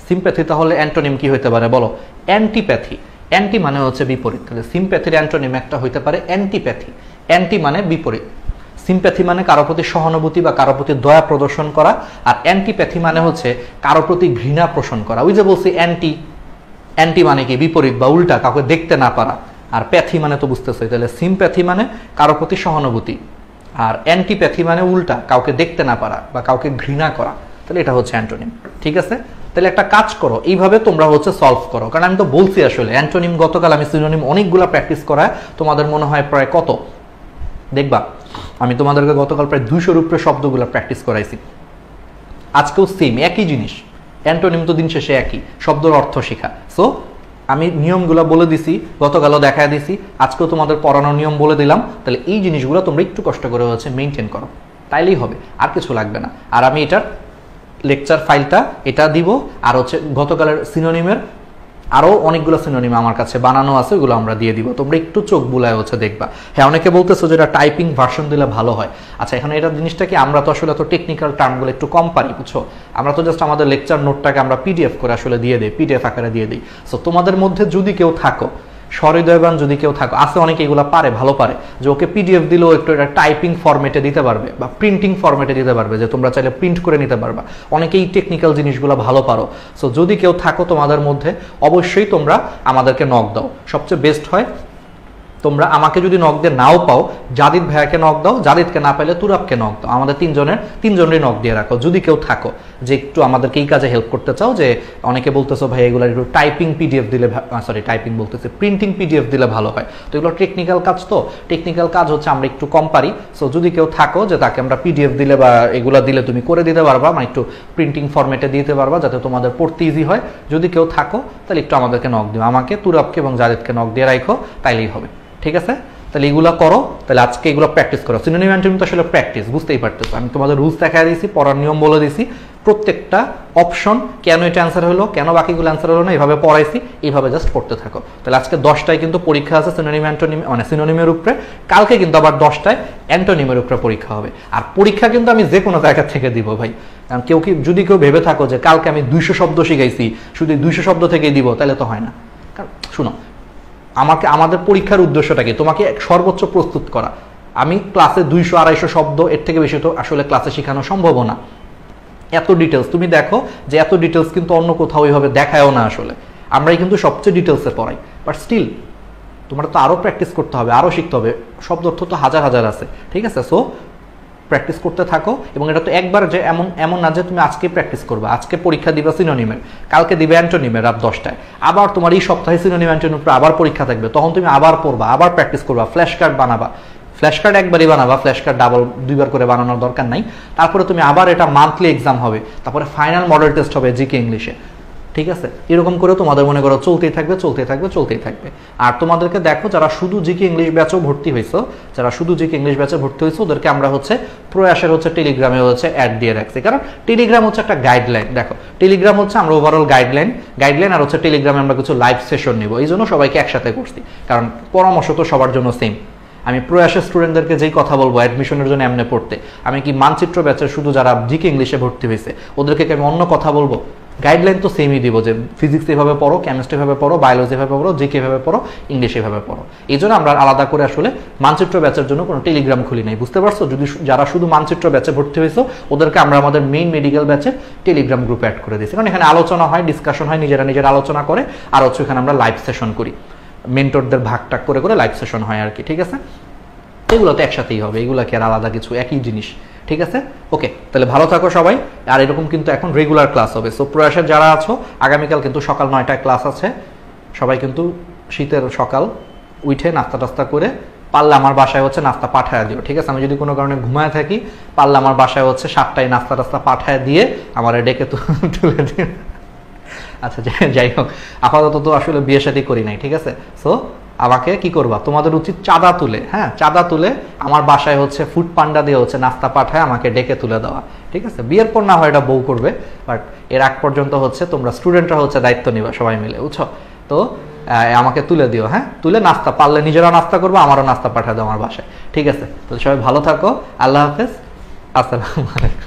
সিম্প্যাথি তাহলে অ্যান্টোনিম কি হইতে পারে বলো? অ্যান্টিপ্যাথি। অ্যান্টি মানে হচ্ছে বিপরীত, তাহলে সিম্প্যাথির অ্যান্টোনিম একটা হইতে পারে অ্যান্টিপ্যাথি। অ্যান্টি মানে বিপরীত, সিম্প্যাথি মানে কারো প্রতি সহানুভূতি বা কারো প্রতি দয়া প্রদর্শন করা, আর অ্যান্টিপ্যাথি মানে হচ্ছে কারো প্রতি ঘৃণা পোষণ করা। ওই যে বলছি অ্যান্টি মানে কি বিপরীত বা উল্টা, কাউকে দেখতে না পারা, আর প্যাথি মানে তো বুঝতেছে, তাহলে সিম্প্যাথি মানে কারো প্রতি সহানুভূতি, আর অ্যান্টিপ্যাথি মানে উল্টা, কাউকে দেখতে না পারা বা কাউকে ঘৃণা করা, তাহলে এটা হচ্ছে অ্যান্টোনিম। ঠিক আছে, তাহলে একটা কাজ করো, এইভাবে তোমরা হচ্ছে সলভ করো, কারণ আমি তো বলছি আসলে অ্যান্টোনিম, গতকাল আমি সিনোনিম অনেকগুলো প্র্যাকটিস করায়, তোমাদের মনে হয় প্রায় কত দেখবা, আমি তোমাদেরকে গতকাল প্রায় 200-র উপরে শব্দগুলো প্র্যাকটিস করাইছি, আজকেও সেম একই জিনিস, অ্যান্টোনিম তো দিন শেষে একই, শব্দের অর্থ শেখা। সো আমি নিয়মগুলো বলে দিছি, গতকালও দেখায় দিছি, আজকেও তোমাদের পড়ানোর নিয়ম বলে দিলাম, তাহলে এই জিনিসগুলো তোমরা একটু কষ্ট করে হচ্ছে মেনটেন করো, তাইলেই হবে, আর কিছু লাগবে না। আর আমি এটার লেকচার ফাইলটা এটা দিব, আর হচ্ছে গতকালের সিনোনিমের আরও অনেকগুলো সিনোনিম আমার কাছে বানানো আছে, ওগুলো আমরা দিয়ে দিব, তোমরা একটু চোখ বুলায় হচ্ছে দেখবা। হ্যাঁ, অনেকে বলতেছো যে এটা টাইপিং ভার্সন দিলে ভালো হয়। আচ্ছা, এখানে এটা জিনিসটা কি, আমরা তো আসলে এত টেকনিক্যাল টার্মগুলো একটু কম পারি, বুঝছো, আমরা তো জাস্ট আমাদের লেকচার নোটটাকে আমরা পিডিএফ করে আসলে দিয়ে দিই, পিডিএফ আকারে দিয়ে দিই। সো তোমাদের মধ্যে যদি কেউ থাকো, সহৃদয়বান যদি কেউ থাকো, আছে অনেকে এগুলো পারে, ভালো পারে, যে ওকে পিডিএফ দিলেও একটু এটা টাইপিং ফরম্যাটে দিতে পারবে বা প্রিন্টিং ফরম্যাটে দিতে পারবে, যে তোমরা চাইলে প্রিন্ট করে নিতে পারবা, অনেকেই টেকনিক্যাল জিনিসগুলো ভালো পারো। সো যদি কেউ থাকো তোমাদের মধ্যে, অবশ্যই তোমরা আমাদেরকে নক দাও, সবচেয়ে বেস্ট হয় তোমরা আমাকে যদি নক দিয়ে নাও পাও, জাদিদ ভাইয়াকে নক দাও, জাদিদকে না পাইলে তুরাবকে নক দাও, আমাদের তিনজনেরই নক দিয়ে রাখো যদি কেউ থাকো যে একটু আমাদেরকে এই কাজে হেল্প করতে চাও। যে অনেকে বলতেছো ভাই এগুলো একটু টাইপিং পিডিএফ দিলে, সরি টাইপিং বলতেছে, প্রিন্টিং পিডিএফ দিলে ভালো হয়, তো এগুলো টেকনিক্যাল কাজ, তো টেকনিক্যাল কাজ হচ্ছে আমরা একটু কম পারি। সো যদি কেউ থাকো যে তাকে আমরা পিডিএফ দিলে বা এগুলো দিলে তুমি করে দিতে পারবা, মানে একটু প্রিন্টিং ফরম্যাটে দিতে পারবা যাতে তোমাদের পড়তে ইজি হয়, যদি কেউ থাকো তাহলে একটু আমাদেরকে নক দিও, আমাকে, তুরাবকে এবং জাদিদকে নক দিয়ে রাখো, তাইলেই হবে। ঠিক আছে, তাহলে এগুলো করো, তাহলে আজকে এগুলো প্র্যাকটিস করো। সিনোনিম অ্যান্টোনিম তো আসলে প্র্যাকটিস, বুঝতেই পারতেছো, আমি তোমাদের রুলস দেখা দিয়েছি, পড়ার নিয়ম বলে দিয়েছি, প্রত্যেকটা অপশন কেন এটা অ্যান্সার হলো, কেন বাকিগুলো অ্যান্সার হলো না, এইভাবে পড়াইছি, এইভাবে জাস্ট পড়তে থাকো। তাহলে আজকে 10টায় কিন্তু পরীক্ষা আছে সিনোনিম অ্যান্টোনিম, মানে সিনোনিমের উপরে, কালকে কিন্তু আবার 10টায় অ্যান্টোনিমের উপরে পরীক্ষা হবে। আর পরীক্ষা কিন্তু আমি যে কোনো জায়গা থেকে দিব ভাই, কারণ যদি কেউ ভেবে থাকো যে কালকে আমি 200 শব্দ শিখাইছি, শুধু 200 শব্দ থেকেই দিব, তাহলে তো হয় না। কারণ শুনো, আমাদের পরীক্ষার উদ্দেশ্যটা কি, তোমাকে সর্বোচ্চ প্রস্তুত করা। আমি ক্লাসে 200-250 শব্দ, এর থেকে বেশি তো আসলে ক্লাসে শেখানো সম্ভব না। এত ডিটেলস তুমি দেখো যে এত ডিটেলস কিন্তু অন্য কোথাও ওইভাবে দেখায়ও না, আসলে আমরাই কিন্তু সবচেয়ে ডিটেলসে পড়াই, বাট স্টিল তোমরা তো আরও প্র্যাকটিস করতে হবে, আরও শিখতে হবে, শব্দ অর্থ তো হাজার হাজার আছে। ঠিক আছে, সো প্র্যাকটিস করতে থাকো, এবং এটা তো একবার যে এমন না যে তুমি আজকে প্র্যাকটিস করবে, আজকে পরীক্ষা দিবা সিনোনিমের, কালকে দিবে অ্যান্টোনিমের রাত 10টায়, আবার তোমার এই সপ্তাহে সিনোনিম অ্যান্টোনিম আবার পরীক্ষা থাকবে, তখন তুমি আবার পড়বা, আবার প্র্যাকটিস করবা, ফ্ল্যাশ কার্ড বানাবা, ফ্ল্যাশ কার্ড একবারই বানাবা, ফ্ল্যাশ কার্ড ডাবল দুইবার করে বানানোর দরকার নাই। তারপরে তুমি আবার এটা মান্থলি এক্সাম হবে, তারপরে ফাইনাল মডেল টেস্ট হবে জিকে ইংলিশে, ঠিক আছে? এরকম করে তোমাদের মনে করো চলতেই থাকবে চলতেই থাকবে চলতেই থাকবে। আর তোমাদেরকে দেখো যারা শুধু জিকে ইংলিশ ব্যাচেও ভর্তি হয়েছো, যারা শুধু জিকে ইংলিশ ব্যাচে ভর্তি হয়েছো, ওদেরকে আমরা হচ্ছে প্রয়াসের হচ্ছে টেলিগ্রামে হচ্ছে অ্যাড দিয়ে রাখছি, কারণ টেলিগ্রাম হচ্ছে একটা গাইডলাইন। দেখো টেলিগ্রাম হচ্ছে আমরা ওভারঅল গাইডলাইন আর হচ্ছে টেলিগ্রামে আমরা কিছু লাইভ সেশন নিব, এই জন্য সবাইকে একসাথে করছি, কারণ পরামর্শ তো সবার জন্য সেম। আমি প্রয়াসের স্টুডেন্টদেরকে যেই কথা বলবো অ্যাডমিশনের জন্য এমনি পড়তে, আমি কি মানচিত্র ব্যাচের শুধু যারা জিকে ইংলিশে ভর্তি হয়েছে ওদেরকে কি আমি অন্য কথা বলবো? গাইডলাইন তো সেমই দিব, যে ফিজিক্স এভাবে পড়ো, কেমিস্ট্রি এভাবে পড়ো, বায়োলজি এভাবে পড়ো, জিকে এভাবে পড়ো, ইংলিশ এভাবে পড়ো। এই জন্য আমরা আলাদা করে আসলে মানচিত্র ব্যাচের জন্য কোনো টেলিগ্রাম খুলি নাই, বুঝতে পারছো? যদি যারা শুধু মানচিত্র ব্যাচে ভর্তি হয়েছো ওদেরকে আমরা আমাদের মেইন মেডিকেল ব্যাচের টেলিগ্রাম গ্রুপে অ্যাড করে দিয়েছি, কারণ এখানে আলোচনা হয়, ডিসকাশন হয়, নিজেরা আলোচনা করে, আর হচ্ছে এখানে আমরা লাইভ সেশন করি, মেন্টরদের ভাগ টাক করে করে লাইভ সেশন হয় আর কি, ঠিক আছে? এগুলো তো একসাথেই হবে, এগুলো কি আর আলাদা কিছু, একই জিনিস, ঠিক আছে? ওকে, তাহলে ভালো থাকো সবাই। আর এরকম কিন্তু এখন রেগুলার ক্লাস হবে। সো প্রয়াসের যারা আছো, আগামীকাল কিন্তু সকাল 9টায় ক্লাস আছে। সবাই কিন্তু শীতের সকাল উঠে নাস্তা টাস্তা করে পারলে আমার বাসায় হচ্ছে নাস্তা পাঠায় দিও, ঠিক আছে? আমি যদি কোনো কারণে ঘুমায় থাকি, পারলে আমার বাসায় হচ্ছে 7টায় নাস্তা টাস্তা পাঠায় দিয়ে আমার ডেকে তুলে দিও। আচ্ছা যাই হোক, আপাতত তো আসলে বিয়ে শাদী করি নাই, ঠিক আছে? সো আমাকে কি করবা, তোমাদের উচিত চাঁদা তুলে, হ্যাঁ চাঁদা তুলে আমার বাসায় হচ্ছে ফুড পান্ডা দিয়ে হচ্ছে নাস্তা পাঠায় আমাকে ডেকে তুলে দেওয়া, ঠিক আছে? বিয়ের পর না হয় এটা বউ করবে, বাট এর আগ পর্যন্ত হচ্ছে তোমরা স্টুডেন্টরা হচ্ছে দায়িত্ব নিবা সবাই মিলে, বুঝছো? তো আমাকে তুলে দিও, হ্যাঁ তুলে নাস্তা, পারলে নিজেরাও নাস্তা করবো, আমারও নাস্তা পাঠিয়ে দাও আমার বাসায়, ঠিক আছে? তাহলে সবাই ভালো থাকো, আল্লাহ হাফেজ, আসসালামু আলাইকুম।